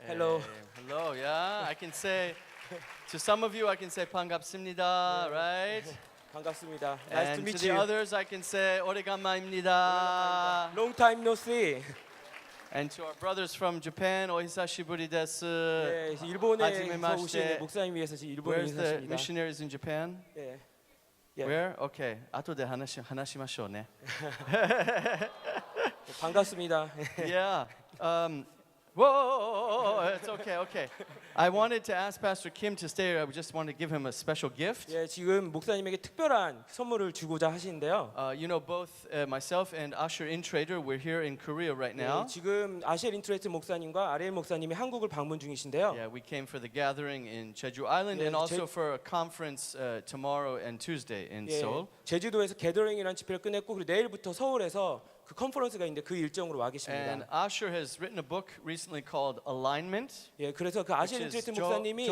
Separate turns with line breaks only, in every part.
Hello.
Hello, yeah. I can say, to some of you, I can say 반갑습니다, right?
반갑습니다. Nice to
And
meet
to the
you.
others, I can say 오래간만입니다.
Long time no see.
And to our brothers from Japan, 오히사시부리 데스.
네, 일본에서
하지메마시테.
오신 목사님 위해서 지금 일본에
Where's the
인사하십니다.
missionaries in Japan?
네. 예.
Where? Okay. 아토데 하나씩 마셔네.
반갑습니다.
Yeah. Whoa, it's okay. I wanted to ask Pastor Kim to stay. I just wanted to give him a special gift.
예, 지금 목사님에게 특별한 선물을 주고자 하시는데요.
You know, both myself and Asher Intrader, we're here in Korea right now.
네, 지금 아시엘 인트레이트 목사님과 아리엘 목사님이 한국을 방문 중이신데요.
Yeah, we came for the gathering in Jeju Island
Yeah,
and also for a conference tomorrow and Tuesday in
예,
Seoul.
제주도에서 게더링이라는 집회를 끝냈고 그리고 내일부터 서울에서 그 컨퍼런스가 있는데 그 일정으로 와 계십니다.
And Asher has written a book recently called Alignment.
예, 그래서 그 아시엘
which is
인트레이트 목사님이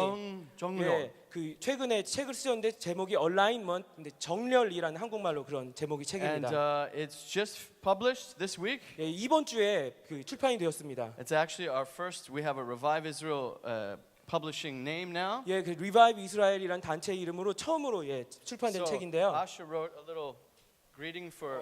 정렬.
예, 그 최근에 책을 쓰셨는데 제목이 Alignment, 근데 정렬이라는 한국말로 그런 제목이
And
책입니다.
it's just published this week.
예, 이번 주에 그 출판이 되었습니다.
It's actually our first. We have a Revive Israel publishing name now.
예, 그 리바이브 이스라엘이라는 단체 이름으로 처음으로 예, 출판된
So
책인데요.
Asher wrote a little greeting for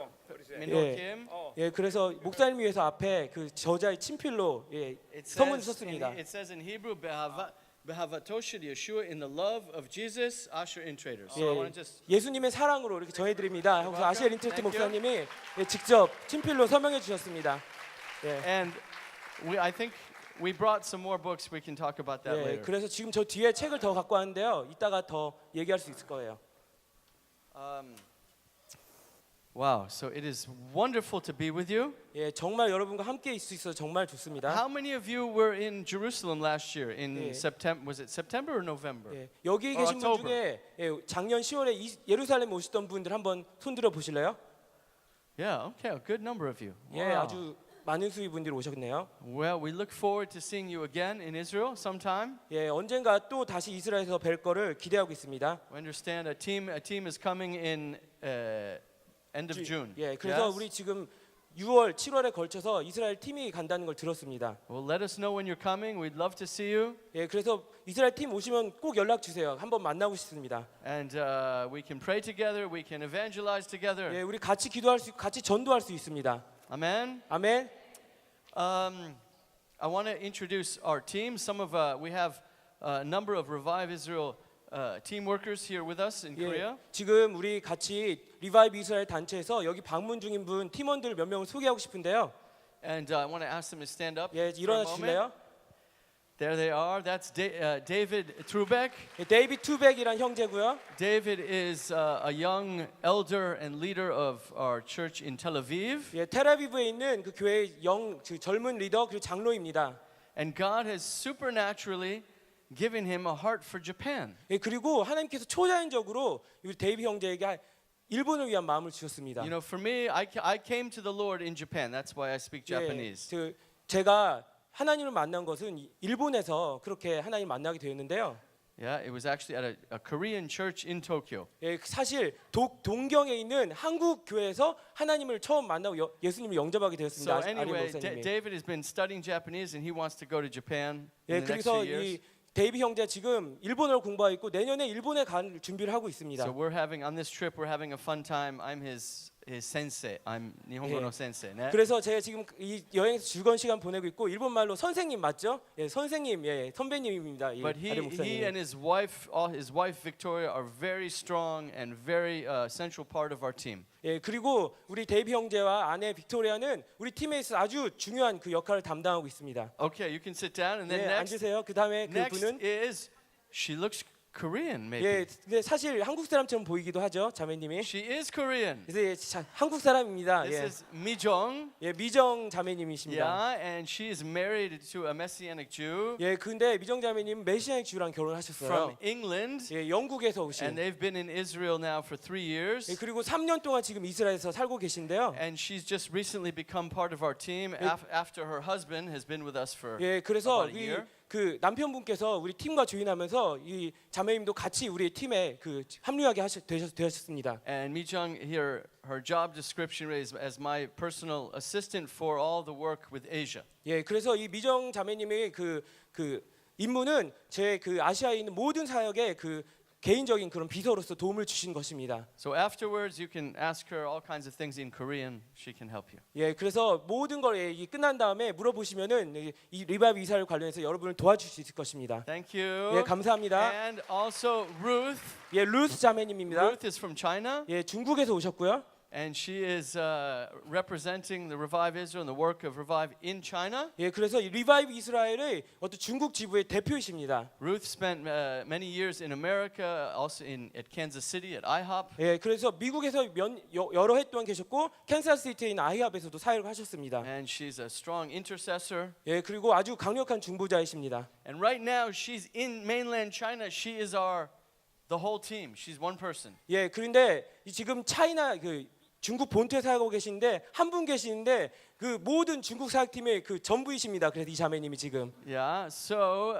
Yeah.
Minho Kim.
예, 그래서 목사님 위해서 앞에 그 저자의 친필로 예,
It
서문을
says,
썼습니다.
it says in Hebrew, Behavatoshel Yeshua, in the love of Jesus, Asher Intrader. So I want to
예,
just
예수님의 사랑으로 이렇게 전해드립니다. 그래서 아시엘 인트레이트
Thank you.
목사님이 예, 직접 친필로 서명해 주셨습니다. 예.
and I think we brought some more books. We can talk about that
예,
later.
그래서 지금 저 뒤에 책을 더 갖고 왔는데요. 이따가 더 얘기할 수 있을 거예요.
Wow, so it is wonderful to be with you.
예, 정말 여러분과 함께 있을 수 있어서 정말 좋습니다.
How many of you were in Jerusalem last year in
Yeah.
September? Was it September or November?
예, 여기
Or
계신 분
October.
중에 예, 작년 10월에 예루살렘 오셨던 분들 한번 손들어 보실래요?
Yeah, okay, a good number of you.
예,
Wow.
아주 많은 수의 분들이 오셨네요.
Well, we look forward to seeing you again in Israel sometime.
예, 언젠가 또 다시 이스라엘에서 뵐 거를 기대하고 있습니다.
We understand a team is coming in end of June.
예, 그래서
Yes?
우리 지금 6월, 7월에 걸쳐서 이스라엘 팀이 간다는 걸 들었습니다.
Well, let us know when you're coming. We'd love to see you,
예, 그래서 이스라엘 팀 오시면 꼭 연락 주세요. 한번 만나고 싶습니다.
and we can pray together. We can evangelize together.
예, 우리 같이 기도할 수, 같이 전도할 수 있습니다.
Amen.
아멘.
I want to introduce our team. We have a number of Revive Israel team workers here with us in Korea.
예, 지금 우리 같이 리바이브 이스라엘 단체에서 여기 방문 중인 분 팀원들 몇 명을 소개하고 싶은데요.
And I want to ask them to stand up
예,
for a
일어나
moment.
주실래요?
There they are. That's David Trubeck.
예, 데이비드 투백이란 형제고요.
David is a young elder and leader of our church in Tel Aviv.
예, 텔아비브에 있는 그 교회 그 젊은 리더 그리고 장로입니다.
And God has supernaturally given him a heart for Japan.
예, 그리고 하나님께서 초자연적으로 우리 데이비 형제에게 일본을 위한 마음을 주셨습니다.
You know, for me, I came to the Lord in Japan. That's why I speak Japanese.
그 제가 하나님을 만난 것은 일본에서 그렇게 하나님 만나게 되었는데요.
Yeah, it was actually at a Korean church in Tokyo.
예, 사실 동경에 있는 한국 교회에서 하나님을 처음 만나고 예수님을 영접하게 되었습니다.
So
아리
anyway,
목사님이.
David has been studying Japanese and he wants to go to Japan
예,
in the next
그래서
few years.
이 데이비 형제 지금 일본어를 공부하고 있고 내년에 일본에 갈 준비를 하고 있습니다.
So we're having on this trip we're having a fun time. I'm his sensei. I'm Nihongo
예.
no sensei. 네?
그래서 제가 지금 이 여행에서 즐거운 시간 보내고 있고 일본 말로 선생님 맞죠? 예, 선생님, 예, 선배님입니다. 이
But
아리
he
목사님.
and his wife Victoria are very strong and very central part of our team.
예, 그리고 우리 데이비 형제와 아내 빅토리아는 우리 팀에 있어 아주 중요한 그 역할을 담당하고 있습니다.
Okay, you can sit down and then
예, 앉으세요. 그 다음에
next
그분은
is she looks Korean maybe.
예, 근데 사실 한국 사람처럼 보이기도 하죠, 자매님이.
She is Korean.
그래서 예, 한국 사람입니다.
This
예,
is Mijong.
예, 미정 자매님이십니다.
Yeah, and she is married to a Messianic Jew
예, 근데 미정 자매님 메시아닉 주랑
from
결혼하셨어요.
England,
예, 영국에서
and
오신.
they've been in Israel now for 3 years.
예, 그리고 3년 동안 지금 이스라엘에서 살고 계신데요.
And she's just recently become part of our team after her husband has been with us for
예, 그래서
about a
우리
year.
그 남편분께서 우리 팀과 조인하면서 이 자매님도 같이 우리 팀에 그 합류하게 되셨습니다.
And Mi-jung here, her job description is as my personal assistant for all the work with Asia.
예, 그래서 이 미정 자매님의 그 임무는 제 그 아시아에 있는 모든 사역에 그 개인적인 그런 비서로서 도움을 주신 것입니다.
So afterwards, you can ask her all kinds of things in Korean. She can help you.
예, 그래서 모든 걸 이 끝난 다음에 물어보시면은 이 리바이브 이사를 관련해서 여러분을 도와줄 수 있을 것입니다.
Thank you.
예, 감사합니다.
And also Ruth.
예, 루스 자매님입니다.
Ruth is from China.
예, 중국에서 오셨고요.
And she is representing the Revive Israel and the work of Revive in China.
예, 그래서 이 리바이브 이스라엘의 어떤 중국 지부의 대표이십니다.
Ruth spent many years in America, also at Kansas City at IHOP.
예, 그래서 미국에서 여러 해 동안 계셨고 캔사스시티에 있는 아이합에서도 사역을 하셨습니다.
And she's a strong intercessor.
예, 그리고 아주 강력한 중보자이십니다.
And right now she's in mainland China. She is the whole team. She's one person.
예, 그런데 지금 차이나 그 중국 본토에 사역하고 계신데 한 분 계시는데 그 모든 중국 사역팀의 그 전부이십니다. 그래서 이 자매님이 지금
Yeah. So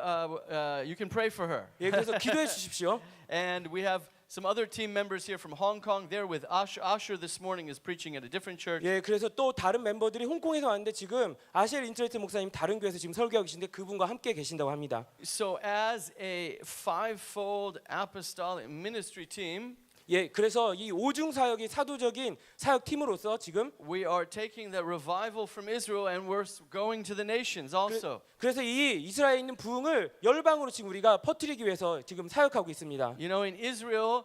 you can pray for her.
예, 그래서 기도해 주십시오.
And we have some other team members here from Hong Kong. They're with Asher. Asher this morning is preaching at a different church.
예, 그래서 또 다른 멤버들이 홍콩에서 왔는데 지금 아시엘 인터넷 목사님 다른 교회에서 지금 설교하고 계신데 그분과 함께 계신다고 합니다.
So as a fivefold apostolic ministry team,
예, 그래서 이 오중 사역이 사도적인 사역 팀으로서 지금
we are taking the revival from Israel and we're going to the nations also.
그래서 이 이스라엘에 있는 부흥을 열방으로 지금 우리가 퍼뜨리기 위해서 지금 사역하고 있습니다.
You know, in Israel,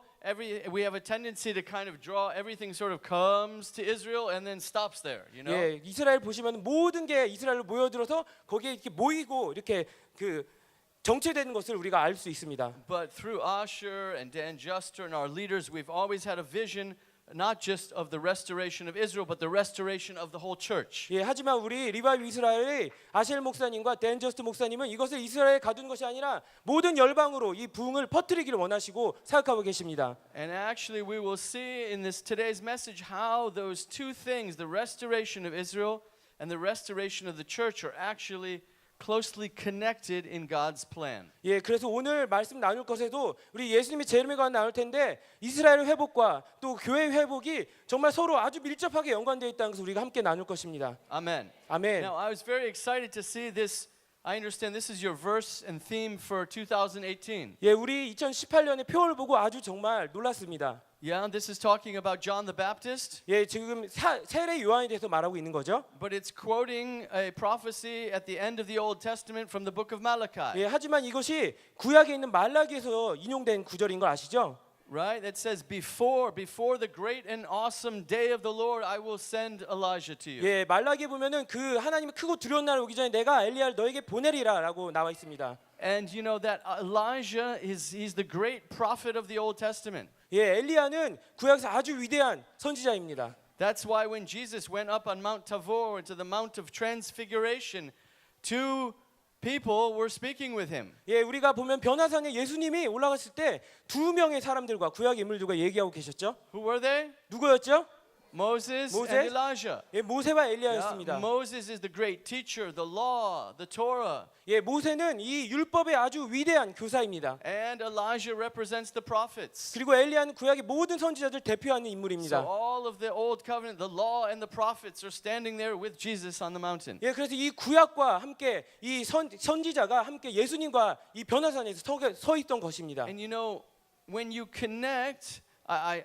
we have a tendency to kind of draw everything sort of comes to Israel and then stops there. You know.
예, 이스라엘 보시면 모든 게 이스라엘로 모여들어서 거기에 이렇게 모이고 이렇게 그 정체되는 것을 우리가 알 수 있습니다.
But through Asher and Dan Juster and our leaders, we've always had a vision not just of the restoration of Israel, but the restoration of the whole church.
예, 하지만 우리 리바이브 이스라엘의 아셀 목사님과 댄 저스트 목사님은 이것을 이스라엘에 가둔 것이 아니라 모든 열방으로 이 부흥을 퍼뜨리기를 원하시고 사역하고 계십니다.
And actually, we will see in this today's message how those two things, the restoration of Israel and the restoration of the church, are actually closely connected in God's plan.
예, 그래서 오늘 말씀 나눌 것에도 우리 예수님의 재림과 나눌 텐데 이스라엘 회복과 또 교회 회복이 정말 서로 아주 밀접하게 연관되어 있다는 것을 우리가 함께 나눌 것입니다.
Amen.
아멘.
Now, I was very excited to see this. I understand this is your verse and theme for 2018.
예, 우리 2018년의 표를 보고 아주 정말 놀랐습니다.
Yeah, this is talking about John the Baptist,
예, 지금 세례 요한에 대해서 말하고 있는 거죠.
but it's quoting a prophecy at the end of the Old Testament from the book of Malachi.
예, 하지만 이것이 구약에 있는 말라기에서 인용된 구절인 거 아시죠?
Right? That says before the great and awesome day of the Lord I will send Elijah to you.
예, 말라기에 보면은 그 하나님의 크고 두려운 날 오기 전에 내가 엘리야를 너에게 보내리라라고 나와 있습니다.
And you know that Elijah he's the great prophet of the Old Testament.
예, 엘리야는 구약에서 아주 위대한 선지자입니다.
That's why when Jesus went up on Mount Tabor to the Mount of Transfiguration, two people were speaking with him.
예, 우리가 보면 변화산에 예수님이 올라갔을 때 두 명의 사람들과 구약 인물들과 얘기하고 계셨죠.
Who were they?
누구였죠?
Moses
Moses?
and Elijah.
예, 모세와
Yeah,
엘리야였습니다.
Moses is the great teacher, the law, the Torah.
예, 모세는 이 율법의 아주 위대한 교사입니다.
And Elijah represents the prophets.
그리고 엘리야는 구약의 모든 선지자들 대표하는
So
인물입니다.
all of the old covenant, the law and the prophets are standing there with Jesus on the mountain.
예, 그래서 이 구약과 함께 이 선지자가 함께 예수님과 이 변화산에서 서 있던 것입니다.
And you know, when you connect, I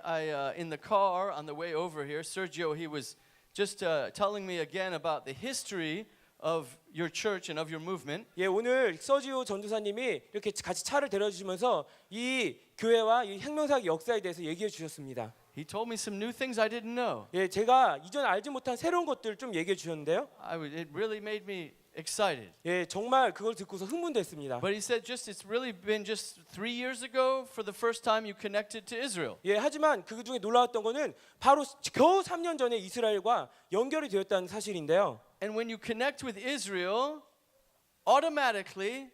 in the car on the way over here, Sergio, he was just telling me again about the history of your church and of your movement.
예, 오늘 서지오 전도사님이 이렇게 같이 차를 데려주시면서 이 교회와 이 혁명사역 역사에 대해서 얘기해 주셨습니다.
He told me some new things I didn't know.
예, 제가 이전 알지 못한 새로운 것들 좀 얘기해 주셨는데요.
It really made me excited.
예, 정말 그걸 듣고서 흥분됐습니다.
But he said it's really been just 3 years ago for the first time you connected to Israel.
예, 하지만 그 중에 놀라웠던 거는 바로 겨우 3년 전에 이스라엘과 연결이 되었다는 사실인데요.
And when you connect with Israel, automatically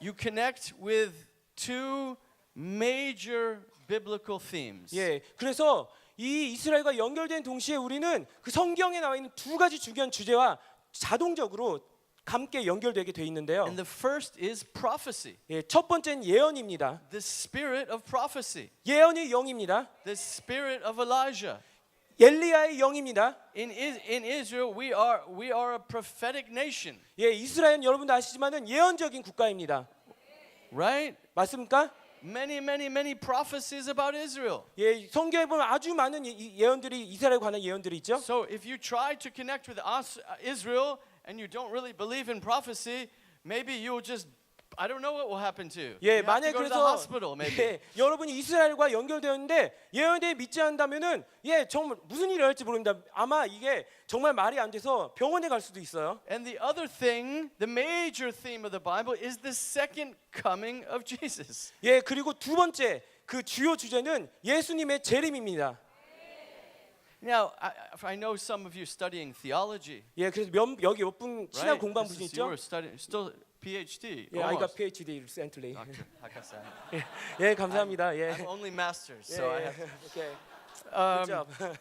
you connect with two major biblical themes.
예, 그래서 이 이스라엘과 연결된 동시에 우리는 그 성경에 나와 있는 두 가지 중요한 주제와 자동적으로 함께 연결되게 돼 있는데요.
And the first is prophecy.
예, 첫 번째는 예언입니다.
The spirit of prophecy.
예언의 영입니다.
The spirit of Elijah.
엘리야의 영입니다.
In Israel, we are a prophetic nation,
예, 이스라엘은 여러분도 아시지만은 예언적인 국가입니다.
right?
맞습니까?
Many prophecies about Israel.
예, 성경에 보면 아주 많은 예언들이 이스라엘에 관한 예언들이 있죠.
So if you try to connect with us, Israel, and you don't really believe in prophecy, maybe you'll just, I don't know what will happen to you.
예,
You have to
만약
go to the
그래서
hospital, maybe.
예, 여러분이 이스라엘과 연결되었는데 예언에 믿지 않는다면은 예, 정말 무슨 일이 일어날지 모릅니다. 아마 이게 정말 말이 안 돼서 병원에 갈 수도 있어요.
And the other thing, the major theme of the Bible is the second coming of Jesus.
예, 그리고 두 번째 그 주요 주제는 예수님의 재림입니다.
Now, I know some of you studying theology.
예, 그래서 여기 몇 분 신학
Right?
공부한
This
분
is, you
있죠?
were studying, still PhD.
예, I got
almost.
PhD recently.
Doctor, Hakasa.
예, 감사합니다. 예.
I'm only masters,
예,
so I
예.
have.
오케이.
Um,
Good job.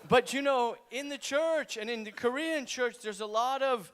But you know, in the church and in the Korean church, there's a lot of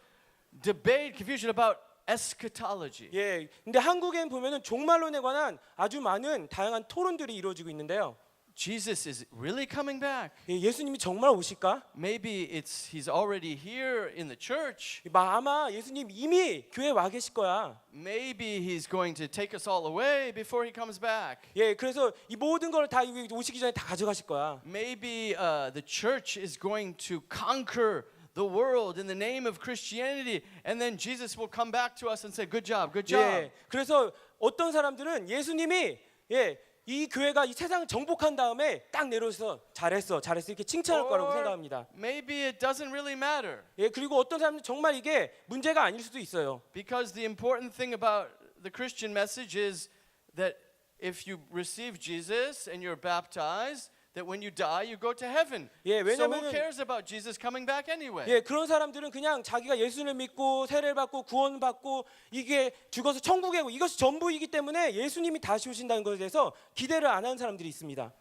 debate, confusion about eschatology.
예, 근데 한국엔 보면은 종말론에 관한 아주 많은 다양한 토론들이 이루어지고 있는데요.
Jesus is really coming back.
예, 예수님이 정말 오실까?
Maybe he's already here in the church.
아마 예수님 이미 교회에 와 계실 거야.
Maybe he's going to take us all away before he comes back.
예, 그래서 이 모든 걸 다 오시기 전에 다 가져가실 거야.
Maybe the church is going to conquer the world in the name of Christianity, and then Jesus will come back to us and say, "Good job, good job."
예, 그래서 어떤 사람들은 예수님이 예, 이 교회가 이 세상을 정복한 다음에 딱 내려서 잘했어 이렇게 칭찬할 거라고 생각합니다.
Maybe it doesn't really matter.
예, 그리고 어떤 사람은 정말 이게 문제가 아닐 수도 있어요.
Because the important thing about the Christian message is that if you receive Jesus and you're baptized, that when you die, you go to heaven.
예,
So who
왜냐면은
cares about Jesus coming back anyway?
예, 그런 사람들은 그냥 자기가 예수를 믿고 세례를 받고 구원받고 이게 죽어서 천국에 가고 이것이 전부이기 때문에 예수님이 다시 오신다는 것에 대해서 기대를 안 하는 사람들이 있습니다.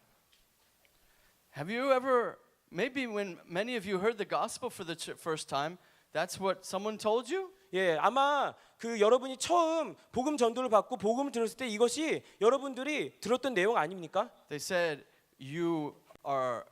Have you ever, maybe when many of you heard the gospel for the first time, that's what someone told you?
예, 아마 그 여러분이 처음 복음 전도를 받고 복음을 들었을 때 이것이 여러분들이 들었던 내용 아닙니까?
They said, you are,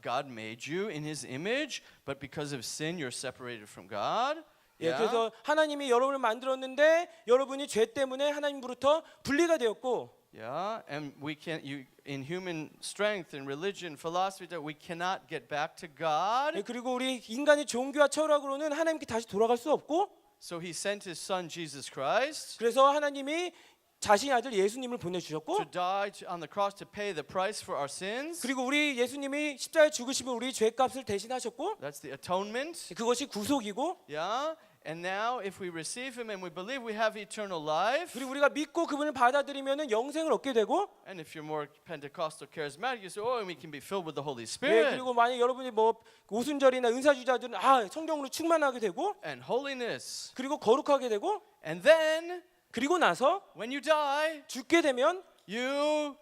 God made you in his image, but because of sin, you're separated from God.
예, 그래서 하나님이 여러분을 만들었는데 여러분이 죄 때문에 하나님으로부터 분리가 되었고
Yeah, and we can't. In human strength and religion, philosophy, that we cannot get back to God.
예, 그리고 우리 인간의 종교와 철학으로는 하나님께 다시 돌아갈 수 없고
So He sent His Son Jesus Christ
그래서 하나님이 자신의 아들 예수님을 보내주셨고
to die on the cross to pay the price for our sins.
그리고 우리 예수님이 십자가에 죽으시면 우리 죄값을 대신하셨고
That's the atonement.
그것이 구속이고
Yeah, and now if we receive Him and we believe, we have eternal life.
그리고 우리가 믿고 그분을 받아들이면은 영생을 얻게 되고
And if you're more Pentecostal charismatic, you say, "Oh, and we can be filled with the Holy
예,
Spirit
그리고 만약 여러분이 뭐 오순절이나 은사주자들은 성령으로 충만하게 되고
and holiness."
그리고 거룩하게 되고
And then,
그리고 나서
when you die,
죽게 되면
you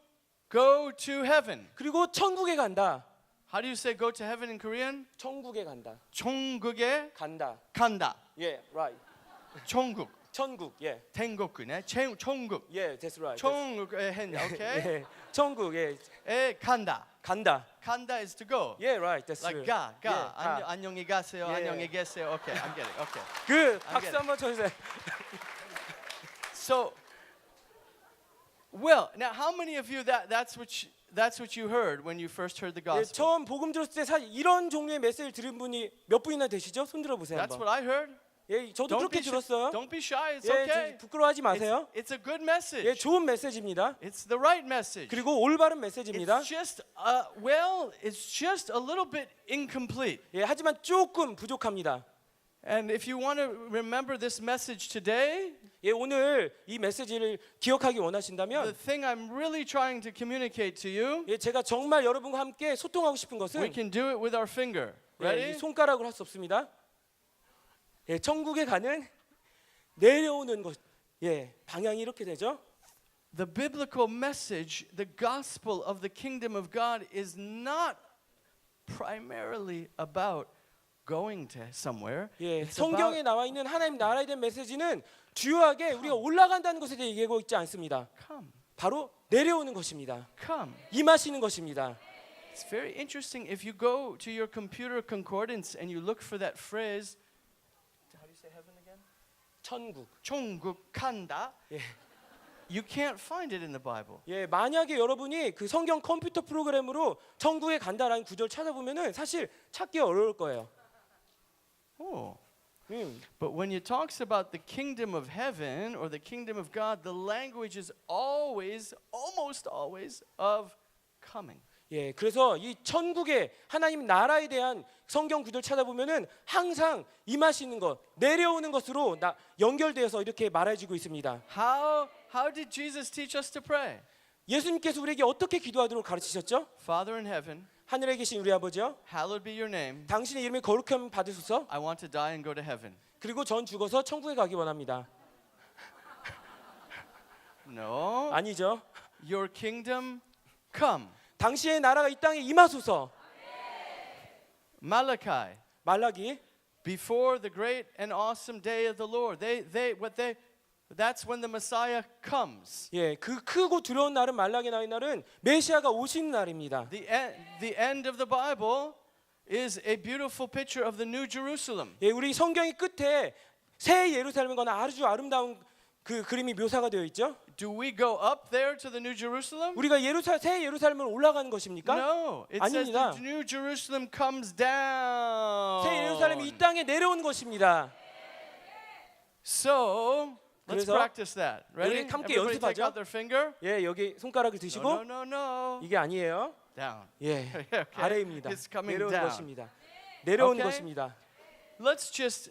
go to heaven.
그리고 천국에 간다.
How do you say go to heaven in Korean?
천국에 간다.
천국에
간다.
간다.
예, right.
천국.
천국. 예.
天国네. 천국.
예, that's right.
천국에 hen. Okay.
예. 천국. 예.
에 간다.
간다.
간다 is to go.
예, right. That's
Like
right.
가.
예,
안녕히 가세요.
예.
안녕히 계세요. Okay, I'm getting. Okay.
그
get
박수
it.
한번 쳐주세요.
So, well, now how many of you that's what you heard when you first heard the
예,
gospel?
처음 복음 들었을 때 사실 이런 종류의 메시지를 들은 분이 몇 분이나 되시죠? 손 들어 보세요
That's
한번.
what I heard.
예, 저도 그렇게 들었어요.
Don't be shy. It's
예,
okay.
부끄러워하지 마세요.
It's a good message.
예, 좋은 메시지입니다.
It's the right message.
그리고 올바른 메시지입니다.
It's just it's just a little bit incomplete.
예, 하지만 조금 부족합니다.
And if you want to remember this message today,
예, 오늘 이 메시지를 기억하기
the
원하신다면
thing I'm really trying to communicate to you,
예, 제가 정말 여러분과 함께 소통하고 싶은
we
것은
can do it with our finger.
예,
Ready?
이 손가락으로 할 수 없습니다. 예, 천국에 가는 내려오는 것, 예, 방향이 이렇게 되죠.
The biblical message, the gospel of the kingdom of God is not primarily about going to somewhere.
예,
It's
성경에
about
나와 있는 하나님 나라에 대한 메시지는 주요하게 우리가 올라간다는 것에 대해 얘기하고 있지 않습니다.
come,
바로 내려오는 것입니다.
come.
임하시는 것입니다.
It's very interesting if you go to your computer concordance and you look for that phrase. How do you say heaven again?
천국.
천국 간다.
예.
You can't find it in the Bible.
예, 만약에 여러분이 그 성경 컴퓨터 프로그램으로 천국에 간다라는 구절을 찾아보면은 사실 찾기 어려울 거예요.
Oh. But when it talks about the kingdom of heaven or the kingdom of God, the language is always, almost always, of coming.
예, 그래서 이 천국의 하나님 나라에 대한 성경 구절 찾아보면은 항상 임하시는 것, 내려오는 것으로 연결되어서 이렇게 말해지고 있습니다.
How did Jesus teach us to pray?
예수님께서 우리에게 어떻게 기도하도록 가르치셨죠?
Father in heaven,
하늘에 계신 우리 아버지요,
hallowed be your name.
당신의 이름이 거룩함 받으소서.
I want to die and go to heaven.
그리고 전 죽어서 천국에 가기 원합니다.
No.
아니죠.
Your kingdom come.
당신의 나라가 이 땅에 임하소서.
Malachi.
말라기.
Before the great and awesome day of the Lord. That's when the Messiah comes.
예, 그 크고 두려운 날은 말라기 나의 날은 메시아가 오시는 날입니다.
The end of the Bible is a beautiful picture of the New Jerusalem.
예, 우리 성경의 끝에 새 예루살렘과는 아주 아름다운 그 그림이 묘사가 되어 있죠.
Do we go up there to the New Jerusalem?
우리가 새 예루살렘으로 올라가는 것입니까?
No. It says
아닙니다.
the New Jerusalem comes down.
새 예루살렘이 이 땅에 내려오는 것입니다.
So let's
그래서
practice that. Ready?
우리 함께
Everybody take
연습하죠.
out their finger.
예, 여기 손가락을 드시고
No.
이게 아니에요.
Down.
예,
Okay.
아래입니다.
It's coming
내려오는
down.
것입니다. 내려오는
Okay.
것입니다.
Let's just,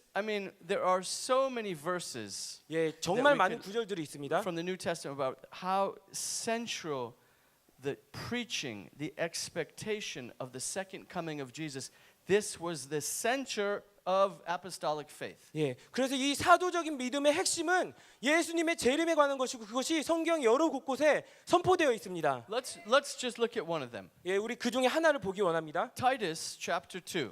there are so many verses
예, 정말
we
많은
can-
구절들이 있습니다.
from the New Testament about how central the preaching, the expectation of the second coming of Jesus. This was the center of apostolic faith.
예, 그래서 이 사도적인 믿음의 핵심은 예수님의 재림에 관한 것이고 그것이 성경 여러 곳곳에 선포되어 있습니다.
Let's just look at one of them.
예, 우리 그 중에 하나를 보기 원합니다.
Titus chapter 2.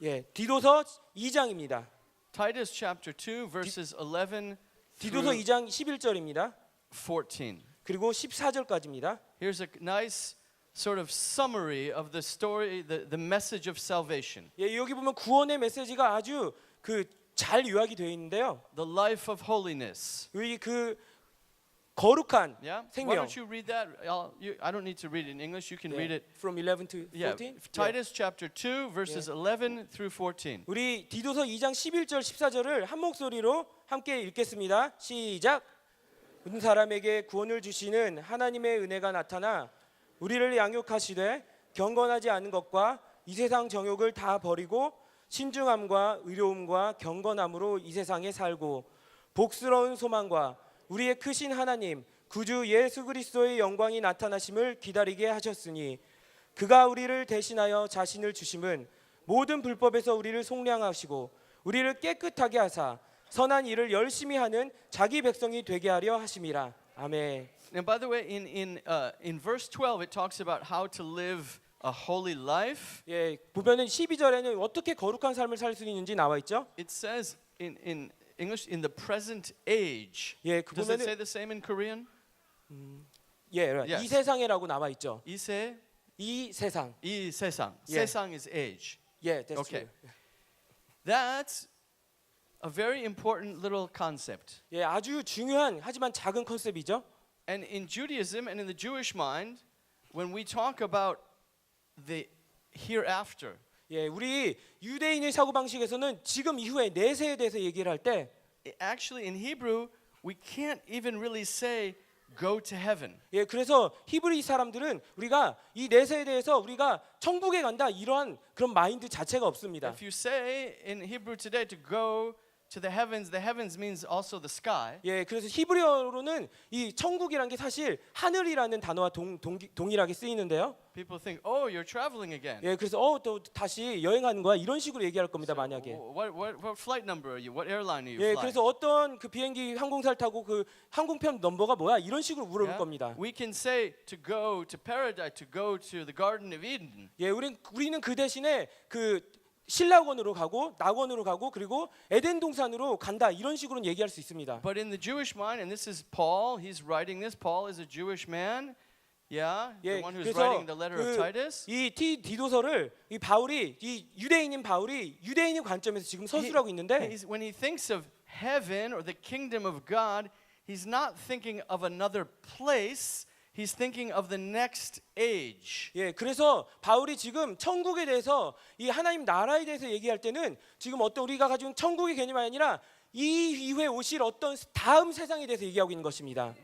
예, 디도서 2장입니다.
Titus chapter 2 verses 11
디도서
through
2장 11절입니다.
14.
그리고 14절까지입니다.
Here's a nice sort of summary of the story, the message of salvation.
예, 여기 보면 구원의 메시지가 아주 그 잘 요약이 되어 있는데요.
The life of holiness.
우리 그 거룩한
Yeah? Why
생명.
don't you read that? I don't need to read it in English. You can read it.
From 11 to 14.
Yeah.
예.
Titus chapter 2 verses 11 through 14.
우리 디도서 2장 11절 14절을 한 목소리로 함께 읽겠습니다. 시작. 모든 사람에게 구원을 주시는 하나님의 은혜가 나타나 우리를 양육하시되 경건하지 않은 것과 이 세상 정욕을 다 버리고 신중함과 의로움과 경건함으로 이 세상에 살고 복스러운 소망과 우리의 크신 하나님 구주 예수 그리스도의 영광이 나타나심을 기다리게 하셨으니 그가 우리를 대신하여 자신을 주심은 모든 불법에서 우리를 속량하시고 우리를 깨끗하게 하사 선한 일을 열심히 하는 자기 백성이 되게 하려 하심이라. 아멘.
Now, by the way, in verse 12, it talks about how to live a holy life.
예, 보면은 12절에는 어떻게 거룩한 삶을 살 수 있는지 나와 있죠.
It says in English, in the present age.
예, 그
Does it say
보면은
the same in Korean?
예,
Yes.
이 세상에라고 나와 있죠.
이 세상.
이 세상.
이 세상.
Yeah.
세상 is age.
예, that's
Okay.
true.
That's a very important little concept.
예, 아주 중요한 하지만 작은 컨셉이죠.
And in Judaism and in the Jewish mind, when we talk about the hereafter,
예, 우리 유대인의 사고 방식에서는 지금 이후에 내세에 대해서 얘기를 할 때
actually in Hebrew, we can't even really say go to heaven.
예, 그래서 히브리 사람들은 우리가 이 내세에 대해서 우리가 천국에 간다 이러한 그런 마인드 자체가 없습니다.
If you say in Hebrew today to go to the heavens means also the sky.
예, 그래서 히브리어로는 이 천국이란 게 사실 하늘이라는 단어와 동일하게 쓰이는데요.
People think, oh, you're traveling again.
예, 그래서 또 다시 여행하는 거야 이런 식으로 얘기할 겁니다. 만약에.
What flight number are you? What airline are you
예,
flying?
그래서 어떤 그 비행기 항공사를 타고 그 항공편 넘버가 뭐야 이런 식으로 물어볼
Yeah?
겁니다.
We can say to go to paradise, to go to the Garden of Eden.
예, 우리는 그 대신에 그 신락원으로 가고 낙원으로 가고 그리고 에덴 동산으로 간다 이런 식으로 얘기할 수 있습니다.
But in the Jewish mind, and this is Paul, he's writing this. Paul is a Jewish man. Yeah, the
예,
one who's
그래서
writing the letter of Titus.
이 디도서를 이 바울이 이 유대인인 바울이 유대인의 관점에서 지금 서술하고 있는데
When he thinks of heaven or the kingdom of God, he's not thinking of another place. He's thinking of the next age.
예, 그래서 바울이 지금 천국에 대해서 이 하나님 나라에 대해서 얘기할 때는 지금 어떤 우리가 가지고 있는 천국의 개념이 아니라 이 이후에 오실 어떤 다음 세상에 대해서 얘기하고 있는 것입니다.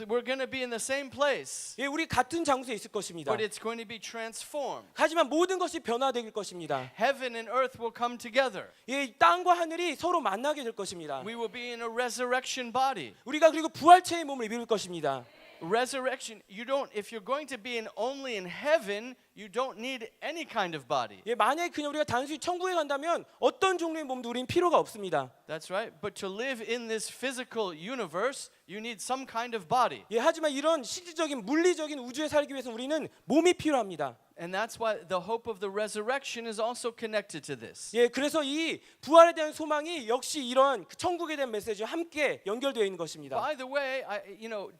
We're going to be in the same place,
예, 우리 같은 장소에 있을 것입니다.
but it's going to be transformed.
하지만 모든 것이 변화될 것입니다.
Heaven and earth will come together.
예, 땅과 하늘이 서로 만나게 될 것입니다.
We will be in a resurrection body.
우리가 그리고 부활체의 몸을 입을 것입니다.
Resurrection, you don't, if you're going to be only in heaven, you don't need any kind of body.
예, 만약에 그냥 우리가 단순히 천국에 간다면 어떤 종류의 몸도 우린 필요가 없습니다.
That's right. But to live in this physical universe, you need some kind of body.
예, 하지만 이런 실질적인 물리적인 우주에 살기 위해서 우리는 몸이 필요합니다.
And that's why the hope of the resurrection is also connected to this.
예, 그래서 이 부활에 대한 소망이 역시 이런 그 천국에 대한 메시지와 함께 연결되어 있는 것입니다.
By the way,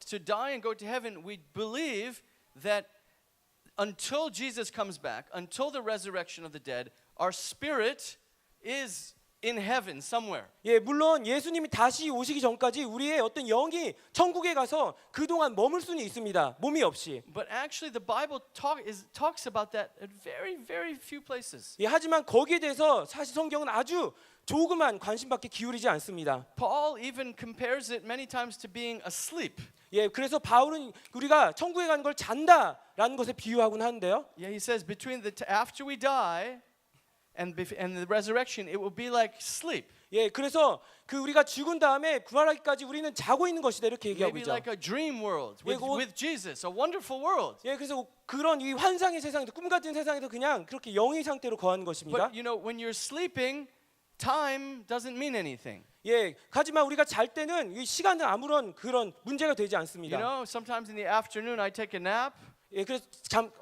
to die and go to heaven, we believe that until Jesus comes back, until the resurrection of the dead, our spirit is in heaven somewhere.
예, 물론 예수님이 다시 오시기 전까지 우리의 어떤 영이 천국에 가서 그동안 머물 수는 있습니다. 몸이 없이.
But actually, the Bible talks about that at very few places.
예, 하지만 거기에 대해서 사실 성경은 아주 조그만 관심밖에 기울이지 않습니다.
Paul even compares it many times to being asleep.
예, 그래서 바울은 우리가 천국에 가는 걸 잔다라는 것에 비유하곤 하는데요.
Yeah, he says between after we die and the resurrection, it will be like sleep.
예, 그래서 그 우리가 죽은 다음에 부활하기까지 우리는 자고 있는 것이다 이렇게 얘기하고
Maybe
있죠.
like a dream world
예,
with Jesus, a wonderful world.
예, 그래서 그런 이 환상의 세상에서 꿈 같은 세상에서 그냥 그렇게 영의 상태로 거하는 것입니다.
But when you're sleeping, time doesn't mean anything.
예, 하지만 우리가 잘 때는 이 시간은 아무런 그런 문제가 되지 않습니다.
Sometimes in the afternoon I take a nap
예, 그래서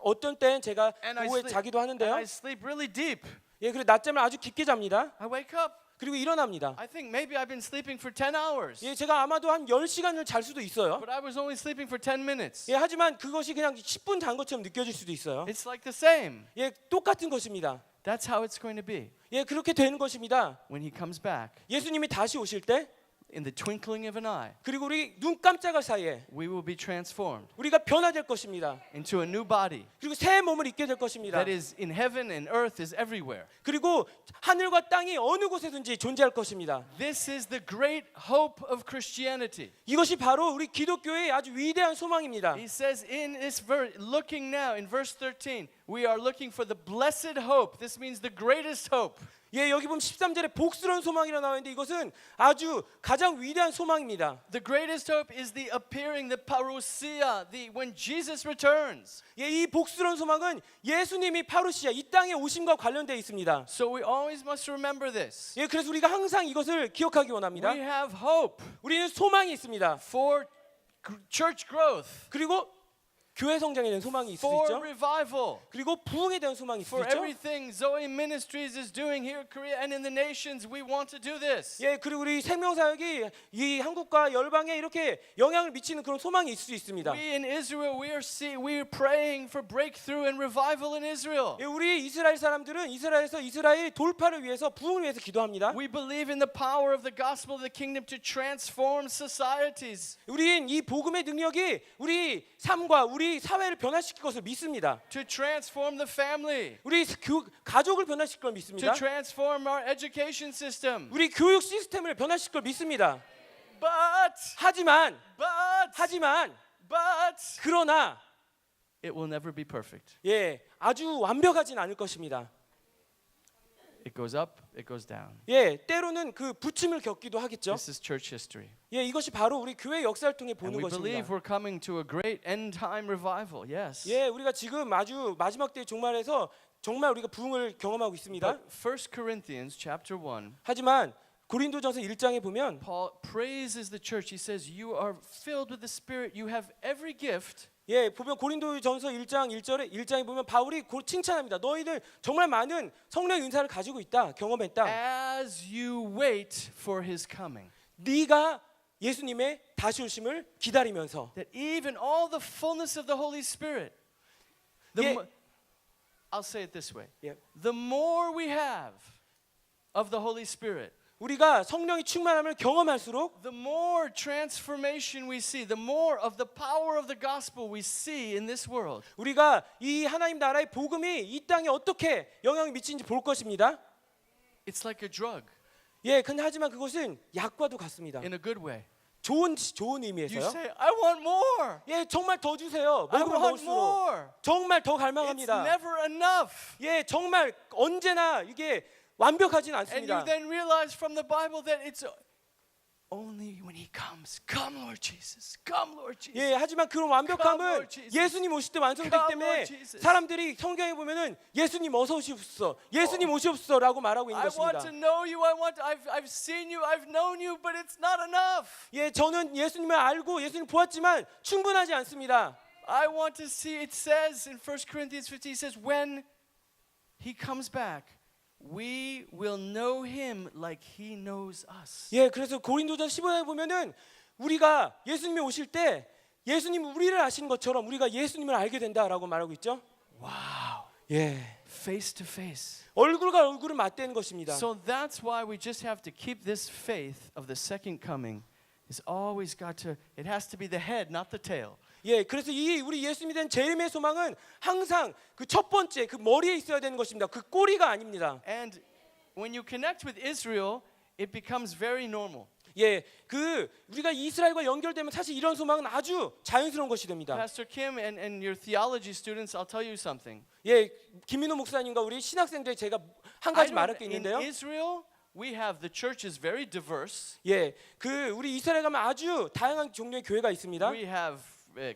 어떤 때는 제가
and I
오후에
sleep,
자기도
and
하는데요.
I sleep really deep.
예, 그리고 낮잠을 아주 깊게 잡니다.
I wake up.
그리고 일어납니다.
I think maybe I've been sleeping for 10 hours.
예, 제가 아마도 한 10시간을 잘 수도 있어요.
But I was only sleeping for 10 minutes.
예, 하지만 그것이 그냥 10분 잔 것처럼 느껴질 수도 있어요.
It's like the same.
예, 똑같은 것입니다.
That's how it's going to be
예, 그렇게 되는 것입니다.
when he comes back.
예수님이 다시 오실 때
In the twinkling of an eye,
그리고 우리 눈 깜짝할 사이에
we will be transformed
우리가 변화될 것입니다.
into a new body
그리고 새 몸을 입게 될 것입니다.
that is in heaven and earth is everywhere.
그리고 하늘과 땅이 어느 곳에든지 존재할 것입니다.
This is the great hope of Christianity.
이것이 바로 우리 기독교의 아주 위대한 소망입니다.
He says in this verse, looking now in verse 13, we are looking for the blessed hope. This means the greatest hope.
예, 여기 보면 13절에 복스러운 소망이라고 나와 있는데 이것은 아주 가장 위대한 소망입니다.
The greatest hope is the appearing, the parousia, when Jesus returns.
예, 이 복스러운 소망은 예수님이 파루시아 이 땅에 오심과 관련되어 있습니다.
So we always must remember this.
예, 그래서 우리가 항상 이것을 기억하기 원합니다.
We have hope
우리는 소망이 있습니다.
for church growth,
그리고 교회 성장에 대한 소망이 있을 수
for
있죠.
revival,
그리고 부흥에 대한 소망이 있을 수
for
있죠.
everything Zoe Ministries is doing here in Korea and in the nations. We want to do this.
예, 그리고 우리 생명사역이 이 한국과 열방에 이렇게 영향을 미치는 그런 소망이 있을 수 있습니다.
We in Israel, we are praying for breakthrough and revival in Israel.
예, 우리 이스라엘 사람들은 이스라엘에서 이스라엘 돌파를 위해서 부흥을 위해서 기도합니다.
We believe in the power of the gospel of the kingdom to transform societies,
우리는 이 복음의 능력이 우리 삶과 우리 사회를 변화시킬 것을 믿습니다.
to transform the family,
우리 가족을 변화시킬 걸
to
믿습니다.
transform our education system.
우리 교육 시스템을 변화시킬 걸 믿습니다.
But
하지만
but
그러나
it will never be perfect.
예, 아주 완벽하진 않을 것입니다.
It goes up, it goes down.
예, 때로는 그 부침을 겪기도 하겠죠.
This is church history.
예, 이것이 바로 우리 교회 역사를 통해
And
보는
we believe
것입니다.
we're coming to a great end time revival. Yes.
예, 우리가 지금 아주 마지막 때의 종말에서 정말 우리가 부흥을 경험하고 있습니다.
But 1 Corinthians chapter 1,
하지만 고린도전서 1장에 보면
Paul praises the church. He says, "You are filled with the Spirit. You have every gift."
예, 보면 고린도전서 1장 1장에 보면 바울이 칭찬합니다. 너희들 정말 많은 성령의 은사를 가지고 있다. 경험했다.
as you wait for his coming.
네가 예수님의 다시 오심을 기다리면서
That even all the fullness of the Holy Spirit.
예.
I'll say it this way.
예.
The more we have of the Holy Spirit,
우리가 성령의 충만함을 경험할수록
the more transformation we see, the more of the power of the gospel we see in this world.
우리가 이 하나님 나라의 복음이 이 땅에 어떻게 영향을 미치는지 볼 것입니다.
It's like a drug
예, 근데 하지만 그것은 약과도 같습니다.
in a good way.
좋은
You
의미에서요.
say, I want more.
예, 정말 더 주세요.
I
먹으면
want
먹을수록
more.
정말 더
It's
갈망합니다.
never enough.
예, 정말 언제나 이게 완벽하진
And you
않습니다.
then realize from the Bible that it's only when he comes. Come, Lord Jesus. Come, Lord Jesus.
예, 하지만 그런
Come,
완벽함은
Lord Jesus.
예수님 오실 때 완성되기
Come,
때문에
Lord Jesus.
사람들이 성경에 보면은 예수님 어서 오시옵소서, 예수님 오시옵소서라고 말하고 있는
I want
것입니다.
to know you. I've seen you. I've known you, but it's not enough.
예, 저는 예수님을 알고 예수님 보았지만 충분하지 않습니다.
I want to see. It says in 1 Corinthians 15, it says, when he comes back, we will know him like he knows us.
예, 그래서 고린도전 15장에 보면은 우리가 예수님이 오실 때 예수님 우리를 아시는 것처럼 우리가 예수님을 알게 된다라고 말하고 있죠.
Wow.
예,
Face to face.
얼굴과 얼굴을 맞대는 것입니다.
So that's why we just have to keep this faith of the second coming. It's always got to, it has to be the head, not the tail.
예, 그래서 이 우리 예수님이 된 재림의 소망은 항상 그 첫 번째 그 머리에 있어야 되는 것입니다. 그 꼬리가 아닙니다.
And when you connect with Israel, it becomes very normal.
예, 그 우리가 이스라엘과 연결되면 사실 이런 소망은 아주 자연스러운 것이 됩니다.
Pastor Kim and your theology students, I'll tell you something.
예, 김민호 목사님과 우리 신학생들 제가 한
I
가지
know
말할 게
in
있는데요.
Israel, we have the church is very diverse.
예, 그 우리 이스라엘 가면 아주 다양한 종류의 교회가 있습니다.
We have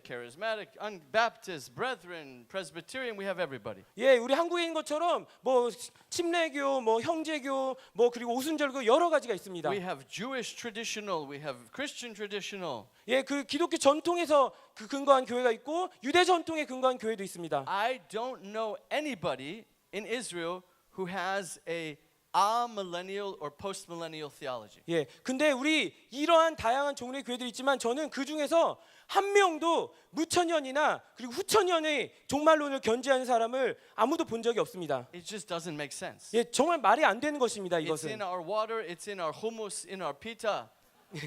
charismatic, Baptist, Brethren, Presbyterian. We have everybody.
예, 우리 한국에 있는 것처럼 뭐 침례교, 뭐 형제교, 뭐 그리고 오순절교 여러 가지가 있습니다.
We have Jewish traditional. We have Christian traditional.
예, 그 기독교 전통에서 그 근거한 교회가 있고 유대 전통에 근거한 교회도 있습니다.
I don't know anybody in Israel who has a amillennial or postmillennial theology.
예, 근데 우리 이러한 다양한 종류의 교회들이 있지만 저는 그 중에서 한 명도 무천년이나 그리고 후천년의 종말론을 견지하는 사람을 아무도 본 적이 없습니다.
It just doesn't make sense.
예, 정말 말이 안 되는 것입니다.
It's
이것은.
in our water, it's in our hummus, in our pita.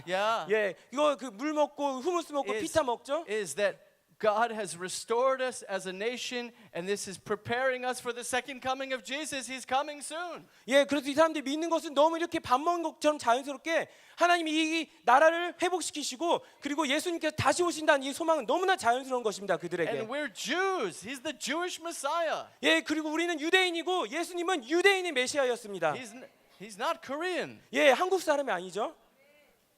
Yeah.
예, 이거 그 물 먹고 후무스 먹고
Is-
피타 먹죠.
Is that God has restored us as a nation, and this is preparing us for the second coming of Jesus. He's coming soon.
예, 그래서 이 사람들이 믿는 것은 너무 이렇게 밥 먹는 것처럼 자연스럽게 하나님이 이 나라를 회복시키시고 그리고 예수님께서 다시 오신다는 이 소망은 너무나 자연스러운 것입니다. 그들에게.
And we're Jews. He's the Jewish Messiah.
예, 그리고 우리는 유대인이고 예수님은 유대인의 메시아였습니다.
He's not Korean.
예, 한국 사람이 아니죠.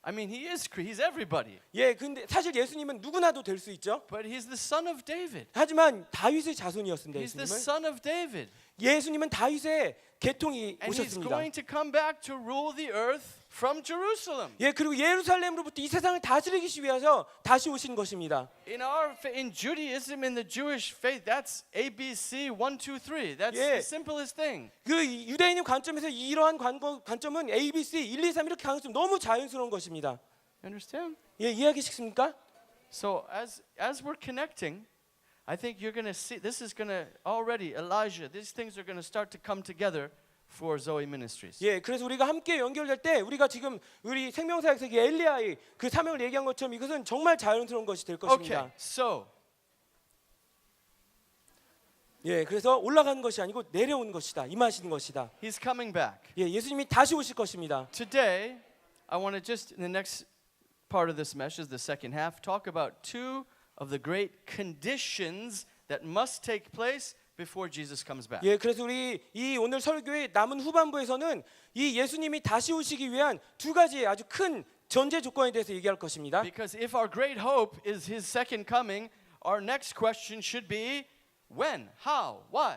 I mean, he's everybody.
예, 근데 사실 예수님은 누구나도 될 수 있죠.
But he's the son of David.
하지만 다윗의 자손이었습니다.
He's the
예수님은.
son of David.
예수님은 다윗의 계통이
And he's
오셨습니다.
going to come back to rule the earth from Jerusalem.
예, 그리고 예루살렘으로부터 이 세상을 다스리기 위해서 다시 오신 것입니다.
In Judaism, in the Jewish faith, that's ABC 1, 2, 3. That's
Yeah.
the simplest thing.
그 유대인의 관점에서 이러한 관점은 ABC 1, 2, 3 이렇게 가는 것은 너무 자연스러운 것입니다.
Understand?
예, 이해하기 쉽습니까?
So as we're connecting, I think you're going to see this is going to already Elijah. These things are going to start to come together for Zoe Ministries.
예, 그래서 우리가 함께 연결될 때 우리가 지금 우리 생명사역에서 엘리야의 그 사명을 얘기한 것처럼 이것은 정말 자연스러운 것이 될 것입니다.
Okay, so
예, 그래서 올라가는 것이 아니고 내려오는 것이다. 임하시는 것이다.
he's coming back.
예, 예수님이 다시 오실 것입니다.
Today, I want to just in the next part of this message, the second half, talk about two of the great conditions that must take place before Jesus comes back.
예, 그래서 우리 이 오늘 설교의 남은 후반부에서는 이 예수님이 다시 오시기 위한 두 가지 아주 큰 전제 조건에 대해서 얘기할 것입니다.
Because if our great hope is his second coming, our next question should be when, how, why,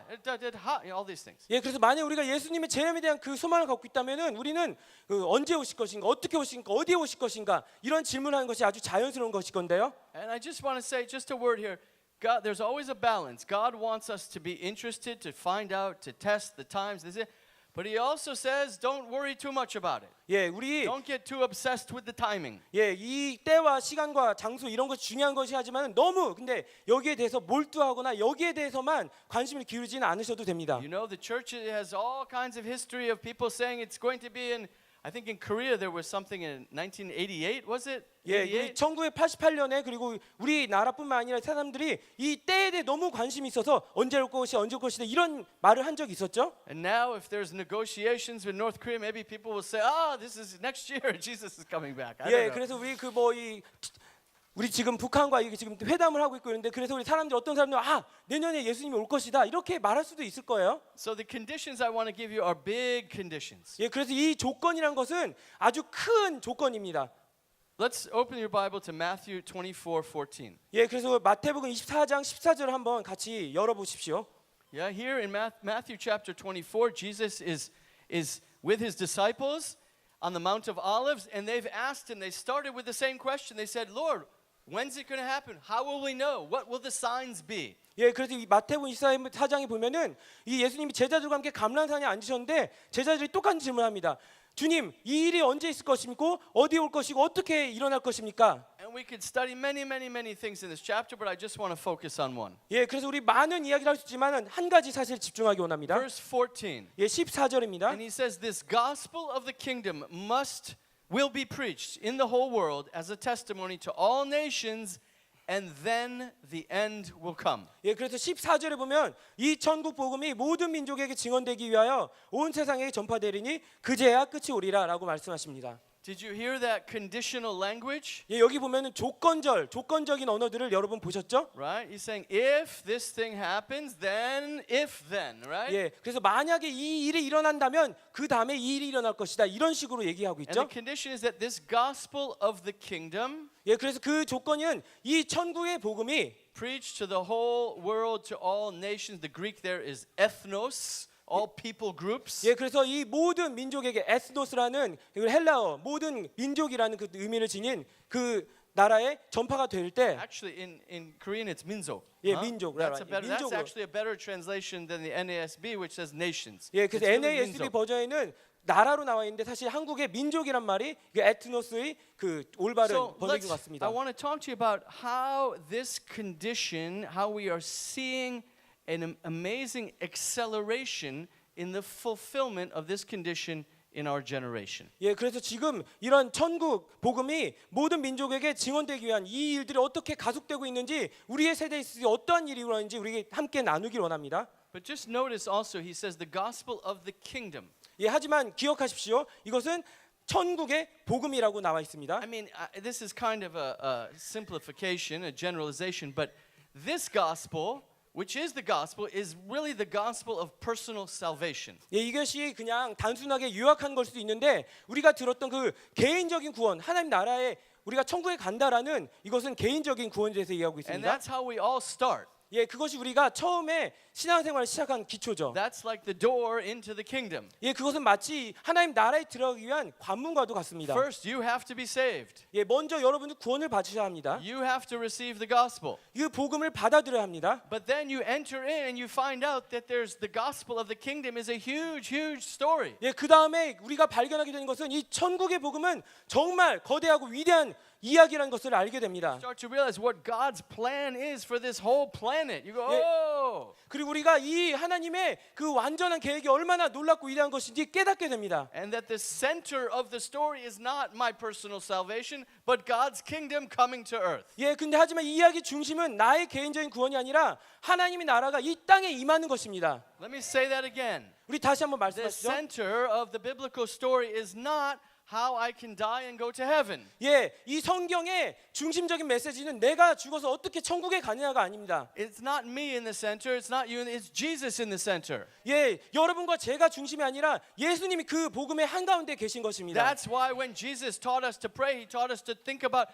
how, all these things.
예, 그래서 만약 우리가 예수님의 재림에 대한 그 소망을 갖고 있다면은 우리는 그 언제 오실 것인가, 어떻게 오실까, 어디에 오실 것인가 이런 질문하는 것이 아주 자연스러운 것일 건데요.
And I just want to say just a word here. God, there's always a balance. God wants us to be interested, to find out, to test the times. But He also says, don't worry too much about it.
예, 우리
Don't get too obsessed with the timing.
예, 이 때와 시간과 장소 이런 것 중요한 것이 하지만 너무 근데 여기에 대해서 몰두하거나 여기에 대해서만 관심을 기울이지는 않으셔도 됩니다.
You know, the church has all kinds of history of people saying it's going to be in, I think in Korea there was something in 1988, was it?
예, 우리 1988년에 그리고 우리나라뿐만 아니라 사람들이 이 때에 대해 너무 관심이 있어서 언제 올 것이다 이런 말을 한 적이 있었죠.
And now if there's negotiations with North Korea, maybe people will say, this is next year, Jesus is coming back. I
예,
don't know.
그래서 우리 우리 지금 북한과 이게 지금 회담을 하고 있고 있는데 그래서 우리 사람들 어떤 사람들은 내년에 예수님이 올 것이다 이렇게 말할 수도 있을 거예요.
So the conditions I want to give you are big conditions.
예, 그래서 이 조건이란 것은 아주 큰 조건입니다.
Let's open your Bible to Matthew 24:14.
예, 그래서 마태복음 24장 14절 한번 같이 열어보십시오.
Yeah, here in Matthew chapter 24, Jesus is with his disciples on the Mount of Olives, and they've asked him, they started with the same question. They said, Lord, when's it going to happen? How will we know? What will the signs be?
예, 그래서 이 마태복음 24장에 보면은 이 예수님이 제자들과 함께 감람산에 앉으셨는데 제자들이 똑같은 질문합니다. 주님, 이 일이 언제 있을 것입니까? 어디에 올 것이고 어떻게 일어날 것입니까?
And we could study many things in this chapter, but I just want to focus on one.
예, 그래서 우리 많은 이야기를 할 수 있지만은 한 가지 사실 집중하기 원합니다.
Verse 14.
예, 14절입니다.
And he says, this gospel of the kingdom will be preached in the whole world as a testimony to all nations, and then the end will come.
예, 그래서 14절에 보면 이 천국 복음이 모든 민족에게 증언되기 위하여 온 세상에 전파되리니 그제야 끝이 오리라라고 말씀하십니다.
Did you hear that conditional language?
예, 여기 보면은 조건적인 언어들을 여러분 보셨죠?
Right? He's saying if this thing happens, then if then, right?
예, 그래서 만약에 이 일이 일어난다면 그 다음에 이 일이 일어날 것이다 이런 식으로 얘기하고
And the
있죠.
condition is that this gospel of the kingdom
예, 그래서 그 조건은 이 천국의 복음이
preached to the whole world, to all nations. The Greek there is ethnos, all people groups.
예, 그래서 이 모든 민족에게 에스노스라는 헬라어 모든 민족이라는 그 의미를 지닌 그 나라에 전파가 될 때
Actually, in Korean, it's minzo.
예, 민족.
That's
민족으로.
actually a better translation than the NASB, which says nations.
예, 그래서
It's really
NASB
minzo.
버전에는 나라로 나와 있는데 사실 한국의 민족이란 말이 에트노스의 그 올바른
So
번역인 것 같습니다.
I want to talk to you about how this condition, how we are seeing an amazing acceleration in the fulfillment of this condition in our generation.
예, 그래서 지금 이런 천국 복음이 모든 민족에게 증언되기 위한 이 일들이 어떻게 가속되고 있는지 우리의 세대에 있을 어떠한 일이 일어나는지 우리 함께 나누길 원합니다.
But just notice also, he says the gospel of the kingdom.
예, 하지만 기억하십시오. 이것은 천국의 복음이라고 나와 있습니다.
I mean, this is kind of a simplification, a generalization, but this gospel, which is the gospel, is really the gospel of personal salvation.
예, 이것이 그냥 단순하게 요약한 걸 수도 있는데 우리가 들었던 그 개인적인 구원, 하나님 나라에 우리가 천국에 간다라는 이것은 개인적인 구원에 대해서 얘기하고
And
있습니다.
that's how we all start.
예, 그것이 우리가 처음에 신앙생활을 시작한 기초죠.
That's like the door into the kingdom.
예, 그것은 마치 하나님 나라에 들어가기 위한 관문과도 같습니다.
First, you have to be saved.
예, 먼저 여러분들 구원을 받으셔야 합니다.
You have to receive the gospel.
이 복음을 받아들여야 합니다.
But then you enter in and you find out that there's the gospel of the kingdom is a huge story.
예, 그 다음에 우리가 발견하게 되는 것은 이 천국의 복음은 정말 거대하고 위대한 이야기라는 것을 알게 됩니다.
Start to realize what God's plan is for this whole planet. You go, oh.
그리고 우리가 이 하나님의 그 완전한 계획이 얼마나 놀랍고 위대한 것인지 깨닫게 됩니다.
And that the center of the story is not my personal salvation, but God's kingdom coming to earth.
예, 근데 하지만 이 이야기 중심은 나의 개인적인 구원이 아니라 하나님의 나라가 이 땅에 임하는 것입니다.
Let me say that again.
우리 다시 한번
The
말씀하시죠.
center of the biblical story is not how I can die and go to heaven.
예, 이 성경의 중심적인 메시지는 내가 죽어서 어떻게 천국에 가느냐가 아닙니다.
It's not me in the center, it's not you, it's Jesus in the center.
예, 여러분과 제가 중심이 아니라 예수님이 그 복음의 한가운데 계신 것입니다.
That's why when Jesus taught us to pray, he taught us to think about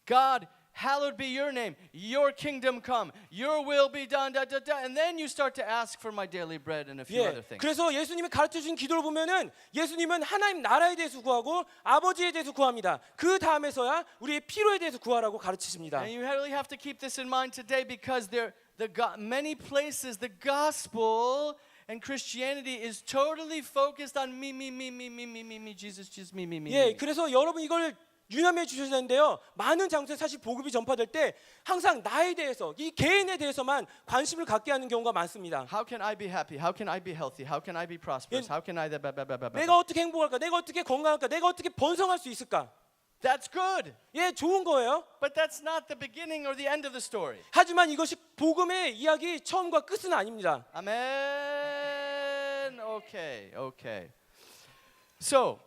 God hallowed be your name, your kingdom come, your will be done, da, da, da. And then you start to ask for my daily bread and a few other
예,
things.
그래서 예수님이 가르쳐 주신 기도를 보면은 예수님은 하나님 나라에 대해서 구하고 아버지에 대해서 구합니다. 그 다음에서야 우리의 필요에 대해서 구하라고 가르치십니다.
And you really have to keep this in mind today because many places the gospel and Christianity is totally focused on me, Jesus, just me.
예, 그래서 여러분 이걸 유념해 주셔야 되는데요. 많은 장소에 사실 복음이 전파될 때 항상 나에 대해서 이 개인에 대해서만 관심을 갖게 하는 경우가 많습니다.
How can I be happy? How can I be healthy? How can I be prosperous? How can I
내가 어떻게 행복할까? 내가 어떻게 건강할까? 내가 어떻게 번성할 수 있을까?
That's good.
예, 좋은 거예요.
But that's not the beginning or the end of the story.
하지만 이것이 복음의 이야기 처음과 끝은 아닙니다.
Amen. Okay. So,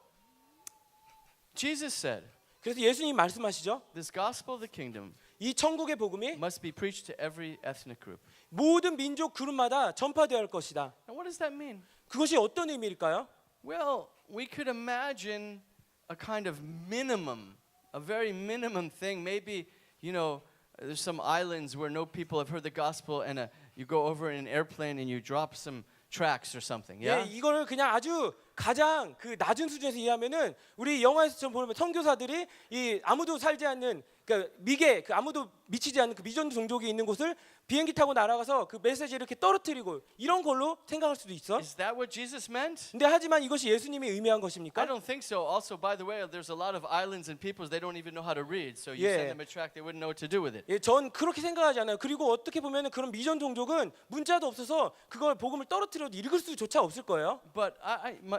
Jesus said,
그래서 예수님 말씀하시죠.
this gospel of the kingdom
이 천국의 복음이
must be preached to every ethnic group.
모든 민족 그룹마다 전파되어야 할 것이다.
And what does that mean?
그것이 어떤 의미일까요?
Well, we could imagine a kind of minimum, a very minimum thing. Maybe, there's some islands where no people have heard the gospel and you go over in an airplane and you drop some tracks or something. Yeah?
예, 이거를 그냥 아주 가장 그 낮은 수준에서 이해하면은 우리 영화에서 보면 선교사들이 이 아무도 살지 않는 그 미개 그 아무도 미치지 않는 그 미전 종족이 있는 곳을 비행기 타고 날아가서 그 메시지 이렇게 떨어뜨리고 이런 걸로 생각할 수도 있어.
Is that what Jesus meant?
근데 하지만 이것이 예수님이 의미한
I
것입니까?
don't think so. Also, by the way, there's a lot of islands and peoples they don't even know how to read. So you
Yeah.
send them a tract, they wouldn't know what to do with it.
예, 전 그렇게 생각하지 않아요. 그리고 어떻게 보면은 그런 미전 종족은 문자도 없어서 그걸 복음을 떨어뜨려도 읽을 수조차 없을 거예요.
But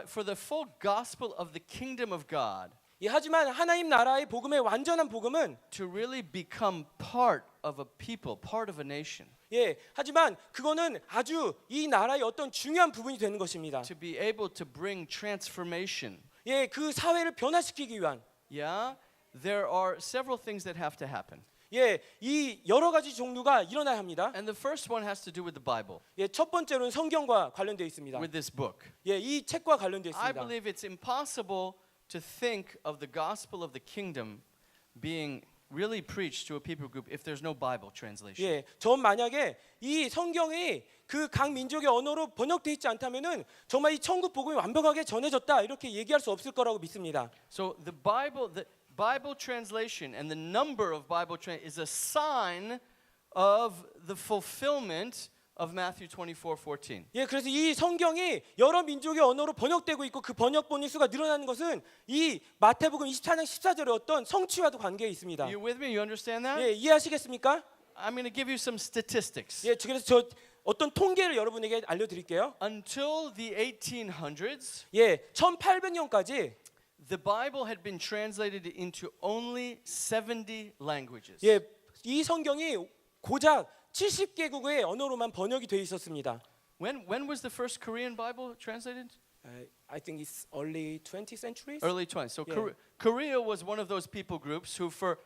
for the full gospel of the kingdom of God
예, 하지만 하나님 나라의 복음의 완전한 복음은
to really become part of a people, part of a nation,
예, 하지만 그거는 아주 이 나라의 어떤 중요한 부분이 되는 것입니다.
to be able to bring transformation.
예, 그 사회를 변화시키기 위한
Yeah, there are several things that have to happen.
예, 이 여러 가지 종류가 일어나야 합니다.
And the first one has to do with the Bible,
예, 첫 번째로는 성경과 관련되어 있습니다.
with this book.
예, 이 책과 관련되어
I
있습니다.
believe it's impossible to think of the gospel of the kingdom being really preached to a people group if there's no Bible translation.
예, 전 만약에 이 성경이 그 각 민족의 언어로 번역되어 있지 않다면은 정말 이 천국 복음이 완벽하게 전해졌다 이렇게 얘기할 수 없을 거라고 믿습니다.
So the Bible translation and the number of Bible is a sign of the fulfillment of Matthew 24:14.
예, 그래서 이 성경이 여러 민족의 언어로 번역되고 있고 그 번역본의 수가 늘어나는 것은 이 마태복음 24장 14절의 어떤 성취와도 관계가 있습니다.
You with me? You understand that?
예, 이해하시겠습니까?
I'm going to give you some statistics.
예, 그래서 저 어떤 통계를 여러분에게 알려드릴게요.
Until the 1800s,
예, 1800년까지
the Bible had been translated into only 70 languages.
예, 이 성경이 고작 70개국의 언어로만 번역이 돼 있었습니다.
When was the first Korean Bible translated?
I think it's early 20th centuries.
Early 20s. So
Yeah.
Korea was one of those people groups who for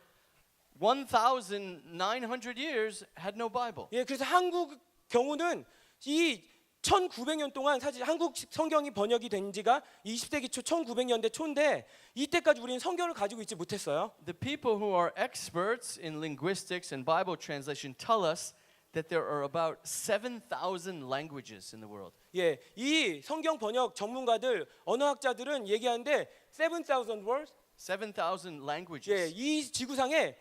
1,900 years had no Bible.
예, 그래서 한국 경우는 이 1900년 동안 사실 한국 성경이 번역이 된 지가 20세기 초 1900년대 초인데 이때까지 우리는 성경을 가지고 있지 못했어요.
The people who are experts in linguistics and Bible translation tell us that there are about 7,000 languages in the world.
예, 이 성경 번역 전문가들, 언어학자들은 얘기하는데 7,000 words.
7,000 languages.
예, 이 지구상에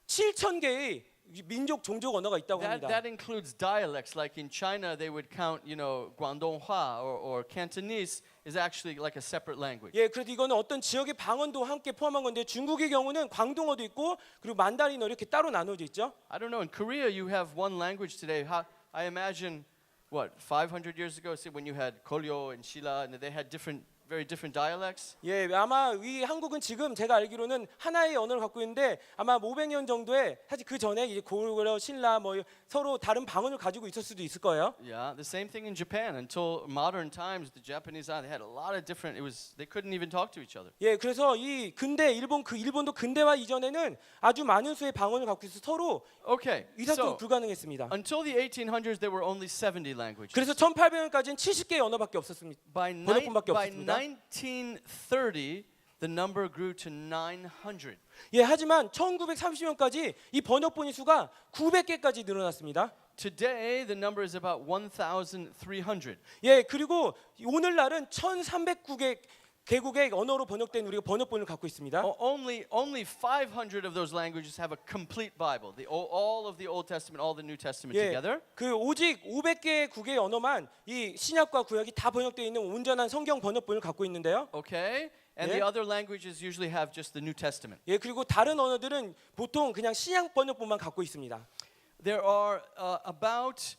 7,000개의 민족 종족 언어가 있다고 합니다.
That includes dialects. Like in China, they would count, Guangdonghua or Cantonese is actually like a separate language.
예, 그래서 이거는 어떤 지역의 방언도 함께 포함한 건데 중국의 경우는 광동어도 있고 그리고 만다린어 이렇게 따로 나눠져 있죠.
I don't know. In Korea, you have one language today. I imagine, 500 years ago, when you had Goryeo and Shilla, and they had very different dialects.
예, 아마 이 한국은 지금 제가 알기로는 하나의 언어를 갖고 있는데 아마 500년 정도에 사실 그 전에 이제 고려, 신라 뭐 서로 다른 방언을 가지고 있을 수도 있을 거예요.
Yeah, the same thing in Japan. Until modern times, the Japanese they had a lot of different. They couldn't even talk to each other.
예, 그래서 이 근대 일본도 근대화 이전에는 아주 많은 수의 방언을 갖고 있어 서로
Okay,
의사소통이
so
불가능했습니다.
until the 1800s, there were only 70 languages.
그래서 1800년까지는 70개의 언어밖에 없었습니다.
By
번역본밖에 없었습니다.
1930, the number grew to 900.
예, 하지만 1930년까지 이 번역본의 수가 900개까지 늘어났습니다.
Today, the number is about 1,300.
예, 그리고 오늘날은 1,309개국의 언어로 번역된 우리가 번역본을 갖고 있습니다.
Only 500 of those languages have a complete Bible. All of the Old Testament, all the New Testament
예,
together.
그 오직 500개국의 언어만 이 신약과 구약이 다 번역되어 있는 온전한 성경 번역본을 갖고 있는데요.
Okay? And
Yeah.
the other languages usually have just the New Testament.
예, 그리고 다른 언어들은 보통 그냥 신약 번역본만 갖고 있습니다.
There are about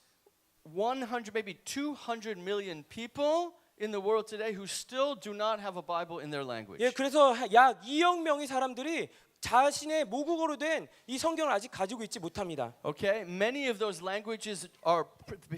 100, maybe 200 million people in the world today who still do not have a Bible in their language.
예, 그래서 약 2억 명의 사람들이 자신의 모국어로 된 이 성경을 아직 가지고 있지 못합니다.
Okay? Many of those languages are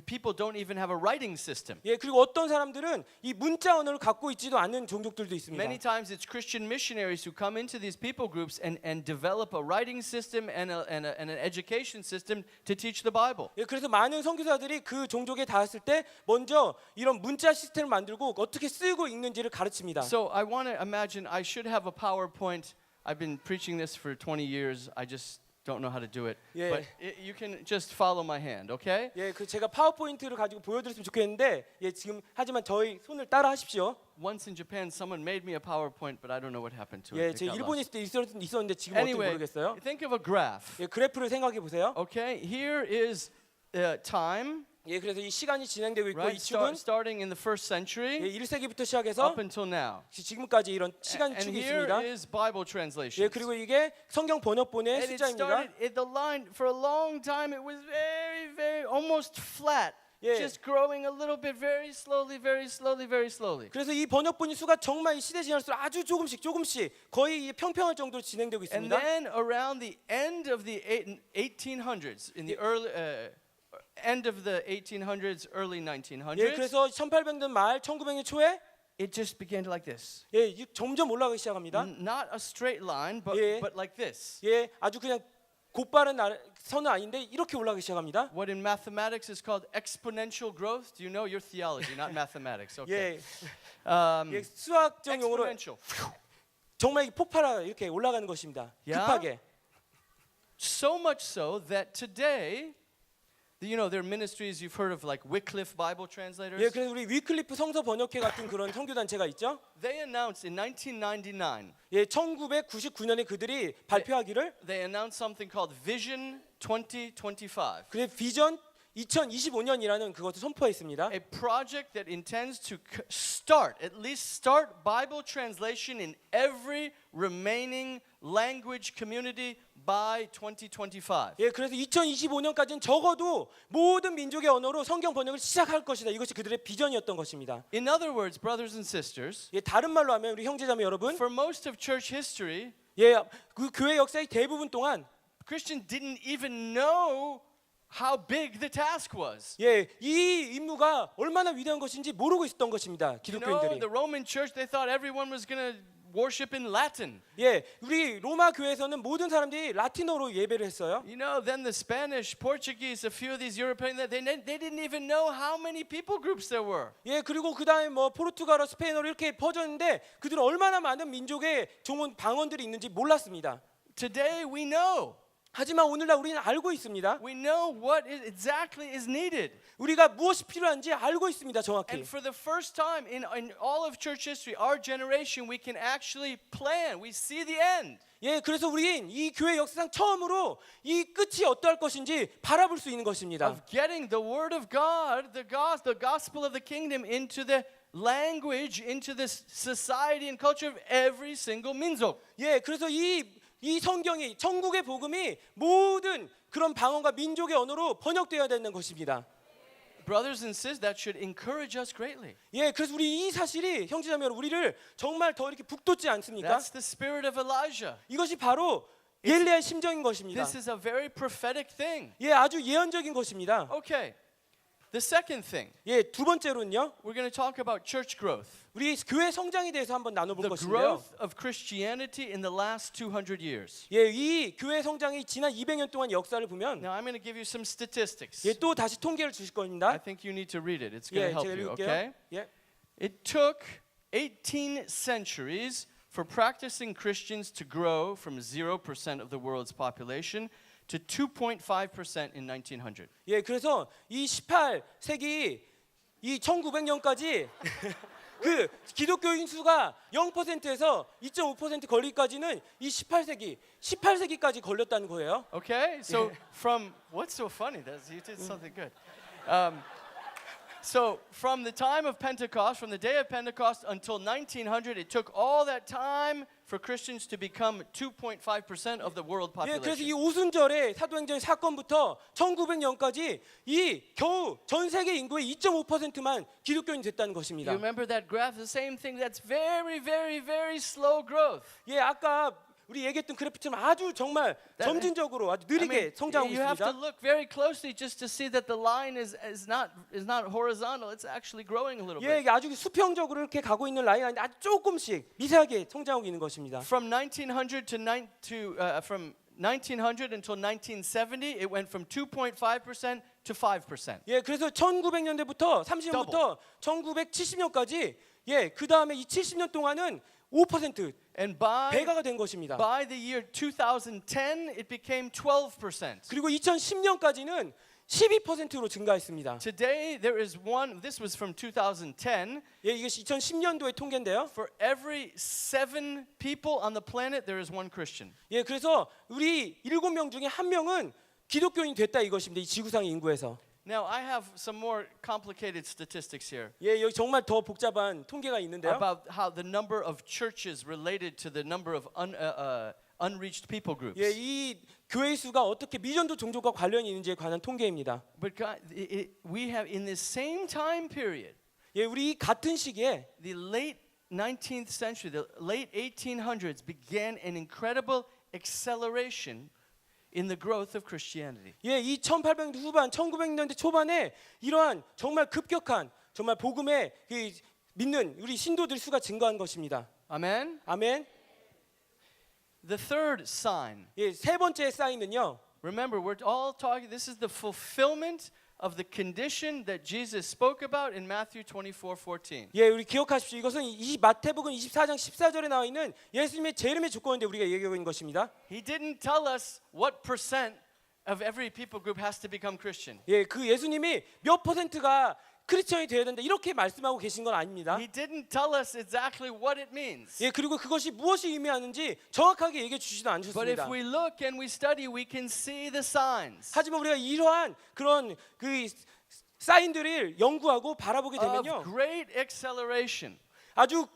people don't even have a writing system.
예, 그리고 어떤 사람들은 이 문자 언어를 갖고 있지도 않는 종족들도 있습니다.
Many times it's Christian missionaries who come into these people groups and develop a writing system and an education system to teach the Bible.
예, 그래서 많은 선교사들이 그 종족에 닿았을 때 먼저 이런 문자 시스템을 만들고 어떻게 쓰고 읽는지를 가르칩니다.
So I want to imagine I should have a PowerPoint. I've been preaching this for 20 years. I just don't know how to do it.
Yeah.
But you can just follow my hand, okay?
예, 그 제가 파워포인트를 가지고 보여드렸으면 좋겠는데, 예, 지금 하지만 저희 손을 따라 하십시오.
Once in Japan, someone made me a PowerPoint, but I don't know what happened to
예,
it.
제
It got
일본에
lost.
있을 때 있었는데 지금 어떤지
Anyway,
모르겠어요.
think of a graph.
예, 그래프를 생각해 보세요.
Okay, here is time,
예, 그래서 이 시간이 진행되고 있고
right?
이 축은
Starting in the first
예,
century
1세기부터 시작해서
up until now.
지금까지 이런 시간
And
축이
here
있습니다.
is Bible translation.
예, 그리고 이게 성경 번역본의
And it
숫자입니다.
started, the line, for a long time, it was very, almost flat.
Yeah.
Just growing a little bit, very slowly, very slowly, very slowly.
그래서 이 번역본의 수가 정말 이 시대 지날수록 아주 조금씩 거의 이 평평할 정도로 진행되고
And
있습니다.
then around the end of the 1800s, in the early end of the 1800s, early
예,
1900s,
그래서 1800년 말 1900년 초에
it just began like this.
예, 점점 올라가기 시작합니다.
Not a straight line,
Yeah.
but like this.
예, 아주 그냥 곧바른 선은 아닌데 이렇게 올라가기 시작합니다.
What in mathematics is called exponential growth. Do you know your theology, not mathematics? Okay.
예, 예, 수학적 용어로
Exponential.
정말 폭발하 이렇게 올라가는 것입니다.
Yeah.
급하게.
So much so that today, you know, there are ministries you've heard of, like Wycliffe Bible translators.
예, 그래서 우리 위클리프 성서 번역회 같은 그런 선교 단체가 있죠.
They announced in 1999,
예, 1999년에 그들이 발표하기를
they announced something called Vision 2025,
그래 비전 2025년이라는 그것을 선포했습니다.
a project that intends to at least start Bible translation in every remaining language community by 2025.
예, 그래서 2025년까지는 적어도 모든 민족의 언어로 성경 번역을 시작할 것이다. 이것이 그들의 비전이었던 것입니다.
In other words, brothers and sisters,
예, 다른 말로 하면 우리 형제자매 여러분,
for most of church history,
예, 그 교회 역사의 대부분 동안
Christians didn't even know how big the task was.
예, 이 임무가 얼마나 위대한 것인지 모르고 있었던 것입니다.
You know,
기독교인들이.
the Roman church, they thought everyone was going to worship in Latin.
예, 우리 로마 교회에서는 모든 사람들이 라틴어로 예배를 했어요.
You know, then the Spanish, Portuguese, a few of these European, they didn't even know how many people groups there were.
예, 그리고 그다음에 뭐 포르투갈어, 스페인어로 이렇게 퍼졌는데 그들은 얼마나 많은 민족의 종원 방언들이 있는지 몰랐습니다.
Today we know.
하지만 오늘날 우리는 알고 있습니다.
We know what exactly is needed.
우리가 무엇이 필요한지 알고 있습니다, 정확히.
And for the first time in all of church history, our generation, we can actually plan. We see the end.
예, 그래서 우린 이 교회 역사상 처음으로 이 끝이 어떠할 것인지 바라볼 수 있는 것입니다.
Of getting the word of God, the gospel of the kingdom into the language, into the society and culture of every single 민족.
예, 그래서 이 성경이 천국의 복음이 모든 그런 방언과 민족의 언어로 번역되어야 되는 것입니다.
Brothers and sisters, that should encourage us greatly.
예, 그래서 우리 이 사실이 형제자매 여러분 우리를 정말 더 이렇게 북돋지 않습니까?
That's the spirit of Elijah.
이것이 바로 엘리야의 심정인 것입니다.
This is a very prophetic thing.
예, 아주 예언적인 것입니다.
Okay. The second thing,
예, 두 번째로는요.
we're going to talk about church growth.
우리 교회 성장에 대해서 한번 나눠볼
The
것인데요.
growth of Christianity in the last 200 years.
예, 이 교회 성장이 지난 200년 동안 역사를 보면
Now I'm going to give you some statistics.
예, 또 다시 통계를 주실
I
겁니다.
think you need to read it. It's going
예,
to help
제가
you,
읽을게요.
okay?
예.
It took 18 centuries for practicing Christians to grow from 0% of the world's population to 2.5% in 1900.
예, 그래서 이 18세기 이 1900년까지 그 기독교인 수가 0%에서 2.5% 걸리기까지는 이 18세기까지 걸렸다는 거예요.
Okay, so from what's so funny? You did something good. So from the time of Pentecost, from the day of Pentecost until 1900, it took all that time for Christians to become 2.5% of the world
예, 그래서 이
population.
오순절의 사도행전 사건부터 1900년까지 이 겨우 전 세계 인구의 2.5%만 기독교인이 됐다는
You
것입니다.
remember that graph? The same thing. That's very, very, very slow growth.
예, 아까 우리 얘기했던 그래프처럼 아주 정말 점진적으로 아주
I mean,
느리게 성장하고
you have to
있습니다.
look very closely just to see that the line is not horizontal. It's actually growing a little
예,
bit.
이게 아주 수평적으로 이렇게 가고 있는 라인 아닌데 아주 조금씩 미세하게 성장하고 있는 것입니다.
From 1900 from 1900 until 1970, it went from 2.5% to 5%.
예, 그래서 1900년대부터 30년부터 1970년까지 예, 그 다음에 이 70년 동안은 5%
And by
배가가 된 것입니다.
the year 2010, it became 12%.
그리고 2010년까지는 12%로 증가했습니다.
Today, there is one. This was from 2010.
예, 이게 2010년도의 통계인데요.
For every 7 people on the planet, there is one Christian.
예, 그래서 우리 7명 중에 1명은 기독교인이 됐다 이것입니다. 이 지구상의 인구에서.
Now, I have some more complicated statistics here
예, 여기 정말 더 복잡한 통계가 있는데요.
about how the number of churches related to the number of unreached people groups.
예, 이 교회 수가 어떻게 미전도 종족과 관련이 있는지에 관한 통계입니다.
But God, we have in this same time period,
예, 우리 이 같은 시기에
the late 19th century, the late 1800s began an incredible acceleration in the growth of Christianity.
예, 이 1800년대 후반, 1900년대 초반에 이러한 정말 급격한 정말 복음에 그 믿는 우리 신도들 수가 증가한 것입니다.
Amen.
아멘.
The third sign.
예, 세 번째 사인은요.
Remember, we're all talking. This is the fulfillment of the condition that Jesus spoke about in Matthew 24:14.
예, 우리 기억하십시오. 이것은 이 마태복음 24장 14절에 나와 있는 예수님의 재림의 조건인데 우리가 얘기하고 있는 것입니다.
He didn't tell us what percent of every people group has to become Christian.
예, 그 예수님이 몇 퍼센트가 크리스천이 되어야 된다 이렇게 말씀하고 계신 건 아닙니다.
He didn't tell us exactly what it means.
예, 그리고 그것이 무엇이 의미하는지 정확하게 얘기해 주시지도
But if
않으셨습니다.
we look and we study, we can see the signs
하지만 우리가 이러한 그런 그 사인들을 연구하고 바라보게
of
되면요,
great acceleration.
아주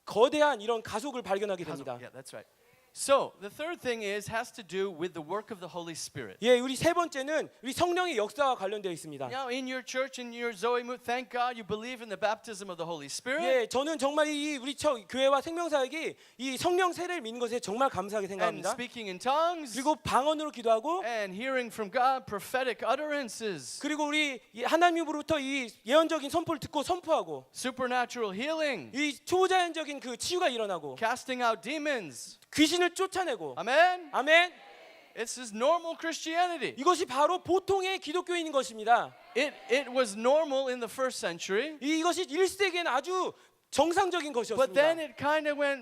거대한 이런 가속을 발견하게 됩니다.
Yeah, that's right. So the third thing has to do with the work of the Holy Spirit.
예, 우리 세 번째는 우리 성령의 역사와 관련되어 있습니다.
Now, in your church, in your Zoe move, thank God you believe in the baptism of the Holy Spirit.
예, 저는 정말 이 우리 교회와 생명사역이 이 성령 세례를 믿는 것에 정말 감사하게
And
생각합니다.
speaking in tongues
그리고 방언으로 기도하고
and hearing from God prophetic utterances,
그리고 우리 하나님으로부터 이 예언적인 선포를 듣고 선포하고
supernatural healing,
이 초자연적인 그 치유가 일어나고
casting out demons.
귀신을 쫓아내고
Amen.
아멘.
This is normal Christianity.
이것이 바로 보통의 기독교인인 것입니다.
It was normal in the first century,
이것이 1세기에는 아주 정상적인
but
것이었습니다.
then it kind of went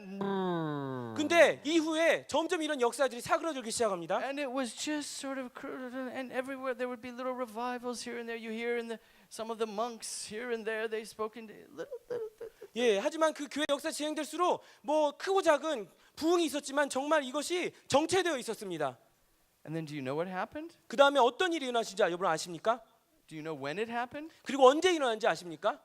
근데 이후에 점점 이런 역사들이 사그러들기 시작합니다.
and it was just sort of and everywhere there would be little revivals here and there. You hear in some of the monks here and there they spoke in little.
예, 하지만 그 교회 역사 진행될수록 뭐 크고 작은 부흥이 있었지만 정말 이것이 정체되어 있었습니다.
And then do you know what happened?
그 다음에 어떤 일이 일어나신지 여러분 아십니까?
Do you know when it happened?
그리고 언제 일어난지 아십니까?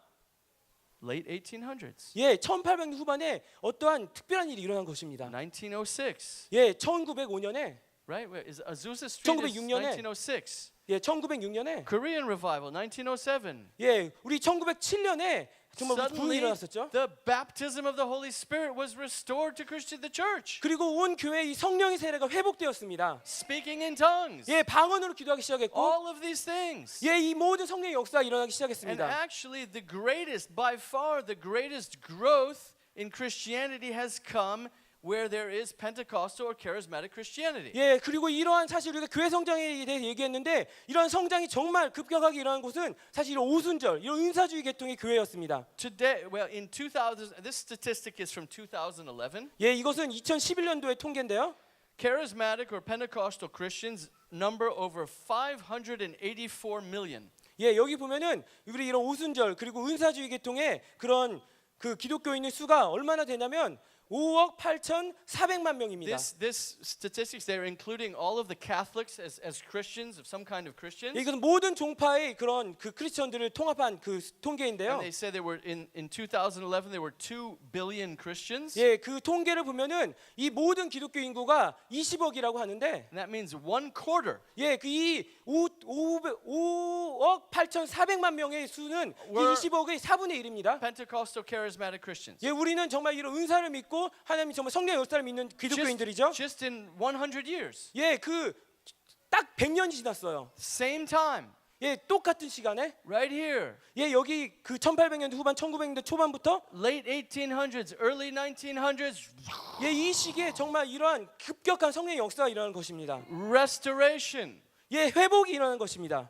Late 1800s.
예, 1800년 후반에 어떠한 특별한 일이 일어난 것입니다.
1906.
예, 1905년에
Right? Where is Azusa Street? Is
1906년에
1906.
예, 1906년에
Korean revival, 1907.
예, 우리 1907년에 정말 부흥이
Suddenly,
일어났었죠.
the baptism of the Holy Spirit was restored to the church.
그리고 온 교회의 이 성령의 세례가 회복되었습니다.
Speaking in tongues.
예, 방언으로 기도하기 시작했고,
All of these things.
예, 이 모든 성령의 역사가 일어나기
And
시작했습니다.
actually, by far, the greatest growth in Christianity has come where there is Pentecostal or charismatic Christianity.
예, 그리고 이러한 사실 우리가 교회 성장에 대해 얘기했는데 이러한 성장이 정말 급격하게 일어난 곳은 사실 이런 오순절, 이런 은사주의 계통의 교회였습니다.
Today, well, in 2000, this statistic is from 2011.
예, 이것은 2011년도의 통계인데요.
Charismatic or Pentecostal Christians number over 584 million.
예, 여기 보면은 우리 이런 오순절 그리고 은사주의 계통의 그런 그 기독교인의 수가 얼마나 되냐면 5억 8,400만 명입니다.
This statistics, they're including all of the Catholics as Christians, of some kind of Christians.
예, 이것은 모든 종파의 그런 그 크리스천들을 통합한 그 통계인데요.
And they say there were in 2011 there were 2 billion Christians.
예, 그 통계를 보면은 이 모든 기독교 인구가 20억이라고 하는데,
And that means 1/4
예, 그 이 5억 8,400만 명의 수는 이
We're-
20억의 4분의 1입니다.
Pentecostal charismatic Christians.
예, 우리는 정말 이런 은사를 믿고 하나님 정말 성령 역사를 믿는 기독교인들이죠.
Just in 100 years.
예, 그 딱 100년이 지났어요.
Same time,
예, 똑같은 시간에
right here.
예, 여기 그 1800년대 후반 1900년대 초반부터
Late 1800s, early 1900s,
예, 이 시기에 정말 이러한 급격한 성령의 역사가 일어나는 것입니다.
restoration,
예, 회복이 일어나는 것입니다.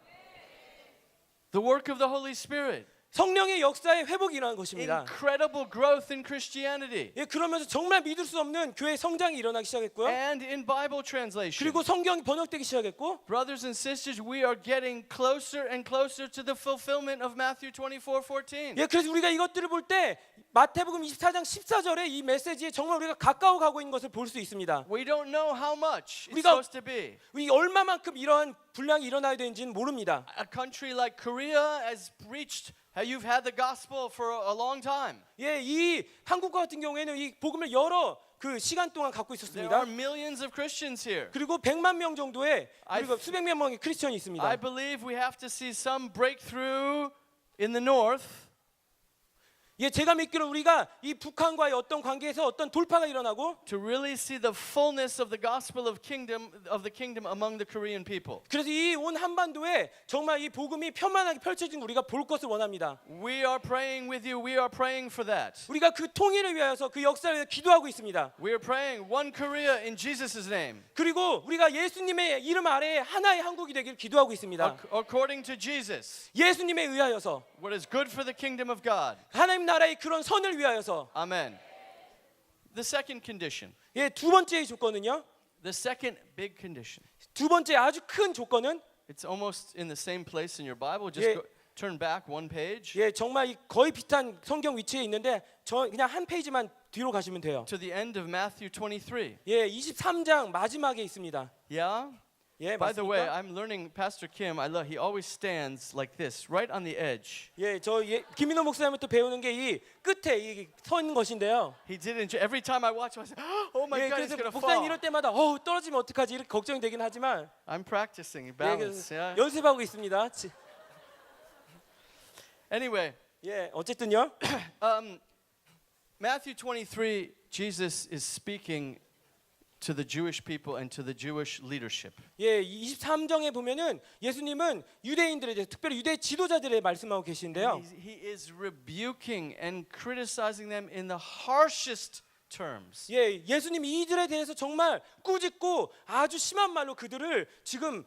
the work of the Holy Spirit,
성령의 역사에 회복이 일어나는 것입니다.
incredible growth in Christianity,
예, 그러면서 정말 믿을 수 없는 교회 성장이 일어나기 시작했고요.
and in Bible translation.
그리고 성경이 번역되기 시작했고,
Brothers and sisters, we are getting closer and closer to the fulfillment of Matthew 24:14.
예, 그래서 우리가 이것들을 볼 때 마태복음 24장 14절에 이 메시지에 정말 우리가 가까워 가고 있는 것을 볼 수 있습니다.
We don't know how much it's
우리가-
supposed to be.
우리 얼마만큼 이러한 분량이 일어나야 되는지는 모릅니다.
A country like Korea has reached, you've had the gospel for a long time.
예, 이 한국과 같은 경우에는 이 복음을 여러 그 시간 동안 갖고
There
있었습니다.
are millions of Christians here.
그리고 100만 명 정도의
I-
그리고 수백만 명의 크리스천이 있습니다.
I believe we have to see some breakthrough in the north
예, 제가 믿기로 우리가 이 북한과의 어떤 관계에서 어떤 돌파가 일어나고,
to really see the fullness of the gospel of the kingdom among the Korean people.
그래서 이 온 한반도에 정말 이 복음이 편만하게 펼쳐진 거 우리가 볼 것을 원합니다.
We are praying with you. We are praying for that.
우리가 그 통일을 위하여서 그 역사를 위해 기도하고 있습니다.
We are praying one Korea in Jesus' name.
그리고 우리가 예수님의 이름 아래에 하나의 한국이 되기를 기도하고 있습니다.
According to Jesus,
예수님에 의하여서,
what is good for the kingdom of God.
하나님 나라의 그런 선을 위하여서.
Amen. The second condition,
예, 두 번째의 조건은요.
the second big condition.
두 번째 아주 큰 조건은,
It's almost in the same place in your Bible. Just
Yeah.
turn back one page
예, 정말 이 거의 비슷한 성경 위치에 있는데 저 그냥 한 페이지만 뒤로 가시면 돼요.
to the end of Matthew 23.
예, 23장 마지막에 있습니다.
Yeah?
예,
By the way,
맞습니까?
I'm learning Pastor Kim. I love. He always stands like this, right on the edge.
예, 저 김민호 목사님부터 배우는 게 이 끝에 이 선 것인데요.
He didn't. Every time I watch him, I say, "Oh my
예,
God, he's
그래서
gonna
목사님
fall."
이럴 때마다 떨어지면 어떡하지 이렇게 걱정이 되긴 하지만
I'm practicing
예,
balance.
그래서
Yeah.
연습하고 있습니다.
Anyway,
예, 어쨌든요.
Matthew 23, Jesus is speaking to the Jewish people and to the Jewish leadership.
예, 23장에 보면은 예수님은 유대인들에 대해 특별히 유대 지도자들에 말씀하고 계신데요.
He is rebuking and criticizing them in the harshest terms.
예, 예수님이 이들에 대해서 정말 꾸짖고 아주 심한 말로 그들을 지금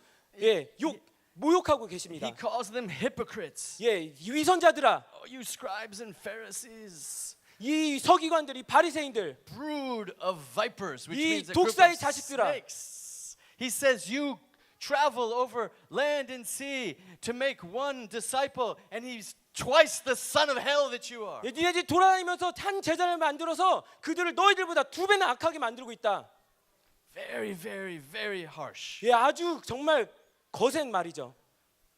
모욕하고 계십니다.
He calls them hypocrites.
예, 위선자들아,
Oh, you scribes and Pharisees,
이 서기관들이 바리새인들,
brood of vipers, which
이
means a group
독사의
of
자식들아.
snakes. He says, you travel over land and sea to make one disciple, and he's twice the son of hell that you are.
예, 니네들이 돌아다니면서 한 제자를 만들어서 그들을 너희들보다 2배나 악하게 만들고 있다.
Very, very, very harsh.
예, 아주 정말 거센 말이죠.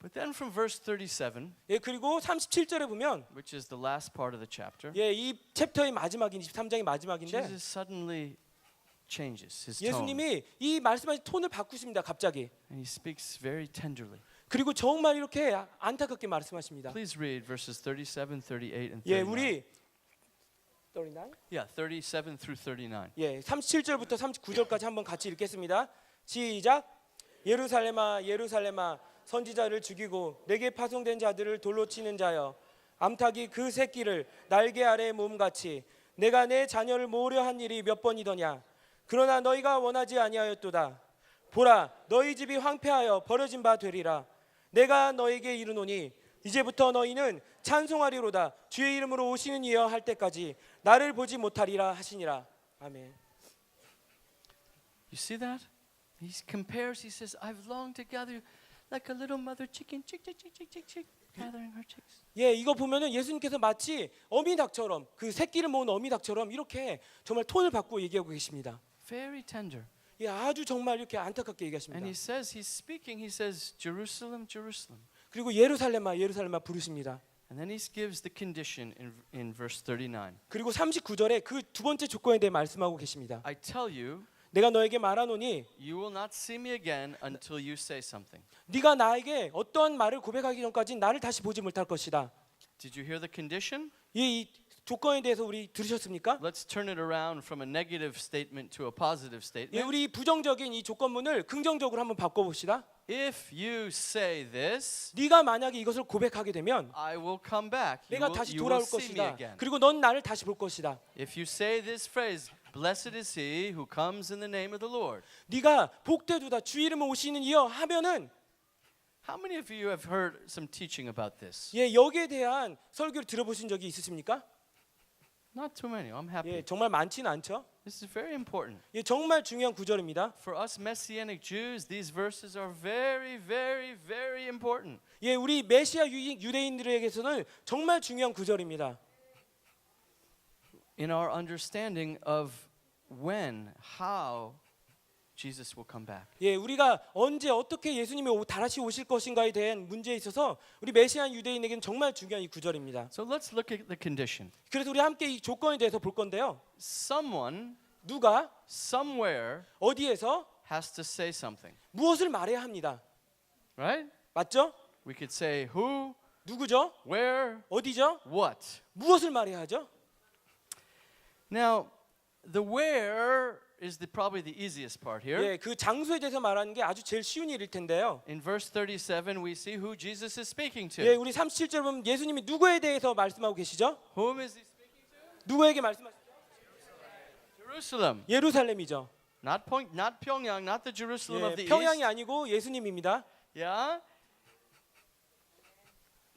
But then from verse 37,
예, 그리고 37절에 보면
which is the last part of the chapter,
예, 이 챕터의 마지막인 23장의 마지막인데
Jesus suddenly changes his tone.
예수님이 이 말씀하신 톤을 바꾸십니다. 갑자기.
And he speaks very tenderly.
그리고 정말 이렇게 안타깝게 말씀하십니다.
Please read verses 37, 38, and 39.
예, 우리 39?
Yeah, 37 through 39.
예, 37절부터 39절까지 한번 같이 읽겠습니다. 시작. 예루살렘아, 예루살렘아, 선지자를 죽이고 내게 파송된 자들을 돌로 치는 자여, 암탉이 그 새끼를 날개 아래 몸같이 내가 내 자녀를 모으려 한 일이 몇 번이더냐. 그러나 너희가 원하지 아니하였도다. 보라, 너희 집이 황폐하여 버려진 바 되리라. 내가 너에게 이르노니 이제부터 너희는 찬송하리로다. 주의 이름으로 오시는 이여 할 때까지 나를 보지 못하리라 하시니라. 아멘.
You see that? He compares, he says, I've longed to gather you like a little mother chicken, chick, chick, chick, chick, chick, chick, gathering her chicks.
예, 이거 보면은 예수님께서 마치 어미닭처럼 그 새끼를 모은 어미닭처럼 이렇게 정말 톤을 바꾸고 얘기하고 계십니다.
Very tender.
예, 아주 정말 이렇게 안타깝게
And
얘기하십니다.
he says, he's speaking, he says, Jerusalem, Jerusalem.
그리고 예루살렘아, 예루살렘아 부르십니다.
And then he gives the condition in verse 39.
그리고 39절에 그 두 번째 조건에 대해 말씀하고 계십니다.
I tell you,
내가 너에게 말하노니
you will not see me again until you say something.
네가 나에게 어떠한 말을 고백하기 전까지 나를 다시 보지 못할 것이다.
Did you hear the condition?
이 조건에 대해서 우리 들으셨습니까?
Let's turn it around from a negative statement to a positive
예,
statement.
우리 부정적인 이 조건문을 긍정적으로 한번 바꿔봅시다.
If you say this,
네가 만약에 이것을 고백하게 되면
I will come back.
내가 다시
You will
돌아올
see me
것이다.
again.
그리고 넌 나를 다시 볼 것이다.
If you say this phrase, blessed is he who comes in the name of the Lord.
네가 복되도다 주 이름으로 오시는 이여 하면은
How many of you have heard some teaching about this?
예, 여기에 대한 설교를 들어보신 적이 있으십니까?
Not too many. I'm happy.
예, 정말 많지는 않죠.
This is very important.
예, 정말 중요한 구절입니다.
For us Messianic Jews, these verses are very, very, very important.
예, 우리 메시아 유대인들에게서는 정말 중요한 구절입니다.
In our understanding of when, how Jesus will come back.
예, 우리가 언제 어떻게 예수님이 다시 오실 것인가에 대한 문제에 있어서 우리 메시아 유대인에게는 정말 중요한 이 구절입니다.
So let's look at the condition.
그래서 우리 함께 이 조건에 대해서 볼 건데요.
Someone,
누가
somewhere
어디에서
has to say something,
무엇을 말해야 합니다.
right?
맞죠?
We could say who,
누구죠?
where,
어디죠?
what.
무엇을 말해야 하죠?
Now, the where is probably the easiest part here.
예, 그 장소에 대해서 말하는 게 아주 제일 쉬운 일일 텐데요.
In verse 37, we see who Jesus is speaking to.
예, 우리 37절 보면 예수님이 누구에 대해서 말씀하고 계시죠?
Whom is he speaking to?
누구에게 말씀하시죠?
Jerusalem.
예루살렘이죠.
Not Pyongyang, not the Jerusalem of
예,
the
평양이
east.
아니고 예수님입니다.
Yeah.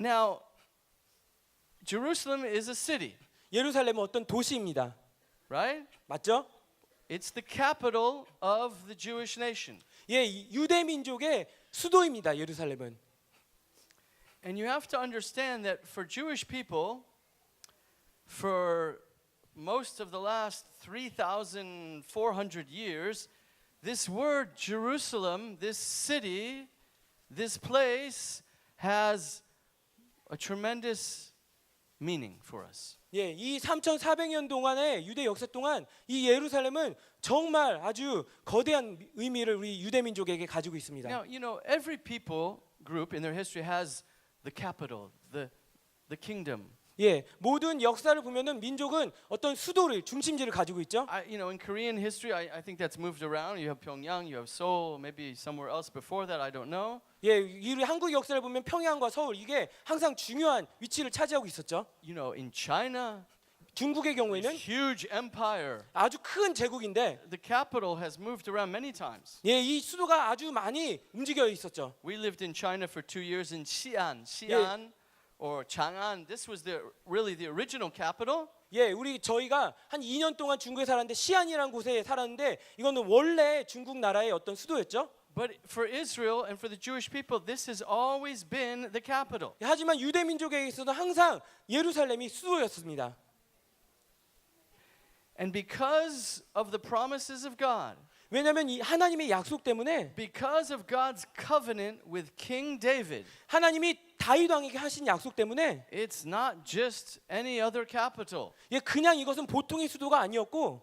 Now, Jerusalem is a city,
예루살렘은 어떤 도시입니다.
right?
맞죠?
It's the capital of the Jewish nation.
예, 유대 민족의 수도입니다. 예루살렘은.
And you have to understand that for Jewish people, for most of the last 3,400 years, this word Jerusalem, this city, this place has a tremendous meaning for us.
예, 이 3,400년 동안의 유대 역사 동안 이 예루살렘은 정말 아주 거대한 의미를 우리 유대 민족에게 가지고 있습니다.
Now, you know, every people group in their history has the capital, the kingdom.
예, 모든 역사를 보면은 민족은 어떤 수도를 중심지를 가지고 있죠.
You know, in Korean history, I think that's moved around. You have Pyongyang, you have Seoul, maybe somewhere else before that, I don't know.
예, 이 한국 역사를 보면 평양과 서울 이게 항상 중요한 위치를 차지하고 있었죠.
You know, in China,
중국의 경우에는
huge empire.
아주 큰 제국인데
The capital has moved around many times.
예, 이 수도가 아주 많이 움직여 있었죠.
We lived in China for 2 years in Xi'an or Chang'an. This was really the original capital.
예, 저희가 한 2년 동안 중국에 살았는데 시안이라는 곳에 살았는데 이거는 원래 중국 나라의 어떤 수도였죠.
But for Israel and for the Jewish people, this has always been the capital.
하지만 유대 민족에게 있어서는 항상 예루살렘이 수도였습니다.
And because of the promises of God,
왜냐하면 이 하나님의 약속 때문에
because of God's covenant with King David,
하나님이 다윗 왕에게 하신 약속 때문에
it's not just any other capital.
예, 그냥 이것은 보통의 수도가 아니었고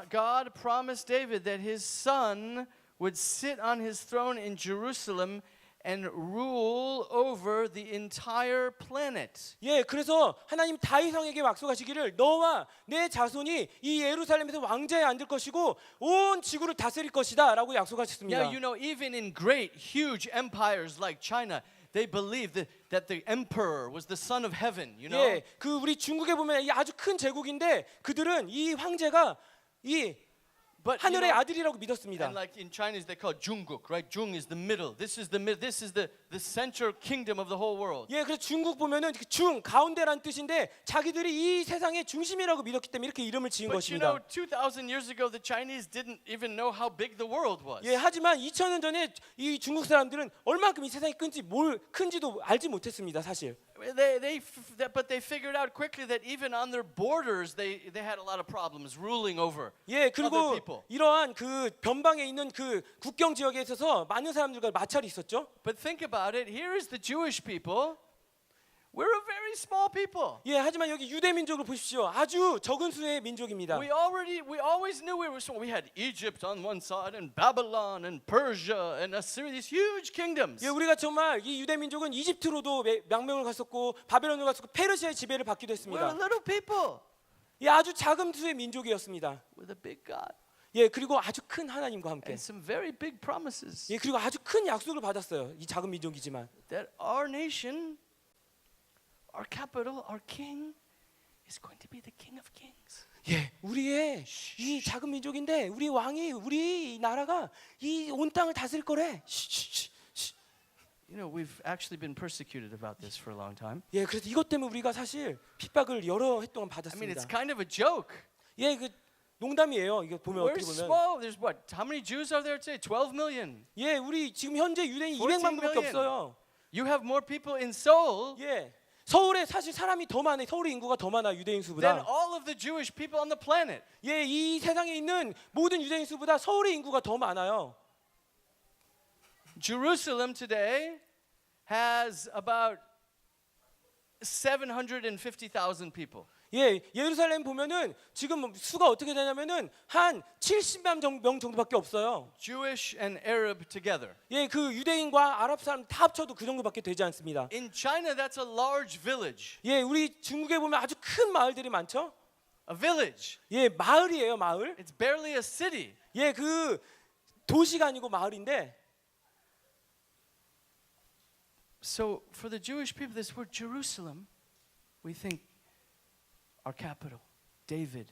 God promised David that his son would sit on his throne in Jerusalem and rule over the entire planet.
예, 그래서 하나님 다윗 왕에게 약속하시기를 너와 내 자손이 이 예루살렘에서 왕자에 앉을 것이고 온 지구를 다스릴 것이다라고 약속하셨습니다.
Now, you know, even in great, huge empires like China, they believed that the emperor was the son of heaven, you know.
예, 그 우리 중국에 보면 이 아주 큰 제국인데 그들은 이 황제가 이
But
하늘의 아들이라고 믿었습니다.
and like in Chinese they call it Jungkook, right? Jung is the middle. This is the central kingdom of the whole world.
예, 그래서 중국 보면은 그 중 가운데란 뜻인데 자기들이 이 세상의 중심이라고 믿었기 때문에 이렇게 이름을 지은
But you know,
것입니다.
2,000 years ago, the Chinese didn't even know how big the world was.
예, 하지만 2000년 전에 이 중국 사람들은 얼마큼 이 세상이 큰지도 알지 못했습니다, 사실.
But they figured out quickly that even on their borders, they had a lot of problems ruling over
예,
other
그리고
people.
이러한 그 변방에 있는 그 국경 지역에 있어서 많은 사람들과 마찰이 있었죠.
But think about it. Here is the Jewish people. We're a very small people.
예, 하지만 여기 유대 민족을 보십시오. 아주 적은 수의 민족입니다.
We always knew we were small. We had Egypt on one side, and Babylon, and Persia, and Assyria. These huge kingdoms.
예, 우리가 정말 이 유대 민족은 이집트로도 명명을 갔었고 바벨론을 갔었고 페르시아의 지배를 받기도
We're a
했습니다.
little people
예, 아주 작은 수의 민족이었습니다.
with a big God
예, 그리고 아주 큰 하나님과 함께.
and some very big promises
예, 그리고 아주 큰 약속을 받았어요. 이 작은 민족이지만.
that our nation, our capital, our king is going to be the King of Kings.
예, 우리의 이 작은 민족인데 우리 왕이 우리 나라가 이 온 땅을 다스릴 거래.
You know, we've actually been persecuted about this for a long time.
예, 그래서 이것 때문에 우리가 사실 핍박을 여러 해 동안
I mean, it's
받았습니다.
kind of a joke.
예, 그 농담이에요. 이거 보면
We're
어떻게 보면.
small. There's what? How many Jews are there today? 12 million.
예, 우리 지금 현재 유대인이
14
200만 명밖에
million.
없어요.
You have more people in Seoul
예, 서울에 사실 사람이 더 많아요. 서울의 인구가 더 많아 유대인
than
수보다.
all of the Jewish people on the planet.
예, 이 세상에 있는 모든 유대인 수보다 서울의 인구가 더 많아요.
Jerusalem today has about 750,000 people.
예, 예루살렘 보면은 지금 수가 어떻게 되냐면은 한 70만 명 정도밖에 없어요.
Jewish and Arab together.
예, 그 유대인과 아랍 사람 다 합쳐도 그 정도밖에 되지 않습니다.
In China, that's a large village.
예, 우리 중국에 보면 아주 큰 마을들이 많죠.
A village.
예, 마을이에요, 마을.
It's barely a city.
예, 그 도시가 아니고 마을인데.
So for the Jewish people, this word Jerusalem, we think our capital, David,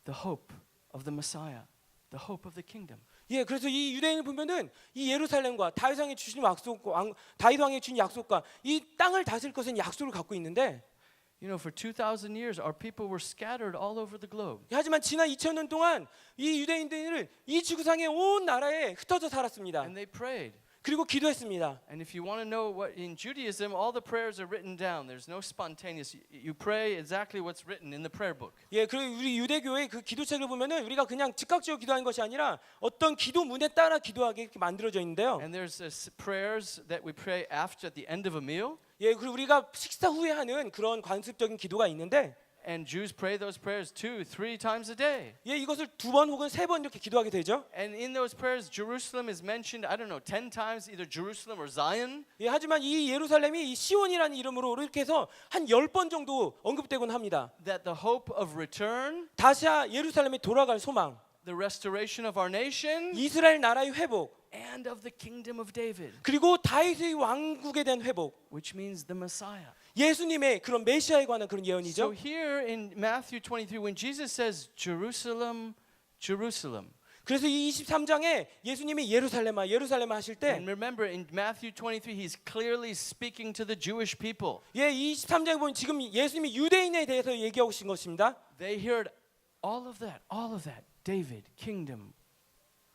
the hope of the Messiah, the hope of the kingdom.
예, 그래서 이 유대인을 보면은 이 예루살렘과 다윗 왕이 주신 약속과 다윗 왕이 준 약속과 이 땅을 다스릴 것은 약속을 갖고 있는데.
You know, for 2,000 years, our people were scattered all over the globe.
하지만 지난 2000년 동안 이 유대인들은 이 지구상의 온 나라에 흩어져 살았습니다.
And they prayed.
그리고 기도했습니다.
And if you want to know what in Judaism, all the prayers are written down. There's no spontaneous. You pray exactly what's written in the prayer book.
예, 그리고 우리 유대교의 그 기도책을 보면은 우리가 그냥 즉각적으로 기도하는 것이 아니라 어떤 기도문에 따라 기도하게 이렇게 만들어져 있는데요.
And there's prayers that we pray after at the end of a meal.
예, 그리고 우리가 식사 후에 하는 그런 관습적인 기도가 있는데,
And Jews pray those prayers 2, 3 times a day.
예, 이것을 2번 혹은 3번 이렇게 기도하게 되죠.
And in those prayers, Jerusalem is mentioned, I don't know, 10 times, either Jerusalem or Zion.
예, 하지만 이 예루살렘이 이 시온이라는 이름으로 이렇게 해서 한 10번 정도 언급되곤 합니다.
That the hope of return,
다시 예루살렘에 돌아갈 소망,
the restoration of our nation,
이스라엘 나라의 회복,
and of the kingdom of David,
그리고 다윗의 왕국에 대한 회복,
which means the Messiah.
예수님의 그런 메시아에 관한 그런
So
예언이죠.
here in Matthew 23, when Jesus says, Jerusalem, Jerusalem,
그래서 이 23장에 예수님이 예루살렘아 예루살렘아 하실 때,
and remember in Matthew 23, he's clearly speaking to the Jewish people.
예, 이 23장에 보면 지금 예수님이 유대인에 대해서 얘기하고 계신 것입니다.
They heard all of that, David, kingdom,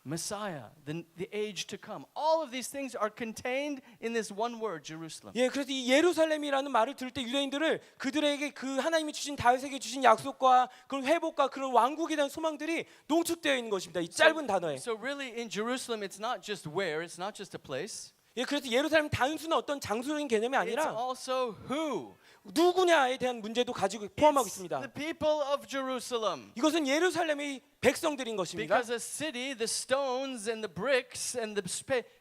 Messiah, the age to come. All of these things are contained in this one word, Jerusalem.
예, 그래서 이 예루살렘이라는 말을 들을 때 유대인들을 그들에게 그 하나님이 주신 다윗에게 주신 약속과 그런 회복과 그런 왕국에 대한 소망들이 농축되어 있는 것입니다. 이 짧은 단어에.
So really in Jerusalem, it's not just where, it's not just a place.
예, 그래서 예루살렘 단순한 어떤 장소적인 개념이
It's
아니라
also who?
누구냐에 대한 문제도 가지고 포함하고
It's
있습니다.
the people of Jerusalem.
이것은 예루살렘의 백성들인 것입니다.
Because a city, the stones and the bricks and the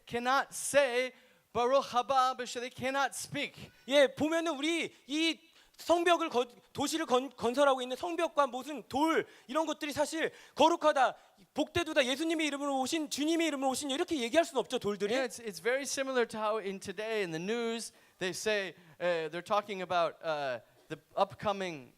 cannot say Baruch haba b'shem. They cannot speak.
예, 보면은 우리 이 성벽을 도시를 건설하고 있는 성벽과 무슨 돌 이런 것들이 사실 거룩하다, 복되도다, 예수님의 이름으로 오신, 주님의 이름으로 오신, 이렇게 얘기할 수는 없죠, 돌들이.
Yeah, it's very similar to how in today in the news they say they're talking about the upcoming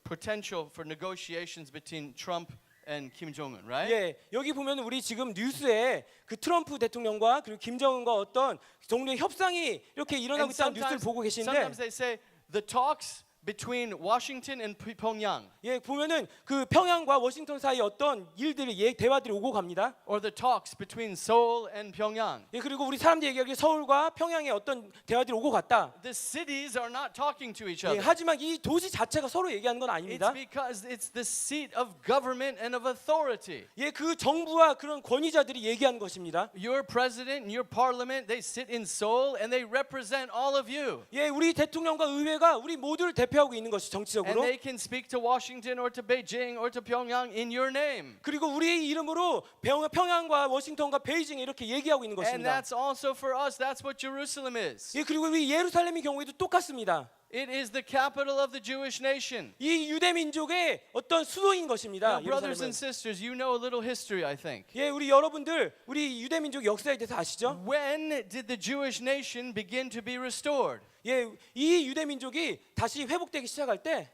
potential for negotiations between Trump and Kim Jong-un, right?
예, 여기 보면 우리 지금 뉴스에 그 트럼프 대통령과 그리고 김정은과 어떤 종류의 협상이 이렇게 일어나고
And
있다는 뉴스를 보고 계신데,
sometimes they say the talks between Washington and Pyongyang,
예, 보면은 그 평양과 워싱턴 사이 어떤 일들이 대화들이 오고 갑니다.
or the talks between Seoul and Pyongyang.
예, 그리고 우리 사람들이 얘기하기에 서울과 평양의 어떤 대화들이 오고 갔다.
The cities are not talking to each
예,
other.
하지만 이 도시 자체가 서로 얘기하는 건
It's
아닙니다.
because it's the seat of government and of authority.
예, 그 정부와 그런 권위자들이 얘기하는 것입니다.
Your president and your parliament, they sit in Seoul and they represent all of you.
예, 우리 대통령과 의회가 우리 모두를 대표하고 있는 것이
And
정치적으로.
they can speak to Washington or to Beijing or to Pyongyang in your name.
그리고 우리의 이름으로 평양과 워싱턴과 베이징에 이렇게 얘기하고 있는
And
것입니다.
that's also for us. That's what Jerusalem is.
예, 그리고 우리 예루살렘의 경우에도 똑같습니다.
It is the capital of the Jewish nation.
이 유대 민족의 어떤 수도인 것입니다.
Now, brothers
예루살렘은.
and sisters, you know a little history, I think.
예, 우리 여러분들 우리 유대 민족 역사에 대해서 아시죠?
When did the Jewish nation begin to be restored?
예, 이 유대 민족이 다시 회복되기 시작할 때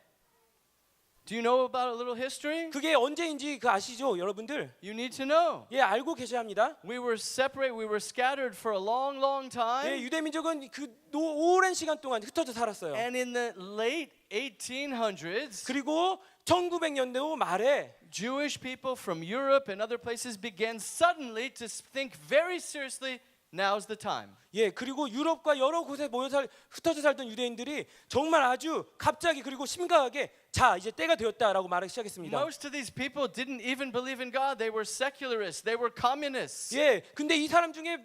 Do you know about a little history?
그게 언제인지 그 아시죠, 여러분들?
You need to know.
예, 알고 계셔야 합니다.
We were separated, we were scattered for a long, long
예,
time.
유대 민족은 그 오랜 시간 동안 흩어져 살았어요.
And in the late 1800s,
그리고 1900년대 말에
Jewish people from Europe and other places began suddenly to think very seriously, now's the time.
예, 그리고 유럽과 여러 곳에 흩어져 살던 유대인들이 정말 아주 갑자기 그리고 심각하게 자, 이제 때가 되었다라고 말하기 시작했습니다.
Most of these people didn't even believe in God. They were secularists. They were communists.
예, 근데 이 사람 중에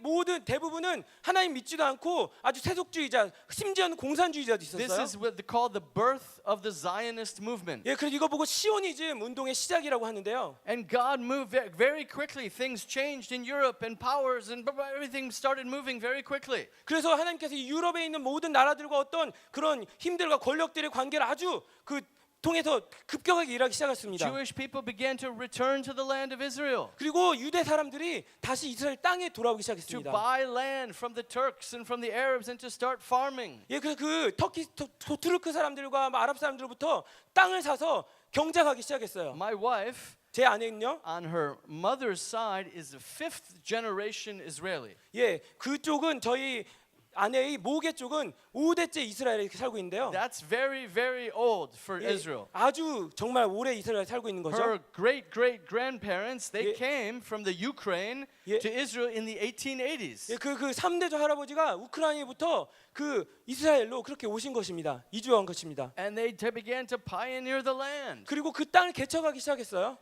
대부분은 하나님 믿지도 않고 아주 세속주의자, 심지어는 공산주의자도
This
있었어요.
is what they call the birth of the Zionist movement.
예, 그래서 이거 보고 시오니즘 운동의 시작이라고 하는데요.
And God moved very quickly. Things changed in Europe and powers and everything started moving very quickly.
그래서 하나님께서 이 유럽에 있는 모든 나라들과 어떤 그런 힘들과 권력들의 관계를 아주 통해서 급격하게 일하기 시작했습니다.
Jewish people began to return to the land of Israel.
그리고 유대 사람들이 다시 이스라엘 땅에 돌아오기
To
시작했습니다.
buy land from the Turks and from the Arabs and to start farming.
예, 그래서 그 투르크 사람들과 아랍 사람들로부터 땅을 사서 경작하기 시작했어요.
My wife,
제 아내는요,
on her mother's side, is a fifth generation Israeli.
예, 그쪽은 저희 아내의 모계 쪽은 5대째 이스라엘에 살고 있는데요.
That's very, very old for
예,
Israel.
아주 정말 오래 이스라엘에 살고 있는 거죠.
Her great grandparents, they
예.
came from the Ukraine
예.
to Israel in the 1880s.
예, 그 3대조 할아버지가 우크라이나부터 그 이스라엘로 그렇게 오신 것입니다. 이주한 것입니다.
And they began to pioneer the land.
그리고 그 땅을 개척하기 시작했어요.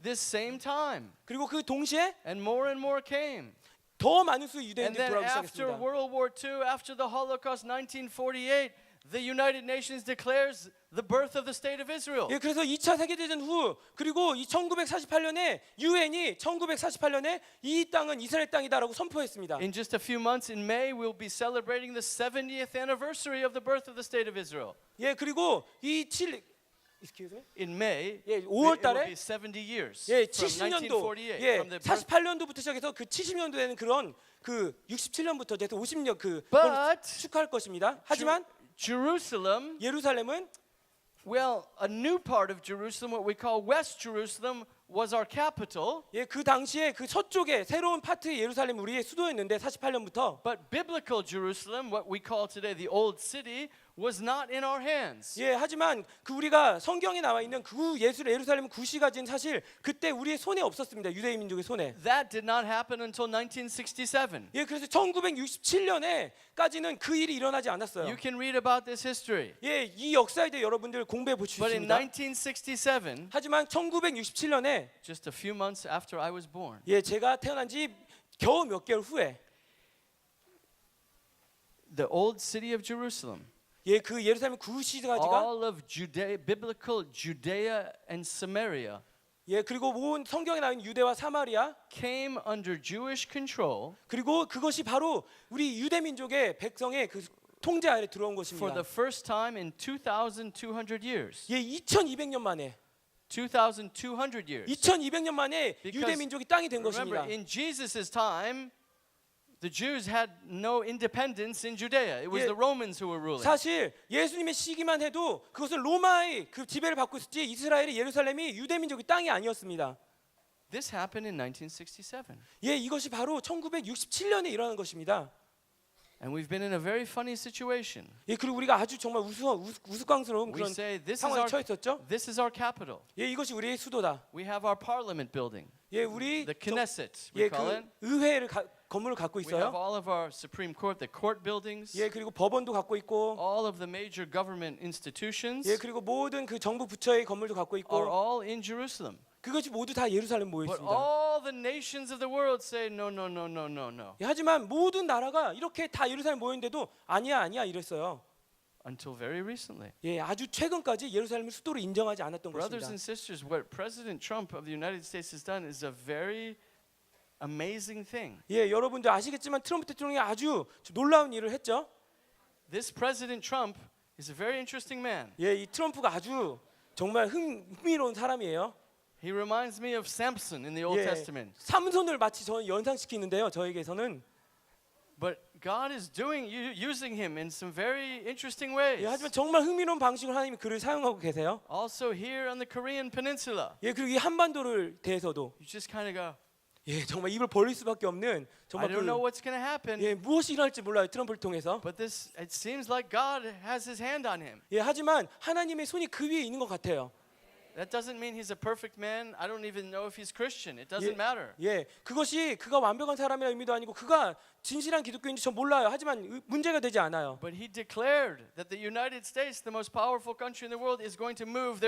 This same time.
그리고 그 동시에
And more came.
더 많은 수의
And
유대인들이
then
돌아오기
after
시작했습니다.
World War II, after the Holocaust, 1948, the United Nations declares the birth of the state of Israel.
예, 그래서 2차 세계대전 후 그리고 이 1948년에 유엔이 1948년에 이 땅은 이스라엘 땅이다라고 선포했습니다.
In just a few months, in May, we'll be celebrating the 70th anniversary of the birth of the state of Israel.
예, 그리고 excuse me?
In May,
예,
it
5월
will
달에
be 70 years
예,
from
70년도
1948.
예,
From the birth.
48년도부터 시작해서 그 70년도 되는 그런 그 67년부터 돼서 50년
But
축하할 것입니다. 하지만
Jerusalem,
예루살렘은
well, a new part of Jerusalem, what we call West Jerusalem, was our capital.
예, 그 당시에 그 서쪽에 새로운 파트의 예루살렘 우리의 수도였는데 48년부터
But biblical Jerusalem, what we call today the old city, was not in our hands.
예, 하지만 그 우리가 성경에 나와 있는 그 예루살렘 구시가지는 사실 그때 우리의 손에 없었습니다. 유대인 민족의 손에.
That did not happen until 1967.
예, 그래서 1967년에까지는 그 일이 일어나지 않았어요.
You can read about this history.
예, 이 역사에 대해 여러분들 공부해
But in
보십니다.
1967,
하지만 1967년에
just a few months after I was born,
예, 제가 태어난 지 겨우 몇 개월 후에
the old city of Jerusalem,
예, 그 예루살렘 구시가지가
all of Judea, biblical Judea and Samaria,
예, 그리고 온 성경에 나와 있는 유대와 사마리아
came under Jewish control
그리고 그것이 바로 우리 유대 민족의 백성의 그 통제 아래 들어온
for
것입니다.
the first time in 2,200 years.
예, 2200년 만에
2,200 years.
2200년 만에
Because
유대 민족이 땅이 된
Remember,
것입니다.
in Jesus' time, the Jews had no independence in Judea. It was
예,
the Romans who were ruling.
사실 예수님의 시기만 해도 그것은 로마의 그 지배를 받고 있었지 이스라엘의 예루살렘이 유대 민족의 땅이 아니었습니다.
This happened in 1967.
예, 이것이 바로 1967년에 일어난 것입니다.
And we've been in a very funny situation.
예, 그리고 우리가 아주 정말 우스꽝스러운
We
그런
say
상황에 처했었죠.
this is our capital.
예, 이것이 우리의 수도다.
We have our parliament building,
예, 우리
the Knesset, we
예,
call it.
그 의회를 건물을 갖고
We have
있어요.
all of our Supreme Court, the court buildings,
예, 그리고 법원도 갖고 있고,
all of the major government institutions
예, 그리고 모든 그 정부 부처의 건물도 갖고
are
있고,
all in Jerusalem.
그것이 모두 다 예루살렘 모여
But
있습니다.
all the nations of the world say no, no, no, no, no, no.
예, 하지만 모든 나라가 이렇게 다 예루살렘 모여 있는데도 아니야, 아니야 이랬어요.
Until very recently.
예, 아주 최근까지 예루살렘을 수도로 인정하지 않았던
Brothers
것입니다.
and sisters, what President Trump of the United States has done is a very amazing thing.
예, 여러분들 아시겠지만 트럼프 대통령이 아주 놀라운 일을 했죠.
This President Trump is a very interesting man.
예, 이 트럼프가 아주 정말 흥미로운 사람이에요.
He reminds me of Samson in the Old
예,
Testament.
삼손을 마치 저는 연상시키는데요. 저에게서는
But God is using him in some very interesting
예,
ways.
하지만 정말 흥미로운 방식으로 하나님이 그를 사용하고 계세요.
Also here on the Korean Peninsula,
예, 그리고 이 한반도를 대해서도
you just kind of go,
예, 정말 입을 벌릴 수밖에 없는
I
정말
don't know
그
what's going to happen.
예, 무엇이 일어날지 몰라요. 트럼프를 통해서.
But this, it seems like God has his hand on him.
예, 하지만 하나님의 손이 그 위에 있는 것 같아요.
That doesn't mean he's a perfect man. I don't even know if he's Christian. It doesn't matter.
예, 그것이 그가 완벽한 사람이라는 의미도 아니고 그가 진실한 기독교인지 전 몰라요. 하지만 문제가 되지 않아요.
But he declared that the United States, the most powerful country in the world, is going to move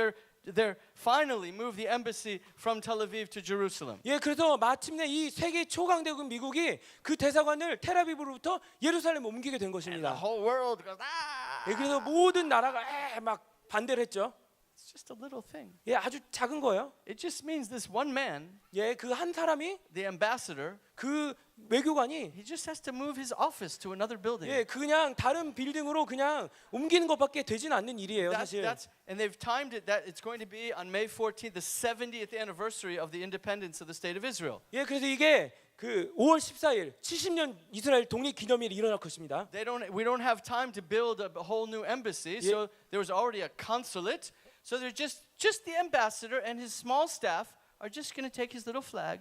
finally move the embassy from Tel Aviv to Jerusalem.
예, 그래서 마침내 이 세계 초강대국 미국이 그 대사관을 텔아비브로부터 예루살렘 옮기게 된
The
것입니다.
whole world goes, ah!
예, 그래서 모든 나라가 막 반대를 했죠.
It's just a little thing.
예, 아주 작은 거예요.
It just means this one man,
예, 그 한 사람이
the ambassador,
그 외교관이
he just has to move his office to another building.
예, 그냥 다른 빌딩으로 그냥 옮기는 것밖에 되진 않는 일이에요, 사실.
And they've timed it that it's going to be on May 14th, the 70th anniversary of the independence of the state of Israel.
예, 그래서 이게 그 5월 14일 70년 이스라엘 독립 기념일이 일어날 것입니다.
We don't have time to build a whole new embassy, so there was already a consulate. So they're just the ambassador and his small staff are just going to take his little flag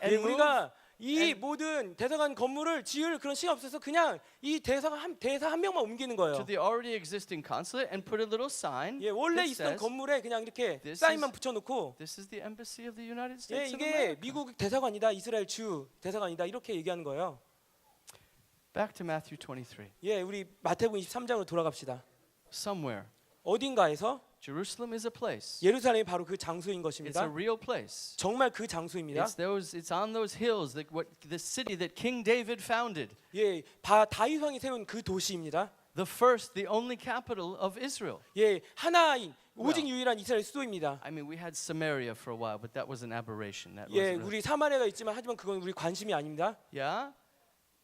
and
예,
move.
우리가 이 모든 대사관 건물을 지을 그런 시간 없어서 그냥 이 대사 한 명만 옮기는
To
거예요.
the already existing consulate and put a little sign
예, 원래
that
있던
says,
건물에 그냥 이렇게
This
사인만
is-
붙여놓고
this is the embassy of the United
예,
States of
이게
America.
미국 대사관이다, 이스라엘 주 대사관이다 이렇게 얘기하는 거예요.
Back to Matthew 23.
예, 우리 마태복음 23장으로 돌아갑시다.
Somewhere.
어딘가에서
Jerusalem is a place.
예루살렘이 바로 그 장소인
It's a
것입니다.
real place.
정말 그 장소입니다.
It's on those hills that the city that King David founded.
예, 다윗 왕이 세운 그 도시입니다.
The first, the only capital of Israel.
예, 하나인 오직 유일한 이스라엘 수도입니다.
I mean, we had Samaria for a while, but that was an aberration. That
예,
wasn't really-
우리 사마리아가 있지만 하지만 그건 우리 관심이 아닙니다.
Yeah.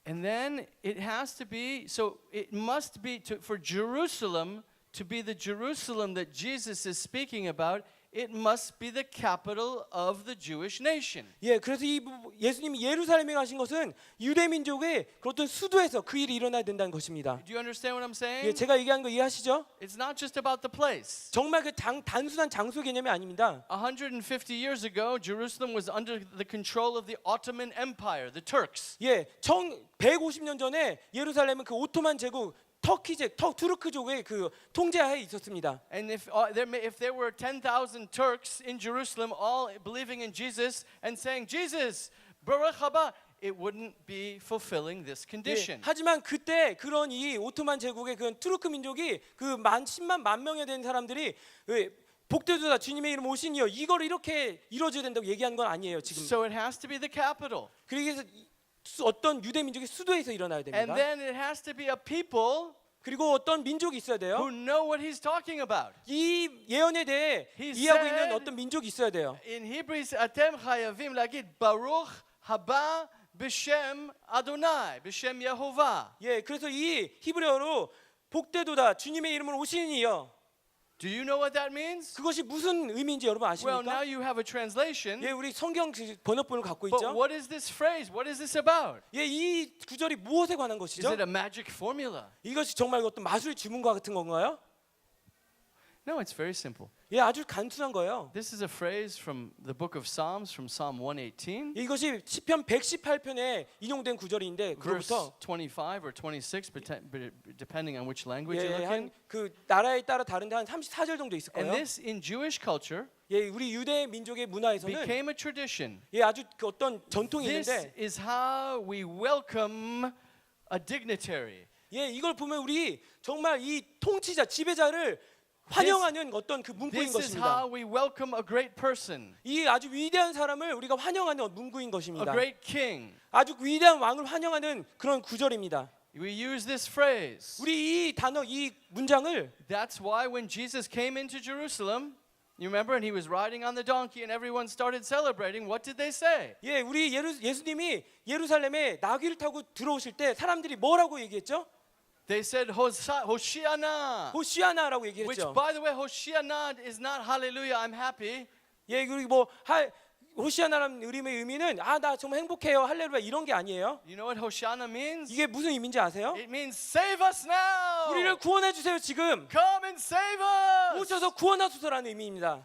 And then it has to be, so it must be for Jerusalem to be the Jerusalem that Jesus is speaking about. It must be the capital of the Jewish nation.
예, 그래서 예수님이 예루살렘에 가신 것은 유대 민족의 그런 수도에서 그 일이 일어나야 된다는 것입니다.
Do you understand what I'm saying?
예, 제가 얘기하는 거 이해하시죠?
It's not just about the place.
정말 그 단순한 장소 개념이 아닙니다.
150 years ago, Jerusalem was under the control of the Ottoman Empire, the Turks.
예, 150년 전에 예루살렘은 그 오토만 제국 투르크족의 그 통제하에 있었습니다.
And if there were 10,000 Turks in Jerusalem all believing in Jesus and saying, Jesus, Baruch haba, it wouldn't be fulfilling this
예,
condition.
하지만 그때 그런 이 오토만 제국의 그 투르크 민족이 그 10만 명에 된 사람들이 복되도다 주님의 이름 오시니요 이거를 이렇게 이루어져야 된다고 얘기하는 건 아니에요 지금.
So it has to be the capital.
그래서 어떤 유대 민족의 수도에서 일어나야
And
됩니다.
then it has to be a people
그리고 어떤 민족이 있어야
who
돼요.
know what he's talking about.
이 예언에 대해
He
이해하고 있는
said-
어떤 민족이 있어야 돼요.
In Hebrew, atem chayavim lagid baruch haba B'Shem Adonai, B'Shem Yehovah.
예, 그래서 이 히브리어로 복되도다 주님의 이름으로 오시는 이여.
Do you know what that means?
그것이 무슨 의미인지 여러분
Well, now
아십니까?
you have a translation.
예, 우리 성경 그 번역본을 갖고
But
있죠.
what is this phrase? What is this about?
예, 이 구절이 무엇에 관한
Is
것이죠?
it a magic formula?
이것이 정말 어떤 마술 주문과 같은 건가요?
No, it's very simple.
예, 아주 간단한 거예요.
This is a phrase from the book of Psalms, from Psalm 118,
이것이 시편 118편에 인용된 구절인데
verse
그로부터
25 or 26, depending on which language you're
예,
looking.
한그 나라에 따라 다른데 한 34절 정도 있을
And
거예요.
this, in Jewish culture,
예, 우리 유대 민족의 문화에서는
became a tradition.
예, 아주 그 어떤 전통이
This
있는데
is how we welcome a dignitary.
예, 이걸 보면 우리 정말 이 통치자, 지배자를 환영하는 어떤 그 문구인
This is
것입니다.
how we welcome a great person,
이 아주 위대한 사람을 우리가 환영하는 문구인
a
것입니다.
great king.
아주 위대한 왕을 환영하는 그런 구절입니다.
We use this phrase.
우리 이 단어, 이 문장을
That's why when Jesus came into Jerusalem, you remember, and he was riding on the donkey and everyone started celebrating, what did they say?
예, 우리 예수님이 예루살렘에 나귀를 타고 들어오실 때 사람들이 뭐라고 얘기했죠?
They said, Hoshiana.
호시아나라고
Which,
얘기했죠.
by the way, Hoshiana is not hallelujah, I'm happy.
예, 그리고 뭐 호시아나라는 의미는 아, 나 정말 행복해요, 할렐루야 이런 게 아니에요.
You know what Hoshiana means?
이게 무슨 의미인지 아세요?
It means save us now.
우리를 구원해 주세요 지금.
Come and save us.
오셔서 구원하소서라는 의미입니다.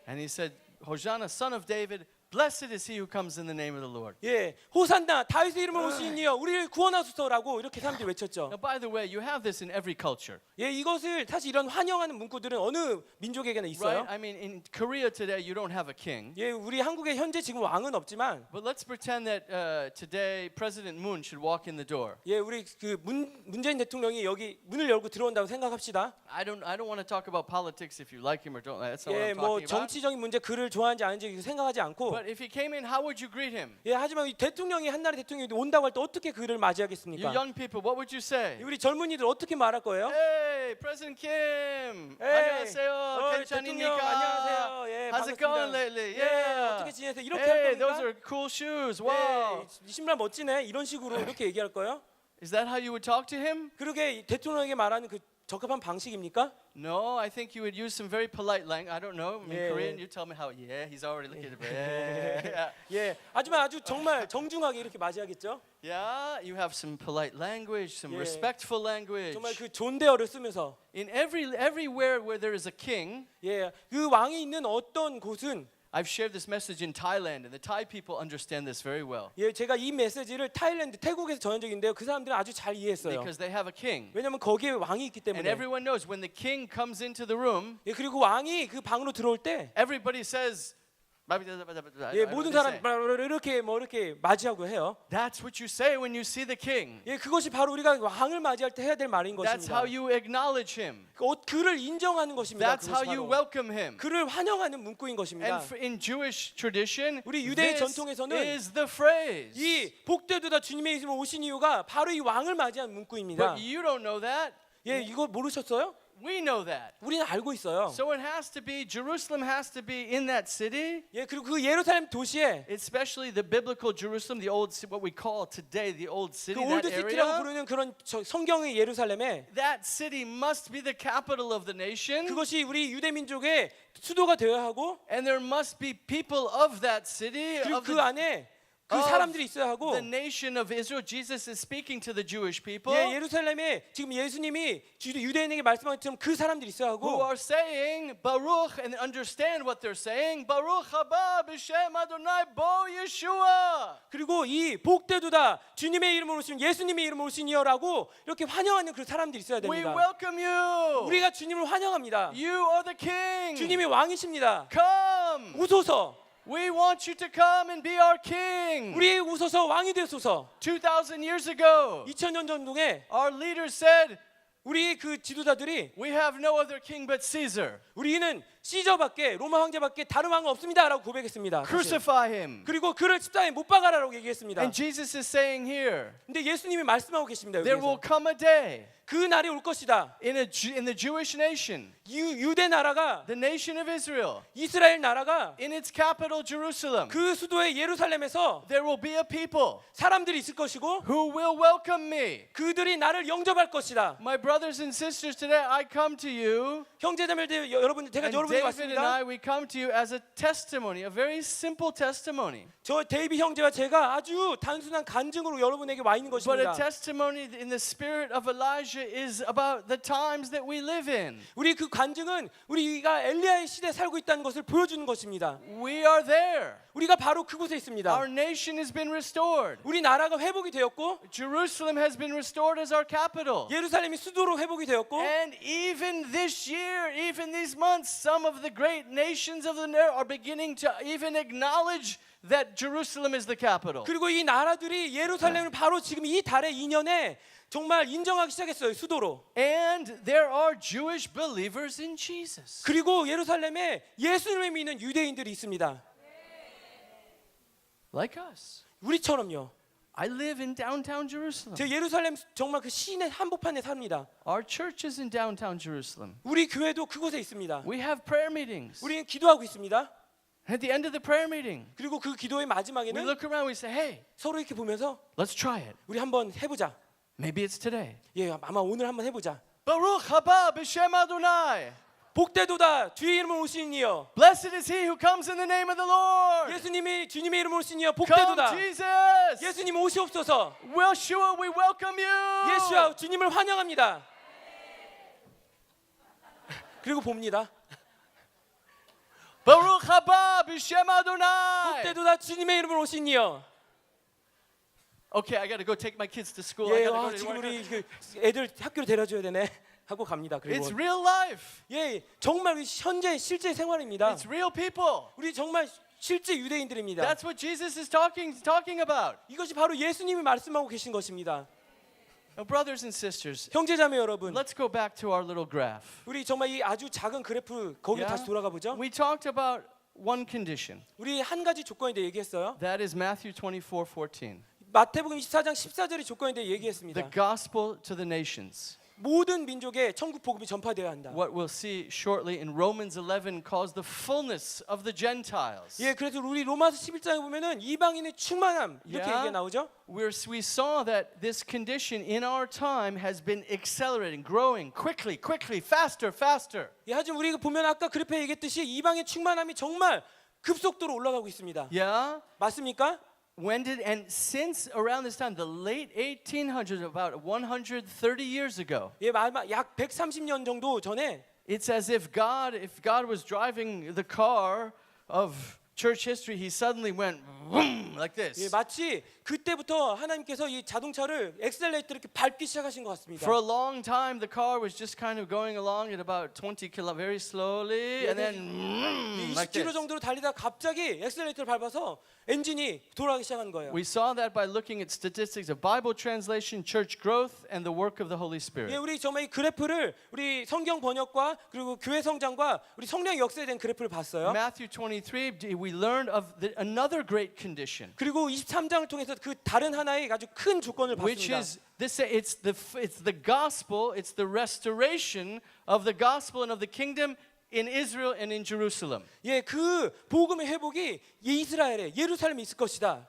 And he said, Hosanna, son of David, blessed is he who comes in the name of the Lord.
예, 호산나 다윗의 이름으로 오시는 이여 우리를 구원하소서라고 이렇게 사람들이 외쳤죠.
Now, by the way, you have this in every culture,
예, 이것을 사실 이런 환영하는 문구들은 어느 민족에게나 있어요.
right? I mean, in Korea today, you don't have a king.
예, 우리 한국에 현재 지금 왕은 없지만
But let's pretend that today President Moon should walk in the door.
예, 우리 그 문재인 대통령이 여기 문을 열고 들어온다고 생각합시다.
I don't want to talk about politics if you like him or don't. That's not
예,
what I'm
뭐
talking about.
정치적인 문제 그를 좋아하는지 아닌지 생각하지 않고
But if he came in, how would you greet him?
예, 하지만 이 대통령이 한 나라의 대통령이 온다고 할 때 어떻게 그를
You
맞이하겠습니까?
young people, what would you say?
우리 젊은이들 어떻게 말할 거예요?
Hey, President Kim.
에이,
안녕하세요.
대통령
괜찮습니까?
안녕하세요. 예,
How's it going
반갑습니다.
lately?
예,
Yeah.
어떻게 지내세요? 이렇게
Hey,
할
those
겁니까?
are cool shoes.
예,
Wow.
이 신발 멋지네. 이런 식으로 이렇게 얘기할 거예요?
Is that how you would talk to him?
그러게 대통령에게 말하는 그 적합한 방식입니까?
No, I think you would use some very polite language. I don't know. In
Yeah.
Korean, you tell me how. Yeah, he's already looking at me. Yeah.
예, 하지만 아주 정말 정중하게 이렇게 맞이하겠죠.
Yeah, you have some polite language, some
Yeah.
respectful language.
정말 그 존대어를 쓰면서
In everywhere where there is a king,
예, 그 왕이 있는 어떤 곳은
I've shared this message in Thailand, and the Thai people understand this very well
예, 제가 이 메시지를 타일랜드, 태국에서 전한 적이 있는데요. 그 사람들은 아주 잘 이해했어요.
because they have a king.
왜냐하면 거기에 왕이 있기
And
때문에.
everyone knows when the king comes into the room,
예, 그리고 왕이 그 방으로 들어올 때
everybody says,
예, 모든 사람 이렇게 뭐 이렇게 맞이하고 해요.
That's what you say when you see the king.
예, 그것이 바로 우리가 왕을 맞이할 때 해야 될 말인
That's
것입니다.
how you acknowledge him.
그를 인정하는 것입니다.
That's how
그것이
you
바로.
welcome him.
그를 환영하는 문구인 것입니다.
And in Jewish tradition,
우리 유대의
this
전통에서는
is the phrase.
이 복되도다 주님의 이름으로 오신 이유가 바로 이 왕을 맞이한 문구입니다.
But you don't know that.
예, 이거 모르셨어요?
We know that.
우리는 알고 있어요.
So it has to be, Jerusalem has to be in that city,
예, 그리고 그 예루살렘 도시에
especially the biblical Jerusalem, the old, what we call today the old city,
그
that
올드 시티라고
area.
부르는 그런 성경의 예루살렘에
That city must be the capital of the nation,
그것이 우리 유대 민족의 수도가 되어야 하고
and there must be people of that city,
그리고
of
그
the,
안에 그
of
사람들이 있어야 하고
the nation of Israel. Jesus is speaking to the Jewish people
예, 예루살렘에 지금 예수님이 유대인에게 말씀한 것처럼 그 사람들이 있어야
who
하고
are saying Baruch and understand what they're saying. Baruch haba b'shem Adonai bo Yeshua.
그리고 이 복되도다 주님의 이름으로 오신 예수님의 이름으로 오시니여라고 이렇게 환영하는 그 사람들이 있어야
We
됩니다.
welcome you.
우리가 주님을 환영합니다.
You are the king.
주님이 왕이십니다.
Come.
오소서.
We want you to come and be our king.
우리 오소서 왕이 되소서.
2,000 years ago,
2000년 전동에
our leaders said,
우리 그 지도자들이
we have no other king but Caesar.
우리는 시저밖에 로마 황제밖에 다른 왕은 없습니다라고 고백했습니다. 사실.
Crucify him.
그리고 그를 십자가에 못 박아라라고 얘기했습니다.
And Jesus is saying here,
근데 예수님이 말씀하고 계십니다.
there will
여기서.
come a day
그 날이 올 것이다.
in the Jewish nation,
유대 나라가
the nation of Israel,
이스라엘 나라가
in its capital Jerusalem,
그 수도의 예루살렘에서
there will be a people
사람들이 있을 것이고
who will welcome me.
그들이 나를 영접할 것이다.
My brothers and sisters, today I come to you,
형제자매들 여러분들 제가
and
여러분에게
David and
왔습니다.
I, we come to you as a testimony, a very simple testimony,
저 데이비 형제와 제가 아주 단순한 간증으로 여러분에게 와 있는
but a
것입니다.
testimony in the spirit of Elijah is about the times that we live in.
우리 그 간증은 우리가 엘리야의 시대에 살고 있다는 것을 보여주는 것입니다.
We are there.
우리가 바로 그곳에 있습니다.
Our nation has been restored.
우리 나라가 회복이 되었고
Jerusalem has been restored as our capital.
예루살렘이 수도로 회복이 되었고
And even this year, even these months, some of the great nations of the earth are beginning to even acknowledge that Jerusalem is the capital.
그리고 이 나라들이 예루살렘을 바로 지금 이 달의 2년에 정말 인정하기 시작했어요. 수도로.
And there are Jewish believers in Jesus.
그리고 예루살렘에 예수님을 믿는 유대인들이 있습니다.
Like us.
우리처럼요.
I live in downtown Jerusalem.
제 예루살렘 정말 그 시내 한복판에 삽니다.
Our church is in downtown Jerusalem.
우리 교회도 그곳에 있습니다.
We have prayer meetings.
우리는 기도하고 있습니다.
At the end of the prayer meeting,
그리고 그 기도의
we
마지막에는
look around, we say, hey,
서로 이렇게 보면서
let's try it.
우리 한번 해보자.
Maybe it's today.
예, 아마 오늘 한번 해보자.
Baruch haba b'shem Adonai.
복되도다 주의 이름으로 오시는 이여.
Blessed is he who comes in the name of the Lord.
예수님이 주님의 이름으로 오시는 이여.
Come,
복되도다.
Jesus.
예수님 오시옵소서.
Yeshua, we welcome you.
예수야 주님을 환영합니다. 그리고 봅니다.
Baruch haba b'shem Adonai.
복되도다 주님의 이름으로 오시는 이여.
Okay, I got to go take my kids to school.
예,
I got to
아,
go to
지금
work.
우리 그 애들 학교로 데려줘야 되네 하고 갑니다. 그리고
It's real life.
예, 정말 우리 현재 실제 생활입니다.
It's real people.
우리 정말 실제 유대인들입니다.
That's what Jesus is talking about.
이것이 바로 예수님이 말씀하고 계신 것입니다.
Now, brothers and sisters,
형제자매 여러분,
let's go back to our little graph.
우리 정말 이 아주 작은 그래프 거기로
Yeah?
다시 돌아가 보죠.
We talked about one condition.
우리 한 가지 조건에 대해 얘기했어요.
That is Matthew 24:14.
마태복음 24장 14절의 조건에 대해
The
얘기했습니다.
gospel to the nations.
모든 민족에 천국 복음이 전파되어야 한다.
What we'll see shortly in Romans 11 calls the fullness of the Gentiles.
예, 그래서 우리 로마서 11장에 보면은 이방인의 충만함 이렇게
Yeah?
얘기가 나오죠.
We saw that this condition in our time has been accelerating, growing quickly, faster.
예, 하지만 우리가 보면 아까 그래프에 얘기했듯이 이방의 충만함이 정말 급속도로 올라가고 있습니다.
Yeah?
맞습니까?
And since around this time, the late 1800s, about 130 years ago,
예, 약 130년 정도 전에
it's as if God was driving the car of church history, he suddenly went boom like
예,
this.
마치 그때부터 하나님께서 이 자동차를 엑셀레이터 이렇게 밟기 시작하신 것 같습니다.
For a long time, the car was just kind of going along at about 20 km, very slowly, and then like
20km
this.
정도로 달리다 갑자기 엑셀레이터를 밟아서 엔진이 돌아가기 시작한 거예요.
We saw that by looking at statistics of Bible translation, church growth, and the work of the Holy
예,
Spirit.
우리 정말 이 그래프를 우리 성경 번역과 그리고 교회 성장과 우리 성령 역사에 대한 그래프를 봤어요.
Matthew 23, we learned of another great condition,
그리고 23장을 통해서 그 다른 하나의 아주 큰 조건을
which
봤습니다.
is this. It's the gospel. It's the restoration of the gospel and of the kingdom in Israel and in Jerusalem.
예, 그 복음의 회복이 이스라엘에 예루살렘에 있을 것이다.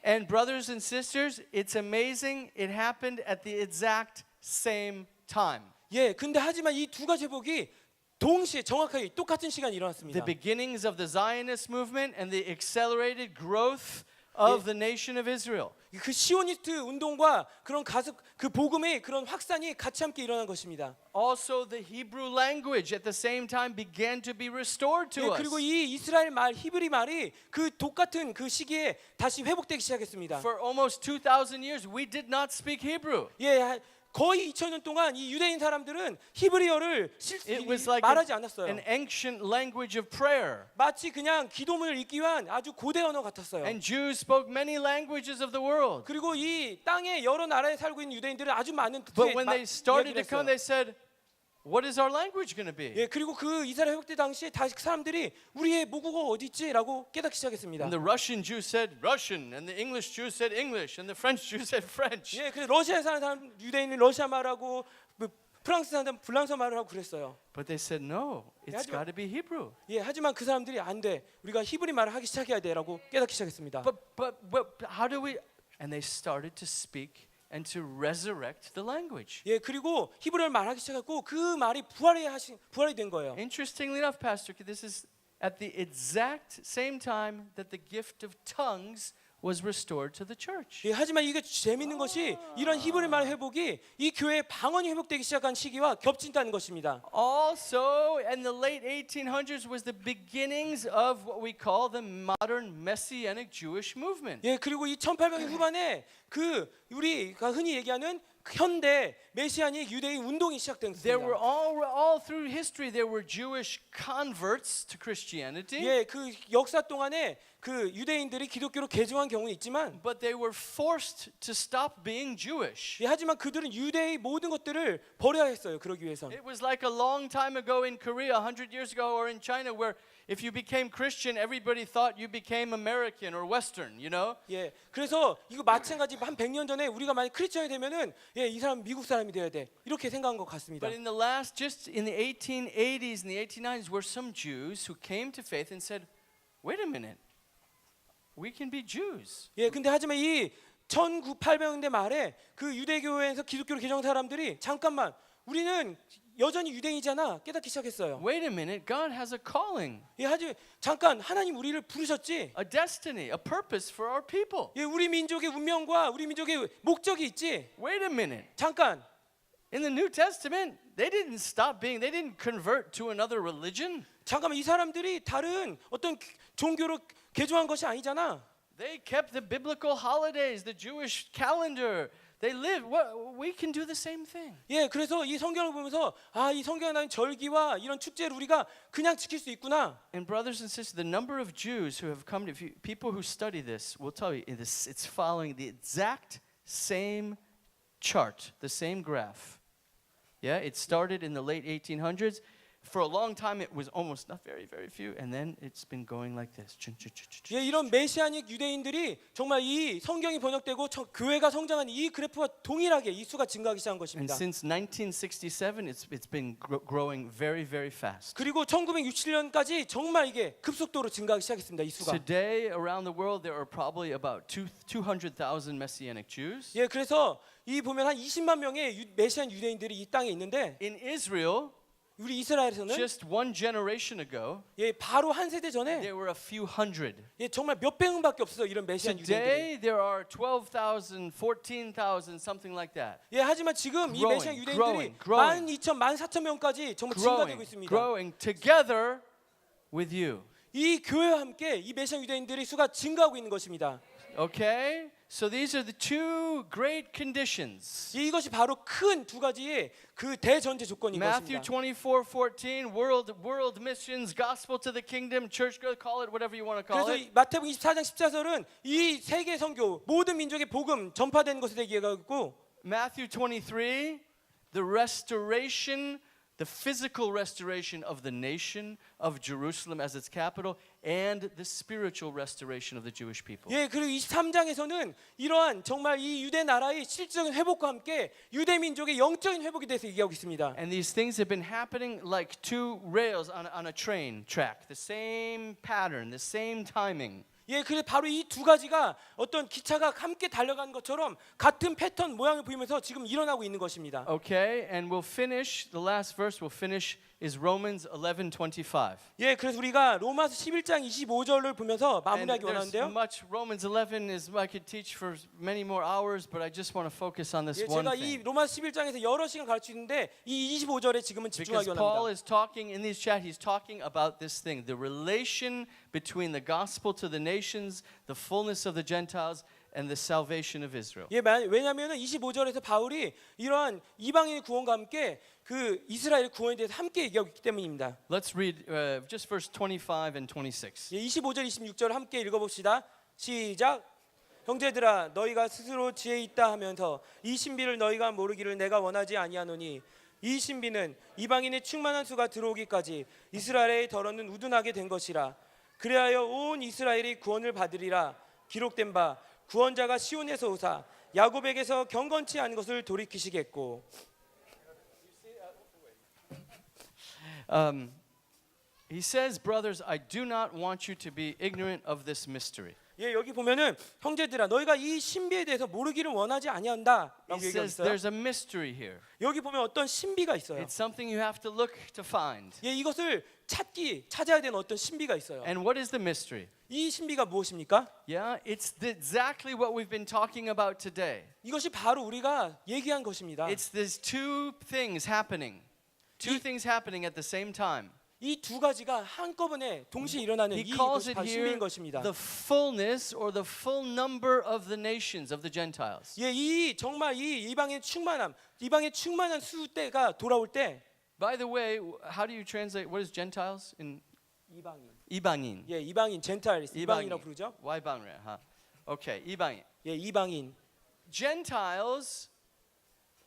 And brothers and sisters, it's amazing. It happened at the exact same time.
예, 근데 하지만 이 두 가지 회복이 동시에 정확하게 똑같은 시간에 일어났습니다.
The beginnings of the Zionist movement and the accelerated growth of the nation of Israel.
그 시오니스트 운동과 그런 그 복음의 그런 확산이 같이 함께 일어난 것입니다.
Also, the Hebrew language at the same time began to be restored to
예,
us.
그리고 이 이스라엘 말 히브리 말이 그 똑같은 그 시기에 다시 회복되기 시작했습니다.
For almost 2,000 years, we did not speak Hebrew.
예, 거의 2000년 동안 이 유대인 사람들은 히브리어를
It was like
말하지 않았어요.
an ancient language of prayer.
마치 그냥 기도문을 읽기 위한 아주 고대 언어 같았어요.
And Jews spoke many languages of the world.
그리고 이 땅의 여러 나라에 살고 있는 유대인들은 아주 많은
But when they started to
이야기를
come,
했어요.
they said, what is our language going to be?
예, 그리고 그 이스라엘 회복때 당시에 다시 그 사람들이 우리의 모국어 어디 있지라고 깨닫기 시작했습니다.
And the Russian Jews said Russian, and the English Jews said English, and the French Jews said French.
예, 그래서 러시아에 사는 사람 유대인은 러시아 말하고 프랑스 사는 사람 프랑스어 말을 하고 그랬어요.
But they said no, it's
하지만-
got to be Hebrew.
예, 하지만 그 사람들이 안 돼. 우리가 히브리 말을 하기 시작해야 돼라고 깨닫기 시작했습니다.
But how do we? And they started to speak and to resurrect the language.
예, 그리고 히브리어를 말하기 시작했고 그 말이 부활이 된 거예요.
Interestingly enough, Pastor, this is at the exact same time that the gift of tongues was restored to the church.
예, 하지만 이게 재밌는 것이 이런 히브리 말 회복이 이 교회의 방언이 회복되기 시작한 시기와 겹친다는 것입니다.
Also, in the late 1800s was the beginnings of what we call the modern messianic Jewish movement.
예, 그리고 이 1800년 후반에 그 우리가 흔히 얘기하는 현대 메시아닉 유대인 운동이 시작된
There were
것입니다.
all through history there were Jewish converts to Christianity.
예, 그 역사 동안에 그 유대인들이 기독교로 개종한 경우는 있지만
But they were forced to stop being Jewish.
예, 하지만 그들은 유대의 모든 것들을 버려야 했어요. 그러기 위해선.
It was like a long time ago in Korea, 100 years ago, or in China, where if you became Christian, everybody thought you became American or Western, you know?
예, 그래서 이거 마찬가지 한 100년 전에 우리가 만약 크리스천이 되면은 예, 이 사람 미국 사람이 돼야 돼. 이렇게 생각한 것 같습니다.
But in the last, just in the 1880s and the 1890s, were some Jews who came to faith and said, wait a minute, we can be Jews.
예, 근데 하지만 이 1900년대 말에 그 유대교회에서 기독교로 개종한 사람들이 잠깐만 우리는 여전히 유대인이잖아 깨닫기 시작했어요.
Wait a minute, God has a calling,
예, 하지 잠깐 하나님 우리를 부르셨지.
a destiny, a purpose for our people.
예, 우리 민족의 운명과 우리 민족의 목적이 있지.
Wait a minute.
잠깐.
In the New Testament, they didn't convert to another religion.
잠깐만 이 사람들이 다른 어떤 종교로 개종한 것이 아니잖아.
They kept the biblical holidays, the Jewish calendar. They lived. We can do the same thing.
예, 그래서 이 성경을 보면서 아, 이 성경에 나온 절기와 이런 축제를 우리가 그냥 지킬 수 있구나.
And brothers and sisters, the number of Jews who have come to people who study this will tell you it's following the exact same chart, the same graph. Yeah, it started in the late 1800s. For a long time, it was almost not very few, and then it's been going like this.
예, 이런 메시아닉 유대인들이 정말 이 성경이 번역되고 교회가 성장한 이 그래프와 동일하게 이 수가 증가하기 시작한
And
것입니다.
since 1967, it's been growing very fast.
그리고 1967년까지 정말 이게 급속도로 증가하기 시작했습니다. 이 수가.
Today, around the world, there are probably about 200,000 Messianic Jews.
예, 그래서 이 보면 한 20만 명의 메시안 유대인들이 이 땅에 있는데
In Israel,
우리 이스라엘에서는
just one generation ago,
예, 바로 한 세대 전에
there were a few hundred.
예, 정말 몇백 명밖에 없어요. 이런 메시안 유대인들이.
Today, there are 12,000, 14,000, something like that.
예, 하지만 지금 이 메시안 유대인들이
growing.
12,000, 14,000명까지 정말 증가되고 있습니다.
Growing together with you.
이 교회와 함께 이 메시안 유대인들의 수가 증가하고 있는 것입니다.
Okay? So these are the two great conditions.
이것이 바로 큰 두 가지의 그 대전제 조건인
Matthew
것입니다.
24:14, world missions, gospel to the kingdom, church growth, call it whatever you want to call
그래서
it.
이 마태복음 24장 14절은 이 세계 선교 모든 민족의 복음 전파되는 것에 대해 얘기하고
Matthew 23, the restoration, the physical restoration of the nation of Jerusalem as its capital, and the spiritual restoration of the Jewish people.
예, 그리고 23장에서는 이러한 정말 이 유대 나라의 실질적인 회복과 함께 유대 민족의 영적인 회복에 대해서 얘기하고 있습니다.
And these things have been happening like two rails on a train track, the same pattern, the same timing.
예, 그래 바로 이 두 가지가 어떤 기차가 함께 달려가는 것처럼 같은 패턴 모양을 보이면서 지금 일어나고 있는 것입니다.
Okay, and we'll finish, the last verse we'll finish is Romans 11:25.
예, 그래서 우리가 로마서 11장 25절을 보면서
And
마무리하기
there's
원하는데요.
much, Romans 11 is I could teach for many more hours, but I just want to focus on this
예,
one
제가 이
thing.
로마서 11장에서 여러 시간 가르치는데 이 25절에 지금은
Because
집중하기
Paul
원합니다.
is talking in these chat, he's talking about this thing, the relation between the gospel to the nations, the fullness of the Gentiles, and the salvation of Israel.
예, 왜냐하면 25절에서 바울이 이러한 이방인의 구원과 함께 그 이스라엘의 구원에 대해서 함께 얘기하고 있기 때문입니다.
Let's read just verse 25 and 26.
예, 25절 26절 함께 읽어봅시다. 시작. 형제들아 너희가 스스로 지혜 있다 하면서 이 신비를 너희가 모르기를 내가 원하지 아니하노니 이 신비는 이방인의 충만한 수가 들어오기까지 이스라엘의 더러는 우둔하게 된 것이라. 그리하여 온 이스라엘이 구원을 받으리라. 기록된 바 구원자가 시온에서 오사 야곱에게서 경건치 않은 것을 돌이키시겠고.
He says, brothers, I do not want you to be ignorant of this mystery.
예, 여기 보면은 형제들아 너희가 이 신비에 대해서 모르기를 원하지 아니한다라고
He
얘기하고
says
있어요.
there's a mystery here.
여기 보면 어떤 신비가 있어요.
It's something you have to look to find.
예, 이것을 찾아야 되는 어떤 신비가 있어요.
And what is the mystery?
이 신비가 무엇입니까?
Yeah, it's exactly what we've been talking about today.
이것이 바로 우리가 얘기한 것입니다.
It's these two things happening. Two things happening at the same time.
이 두 가지가 한꺼번에 동시에 일어나는
He
이
calls
것이
it
바로
here
신비인 것입니다.
the fullness or the full number of the nations of the Gentiles.
예, 이 정말 이 이방의 충만함, 이방의 충만한 수 때가 돌아올 때
By the way, how do you translate what is Gentiles in
이방인.
이방인?
예, 이방인 젠타일스 이방인이라고 부르죠.
이방인. Okay, 이방인.
예, 이방인.
Gentiles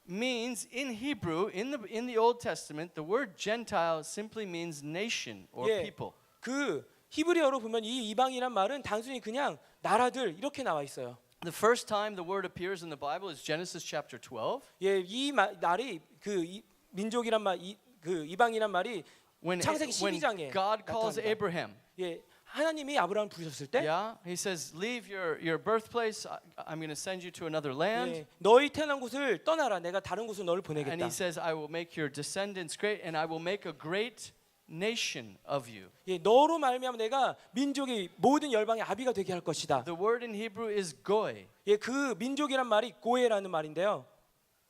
means in Hebrew in the Old Testament the word Gentile simply means nation or
예,
people.
그 히브리어로 보면 이 이방이란 말은 단순히 그냥 나라들 이렇게 나와 있어요.
The first time the word appears in the Bible is Genesis chapter 12.
예, 이 말이 민족이란 말, 그 이방이란 말이
When
창세기 12장에
God calls
나타납니다.
Abraham.
예, 하나님이 아브라함 부르셨을 때
Yeah, he says, "Leave your birthplace. I'm going to send you to another land."
예, 너희 태어난 곳을 떠나라. 내가 다른 곳으로 너를
And
보내겠다.
he says, "I will make your descendants great, and I will make a great nation of you."
예, 너로 말미암아 내가 민족이 모든 열방의 아비가 되게 할 것이다.
The word in Hebrew is goy,
예, 그 민족이란 말이 고에라는 말인데요.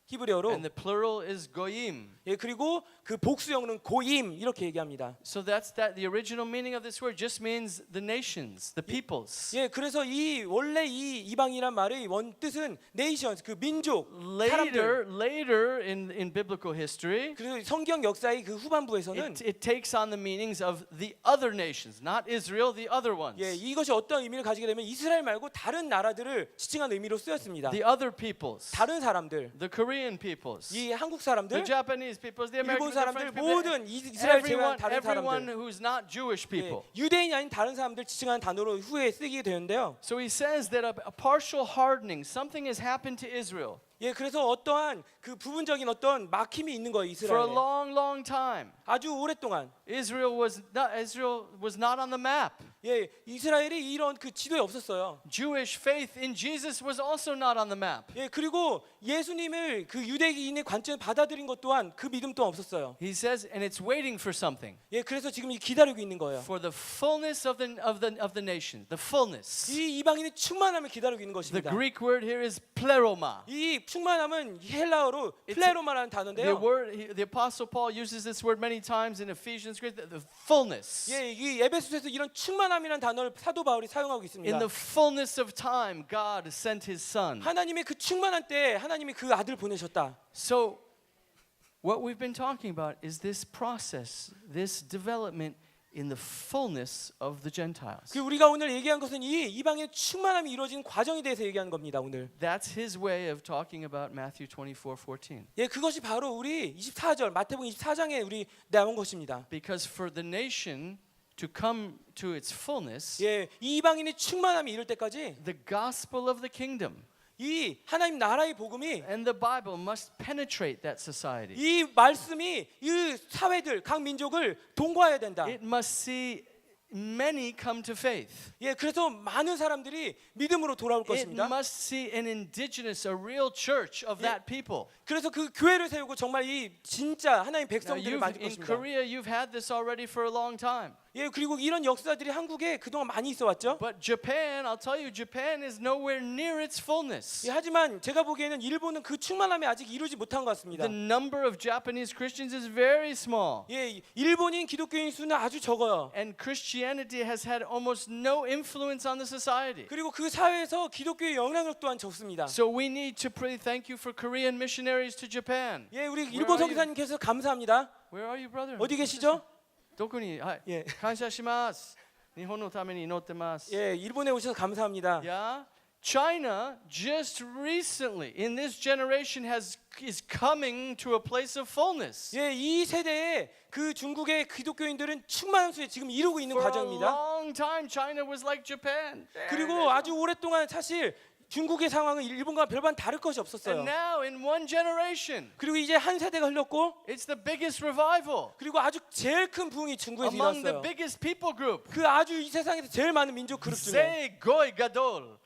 히브리어로.
and the plural is goyim.
예, 그리고 그 복수형은 고임 이렇게 얘기합니다.
So the original meaning of this word just means the nations, the peoples.
예, 그래서 원래 이 이방이란 말의 원 뜻은 nations, 그 민족, 사람들.
Later in biblical history,
그리고 성경 역사의 그 후반부에서는
it takes on the meanings of the other nations, not Israel, the other ones.
예, 이것이 어떤 의미를 가지게 되면 이스라엘 말고 다른 나라들을 지칭한 의미로 쓰였습니다.
The other peoples,
다른 사람들,
the Korean peoples,
이 한국
the
사람들,
Japanese peoples, the
일본
Americans, the
사람들,
French people,
모든 이스라엘 제외한 다른
everyone
사람들,
who's not Jewish people.
예, 유대인이 아닌 다른 사람들 지칭하는 단어로 후에 쓰게 되는데요.
So he says that a partial hardening, something has happened to Israel
예, 그래서 어떠한 그 부분적인 어떤 막힘이 있는 거예요,
for a
이스라엘에.
long time.
아주 오랫동안.
Israel was not on the map.
예, 이스라엘이 이런 그 지도에 없었어요.
Jewish faith in Jesus was also not on the map.
예, 그리고 예수님을 그 유대인의 관점에 받아들인 것 또한 그 믿음 또한 없었어요.
He says, and it's waiting for something,
예, 그래서 지금 기다리고 있는 거예요.
for the fullness of the nation, the fullness.
이 이방인의 충만함을 기다리고 있는
The
것입니다.
Greek word here is pleroma.
이 충만함은 헬라어로 플레로마라는
The
단어인데요.
the Apostle Paul uses this word many times in Ephesians, the fullness.
예, 이 에베소서에서 이런 충만함이라는 단어를 사도 바울이 사용하고 있습니다.
In the fullness of time, God sent His Son.
하나님의 그 충만한 때 하나님이 그 아들 보내셨다.
So, what we've been talking about is this process, this development in the fullness of the Gentiles.
그 우리가 오늘 얘기한 것은 이 이방의 충만함이 이루어진 과정에 대해서 얘기하는 겁니다. 오늘.
That's his way of talking about Matthew 24:14.
예, 그것이 바로 우리 24절 마태복음 24장에 우리 나온 것입니다.
Because for the nation to come to its fullness,
예, 이 이방인의 충만함이 이룰 때까지
the gospel of the kingdom
이 하나님 나라의 복음이
and the Bible must penetrate that society.
이 말씀이 이 사회들 각 민족을 동거해야 된다.
It must see many come to faith.
예, 그래서 많은 사람들이 믿음으로 돌아올
It
것입니다.
must see an indigenous, a real church of that people.
그래서 그 교회를 세우고 정말 이 진짜 하나님
Now,
백성들을 만들
in
것입니다.
Korea, you've had this already for a long time.
예, 그리고 이런 역사들이 한국에 그동안 많이 있어 왔죠.
But Japan, I'll tell you, Japan is nowhere near its fullness.
예, 하지만 제가 보기에는 일본은 그 충만함이 아직 이루지 못한 것 같습니다.
The number of Japanese Christians is very small.
예, 일본인 기독교인 수는 아주 적어요.
And Christianity has had almost no influence on the society.
그리고 그 사회에서 기독교의 영향력 또한 적습니다.
So we need to pray thank you for Korean missionaries to Japan.
예, 우리
are
일본
you?
선교사님께서 감사합니다.
Where are you, brother?
어디 계시죠?
どこに、はい、
예.
感謝します。日本のために祈ってます。
예, 일본에 오셔서 감사합니다.
Yeah? China just recently in this generation is coming to a place of fullness.
예, 이 세대에 그 중국의 기독교인들은 충만한 수에 지금 이루고 있는
For a
과정입니다.
long time, China was like Japan.
그리고 아주 오랫동안 사실 중국의 상황은 일본과 별반 다를 것이
And
없었어요.
now, in one generation,
그리고 이제 한 세대가 흘렀고,
it's the biggest revival
그리고 아주 제일 큰 부흥이 중국에서
among the
일어났어요.
biggest people group.
그 아주 이 세상에서 제일 많은 민족 그룹 중에.
Say goy gadol.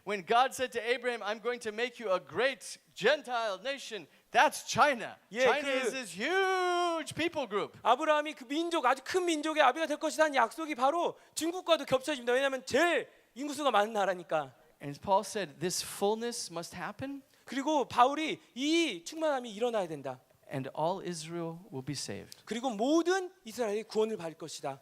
When God said to Abraham, I'm going to make you a great Gentile nation, that's China.
예,
China
그-
is this huge people group.
아브라함이 그 민족 아주 큰 민족의 아비가 될 것이라는 약속이 바로 중국과도 겹쳐집니다. 왜냐하면 제일 인구수가 많은 나라니까.
And Paul said, this fullness must happen,
그리고 바울이 이 충만함이 일어나야 된다.
and all Israel will be saved.
그리고 모든 이스라엘이 구원을 받을 것이다.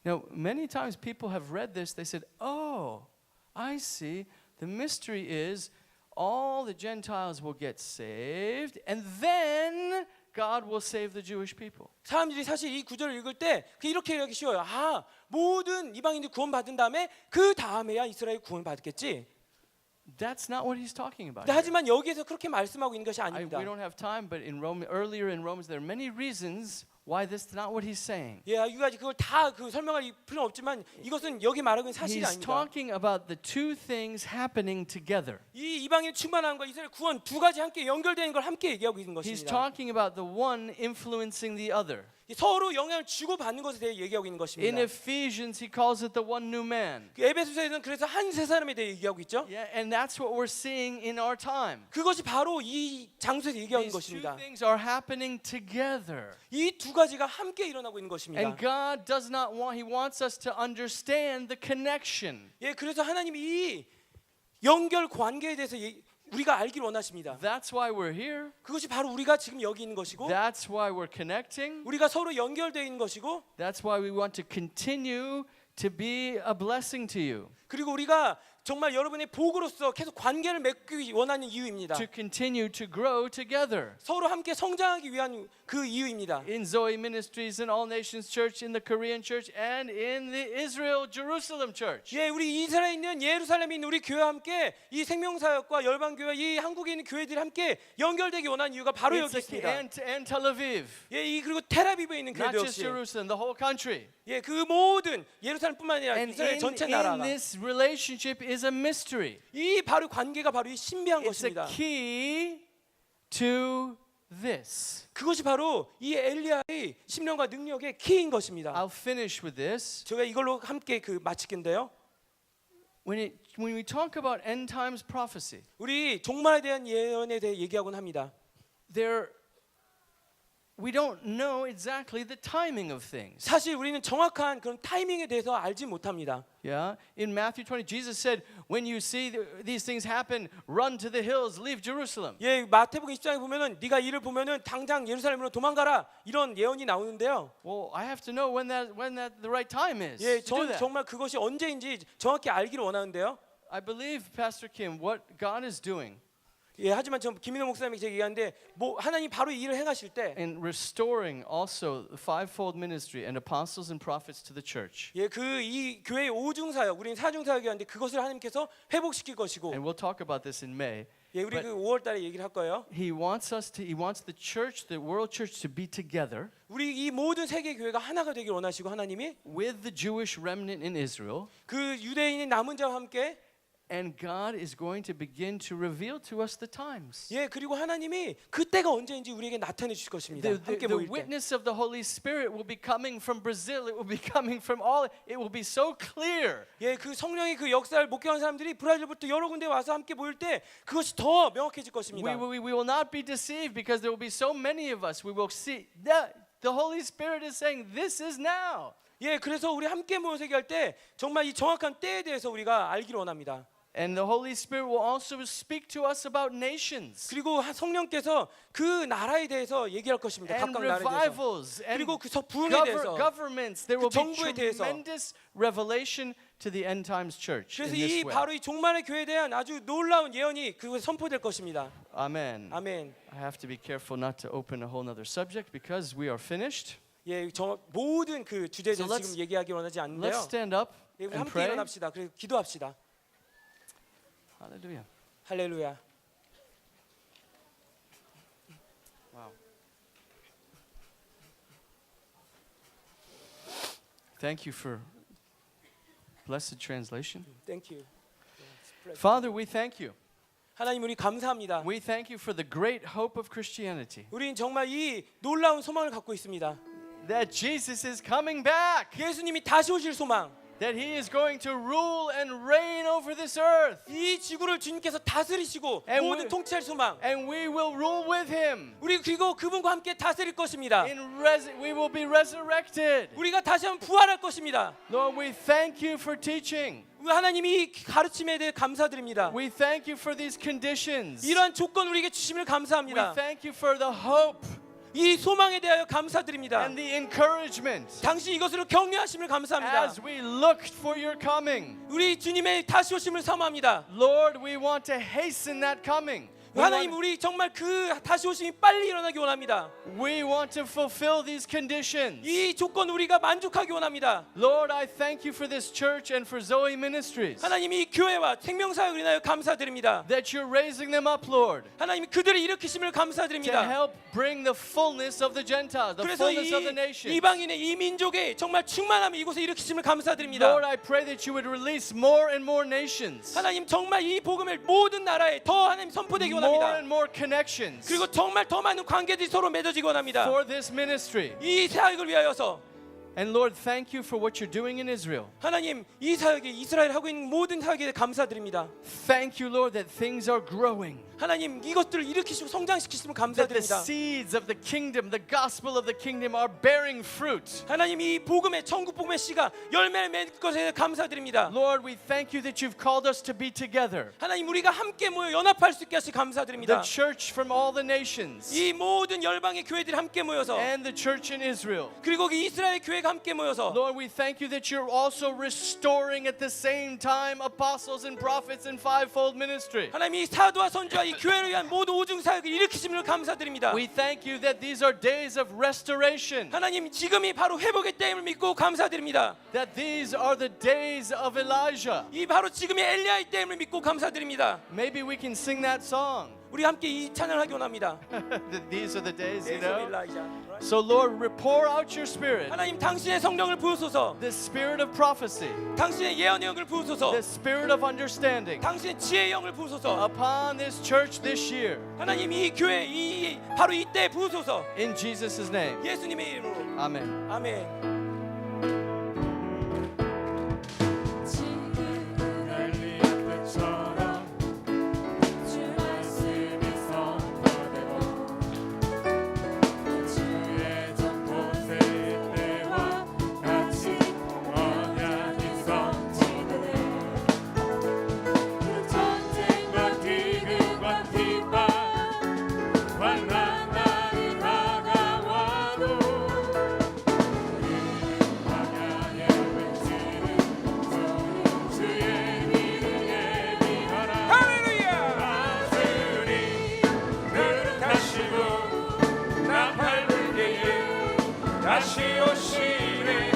Now, many times people have read this, they said, oh, I see. The mystery is all the Gentiles will get saved, and then God will save the Jewish people.
사람들이 사실 이 구절을 읽을 때 이렇게 이야기 쉬워요. 아, 모든 이방인들이 구원 받은 다음에 그 다음에야 이스라엘이 구원 받겠지.
That's not what he's talking about.
근데
here.
하지만 여기에서 그렇게 말씀하고 있는 것이 아닙니다.
We don't have time, but earlier in Romans, there are many reasons why this is not what he's saying.
예, 여기까지 그걸 다 그 설명할 필요는 없지만 이것은 여기 말하는 건 사실이
He's
아닙니다.
talking about the two things happening together.
이 이방인 충만함과 이스라엘 구원 두 가지 함께 연결되는 걸 함께 얘기하고 있는
He's
것입니다.
talking about the one influencing the other.
서로 영향을 주고 받는 것에 대해 얘기하고 있는
In
것입니다.
Ephesians, he calls it the one new man.
그 에베소서에는 그래서 한 세 사람에 대해 얘기하고 있죠.
Yeah, and that's what we're seeing in our time.
그것이 바로 이 장소에서 얘기하는
These two
것입니다.
things are happening together.
이 두 가지가 함께 일어나고 있는 것입니다.
And God does not want, He wants us to understand the connection.
예, 그래서 하나님이 이 연결 관계에 대해서 우리가 알기를 원하십니다.
That's why we're here.
그것이 바로 우리가 지금 여기 있는 것이고,
That's why we're connecting.
우리가 서로 연결되어 있는 것이고,
That's why we want to continue to be a blessing to you.
그리고 우리가 정말 여러분의 복으로서 계속 관계를 맺기 원하는 이유입니다.
To continue to grow together.
서로 함께 성장하기 위한 그 이유입니다.
In Zoe Ministries and All Nations Church, in the Korean Church, and in the Israel Jerusalem Church.
예, 우리 이스라엘에 있는 예루살렘에 있는 우리 교회와 함께 이 생명사역과 열방교회, 이 한국에 있는 교회들이 함께 연결되기 원하는 이유가 바로 여기 있습니다.
And Tel Aviv.
예, 이 그리고 텔아비브에 있는
Not
교회도
just
역시
Jerusalem, the whole country.
예, 그 모든 예루살렘뿐만 아니라
And
이스라엘 전체
in
나라가
this relationship is a mystery.
이 바로 관계가 바로 이 신비한
It's a
것입니다.
key to this.
그것이 바로 이 엘리야의 심령과 능력의 키인 것입니다.
I'll finish with this.
제가 이걸로 함께 그 마치겠는데요.
When we talk about end times prophecy,
우리 종말에 대한 예언에 대해 얘기하곤 합니다.
we don't know exactly the timing of things.
사실 우리는 정확한 그런 타이밍에 대해서 알지 못합니다.
Yeah, in Matthew 20, Jesus said, "When you see these things happen, run to the hills, leave Jerusalem."
예, 마태복음 20장에 보면은 네가 이를 보면은 당장 예루살렘으로 도망가라 이런 예언이 나오는데요.
Well, I have to know when that the right time is.
예,
to do that.
정말 그것이 언제인지 정확히 알기를 원하는데요.
I believe, Pastor Kim, what God is doing
예, 하지만 전 김인호 목사님이 제가 얘기하는데 뭐 하나님 바로 이 일을 행하실 때
in restoring also the fivefold ministry and apostles and prophets to the church.
예, 그 이 교회의 오중사역, 우리는 사중사역이었는데 그것을 하나님께서 회복시킬 것이고,
And we'll talk about this in May.
예, 우리
but-
그 5월달에 얘기를 할 거예요.
He wants the church, the world church, to be together
우리 이 모든 세계 교회가 하나가 되길 원하시고 하나님이
with the Jewish remnant in Israel.
그 유대인의 남은 자와 함께
And God is going to begin to reveal to us the times.
예, 그리고 하나님이 그때가 언제인지 우리에게 나타내 주실 것입니다. 함께
The
모일 때.
witness of the Holy Spirit will be coming from Brazil. It will be coming from all. It will be so clear.
예, 그 성령의 그 역사를 목격한 사람들이 브라질부터 여러 군데 와서 함께 모일 때 그것이 더 명확해질 것입니다.
We will not be deceived because there will be so many of us. We will see that the Holy Spirit is saying, "This is now."
예, 그래서 우리 함께 모여서 얘기할 때 정말 이 정확한 때에 대해서 우리가 알기를 원합니다.
And the Holy Spirit will also speak to us about nations
그리고 성령께서 그 나라에 대해서 얘기할 것입니다.
and
각각 나라에 대해서.
revivals and
그리고 그 부흥에 대해서.
governments. There will be
정부에 대해서.
tremendous revelation to the end times church. In
그래서
this
이
way.
바로 이 종말의 교회에 대한 아주 놀라운 예언이 그곳에 선포될 것입니다.
Amen.
아멘.
I have to be careful not to open a whole other subject because we are finished.
예, 모든 그 주제에
So
대해서
let's-
지금 얘기하기 원하지
Let's
않는데요.
stand up.
네, 우리
and
함께
pray.
일어납시다. 그래서 기도합시다.
Hallelujah.
할렐루야.
Wow. Thank you for blessed translation.
Thank you.
Father, we thank you.
하나님 우리 감사합니다.
We thank you for the great hope of Christianity.
우리는 정말 이 놀라운 소망을 갖고 있습니다.
That Jesus is coming back.
예수님이 다시 오실 소망.
That he is going to rule and reign over this earth.
이 지구를 주님께서 다스리시고
And
모든
we-
통치할 소망.
And we will rule with him.
우리 그리고 그분과 함께 다스릴 것입니다.
We will be resurrected.
우리가 다시 한번 부활할 것입니다.
Lord, we thank you for teaching.
하나님이 가르침에 대해 감사드립니다.
We thank you for these conditions.
이러한 조건 우리에게 주심을
We
감사합니다.
thank you for the hope
이 소망에 대하여 감사드립니다.
and the encouragement
당신 이것으로 격려하심을 감사합니다.
as we look for your coming.
우리 주님의 다시 오심을 사모합니다.
Lord, we want to hasten that coming.
하나님 우리 정말 그 다시 오심이 빨리 일어나기 원합니다.
We want to fulfill these conditions.
이 조건 우리가 만족하기 원합니다.
Lord, I thank you for this church and for Zoe Ministries.
하나님 이 교회와 생명사역을 인하여 감사드립니다.
That you're raising them up, Lord,
하나님 그들을 일으키심을
to
감사드립니다.
help bring the fullness of the Gentiles, the
그래서
fullness of the
이
nations.
이방인의 이 민족의 정말 충만함을 이곳에 일으키심을 감사드립니다.
Lord, I pray that you would release more and more nations,
하나님 정말 이 복음을 모든 나라에 더 하나님 선포되기
more
원합니다.
and more connections
그리고 정말 더 많은 관계들이 서로 맺어지기 원합니다.
for this ministry.
이 사역을 위하여서
And Lord, thank you for what you're doing in Israel.
하나님 이 사역에 이스라엘 하고 있는 모든 사역에 대해 감사드립니다.
Thank you, Lord, that things are growing.
하나님 이것들을 일으키시고 성장시키심을
That the
감사드립니다.
seeds of the kingdom, the gospel of the kingdom are bearing fruit.
하나님 이 복음의 천국 복음의 씨가 열매를 맺을 것에 대해 감사드립니다.
Lord, we thank you that you've called us to be together.
하나님 우리가 함께 모여 연합할 수 있게 하시
The
감사드립니다.
church from all the nations
이 모든 열방의 교회들이 함께 모여서
and the church in Israel.
그리고 이 이스라엘 교회가 함께 모여서
Lord, we thank you that you're also restoring at the same time apostles and prophets and fivefold ministry.
하나님 이 사도와 선지와 이 교회를 위한 모든 오중 사역을 일으키심을 감사드립니다.
We thank you that these are days of restoration,
하나님 지금이 바로 회복의 때임을 믿고 감사드립니다.
that these are the days of Elijah.
이 바로 지금이 엘리야의 때임을 믿고 감사드립니다.
Maybe we can sing that song.
우리 함께 이 찬양을 하기 원합니다.
That these are the days, you
Days of
know.
Elijah.
So Lord, pour out your spirit,
하나님 당신의 성령을 부으소서.
the spirit of prophecy,
당신의 예언의 영을 부으소서.
the spirit of understanding
당신의 지혜의 영을 부으소서.
upon this church this year.
하나님 이 교회 이 바로 이때 부으소서.
In Jesus' name.
예수님의 이름으로.
Amen.
아멘.
다시 오시네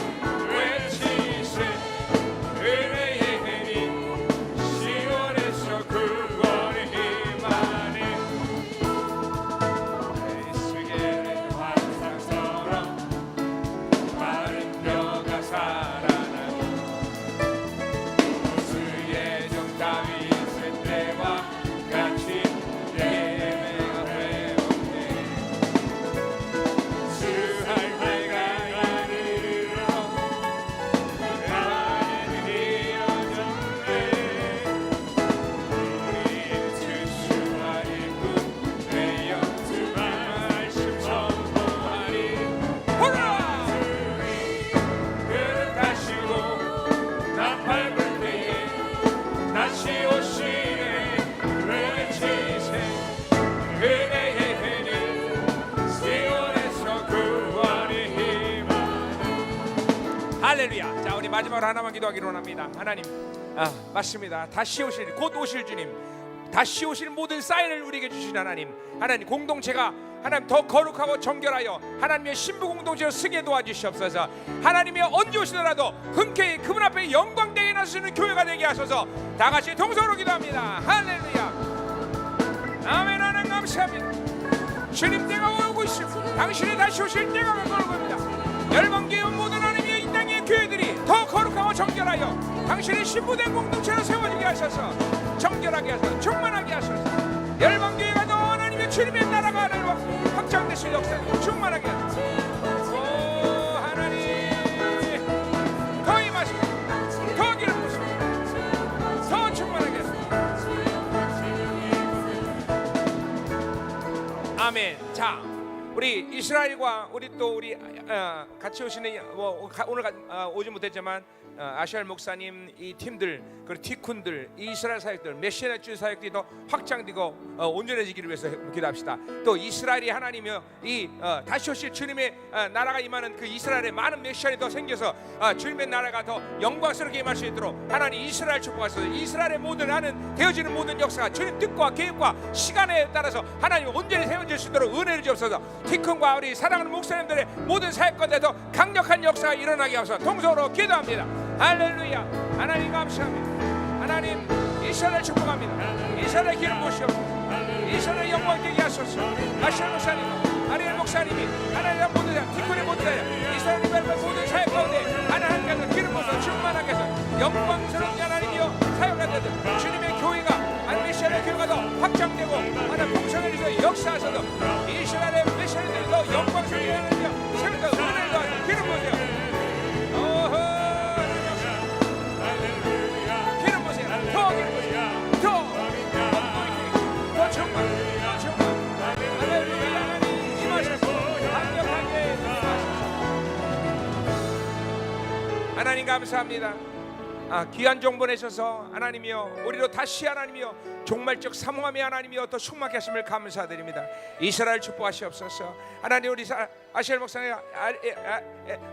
외치세 은혜의 해니 시온에서 구원의 힘하네 에스겔의 환상처럼 마른 뼈가 살아나고 우스의 종 다윗의 때와 같이 예배가 되었네 수할 할렐루야. 자, 우리 마지막으로 하나만 기도하기로 합니다. 하나님, 맞습니다. 다시 오실 곧 오실 주님, 다시 오실 모든 사인을 우리에게 주신 하나님, 하나님 공동체가 하나님 더 거룩하고 정결하여 하나님의 신부 공동체로 쓰게 도와주시옵소서. 하나님의 언제 오시더라도 흔쾌히 그분 앞에 영광되게 나서시는 교회가 되게 하소서. 다 같이 동서로 기도합니다. 할렐루야. 아멘. 하나님 감사합니다. 주님 때가 오고 있습니다. 당신이 다시 오실 때가 가까운 겁니다. 열방교회 모든 하나님의 이 땅의 교회들이 더 거룩하고 정결하여 당신의 신부된 공동체로 세워지게 하셔서 정결하게 하소서. 충만하게 하소서. 열방교회가 더 하나님의 주님의 나라가 하나님과 확장되실 역사를 충만하게 하소서. 오 하나님 더 임하시고 더 기름 부으시고 더 충만하게 하소서. 아멘. 자, 우리 이스라엘과 우리 또 우리 같이 오시는 오늘 오지 못했지만 아시알 목사님 이 팀들 그리고 티쿤들 이 이스라엘 사역들 메시아 주 사역들이 더 확장되고 온전해지기를 위해서 기도합시다. 또 이스라엘이 하나님이여 이 다시 오실 주님의 나라가 임하는 그 이스라엘에 많은 메시아들이 더 생겨서 주님의 나라가 더 영광스럽게 임할 수 있도록 하나님 이스라엘 축복하소서. 이스라엘의 모든 하는 되어지는 모든 역사가 주님 뜻과 계획과 시간에 따라서 하나님 온전히 세워질 수 있도록 은혜를 주옵소서. 티쿤과 우리 사랑하는 목사님들의 모든 사역권에 더 강력한 역사가 일어나게 하소서. 통성으로 기도합니다. 할렐루야. 하나님 감사합니다. 하나님 이스라엘 축복합니다. 이스라엘 기름 부으시옵소서. 이스라엘 영광 되게 하소서. 아시아 목사님, 아리엘 목사님이 하나님 모든 자, 티콘의 모든 자, 이스라엘 리벨과 모든 사역 가운데 하나님께서 기름 부어서 충만하게 해서 영광스러운 하나님이여 사역하는 주님의 교회가 아니 메시아의 교회가 더 확장되고 하나님 풍성해져서 역사하셔서 이스라엘의 메시아들이 더 영광스럽게 하나님이여 세우셔서 은혜를 더하시고 기름 부으세요. 하나님 감사합니다. 귀한 종 보내셔서 하나님이여 우리로 다시 하나님이여 종말적 사모함의 하나님이여 더 충만케 하심을 감사드립니다. 이스라엘 축복하시옵소서. 하나님 우리 아시엘 목사님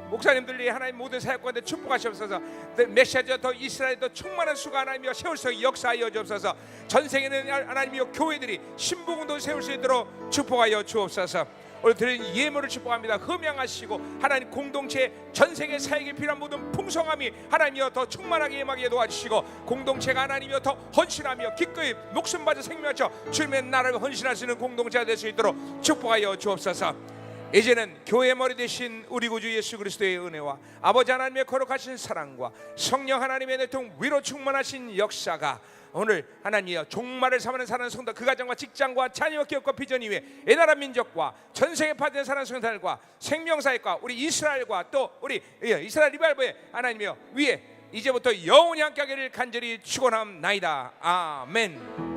목사님들이 하나님 모든 사역관들 축복하시옵소서. 메시아저 더 이스라엘 더 충만한 수가 하나님이여 세울 수 있게 역사하여 주옵소서. 전 세계는 하나님이여 교회들이 신부공동 세울 수 있도록 축복하여 주옵소서. 오늘 드린 예물을 축복합니다. 흠양하시고 하나님 공동체 전 세계 사역에 필요한 모든 풍성함이 하나님이여 더 충만하게 임하게 도와주시고 공동체가 하나님이여 더 헌신하며 기꺼이 목숨 바쳐 생명하여 주님의 나라를 헌신할 수 있는 공동체가 될 수 있도록 축복하여 주옵소서. 이제는 교회의 머리 되신 우리 구주 예수 그리스도의 은혜와 아버지 하나님의 거룩하신 사랑과 성령 하나님의 내통 위로 충만하신 역사가 오늘 하나님이여 종말을 삼는 사는 성도 그 가정과 직장과 자녀 기업과 비전 이외 이 나라 민족과 전 세계 파트너 사는 성도들과 생명사역과 우리 이스라엘과 또 우리 이스라엘 리발브의 하나님이여 위에 이제부터 영원히 함께하기를 간절히 축원합나이다. 아멘.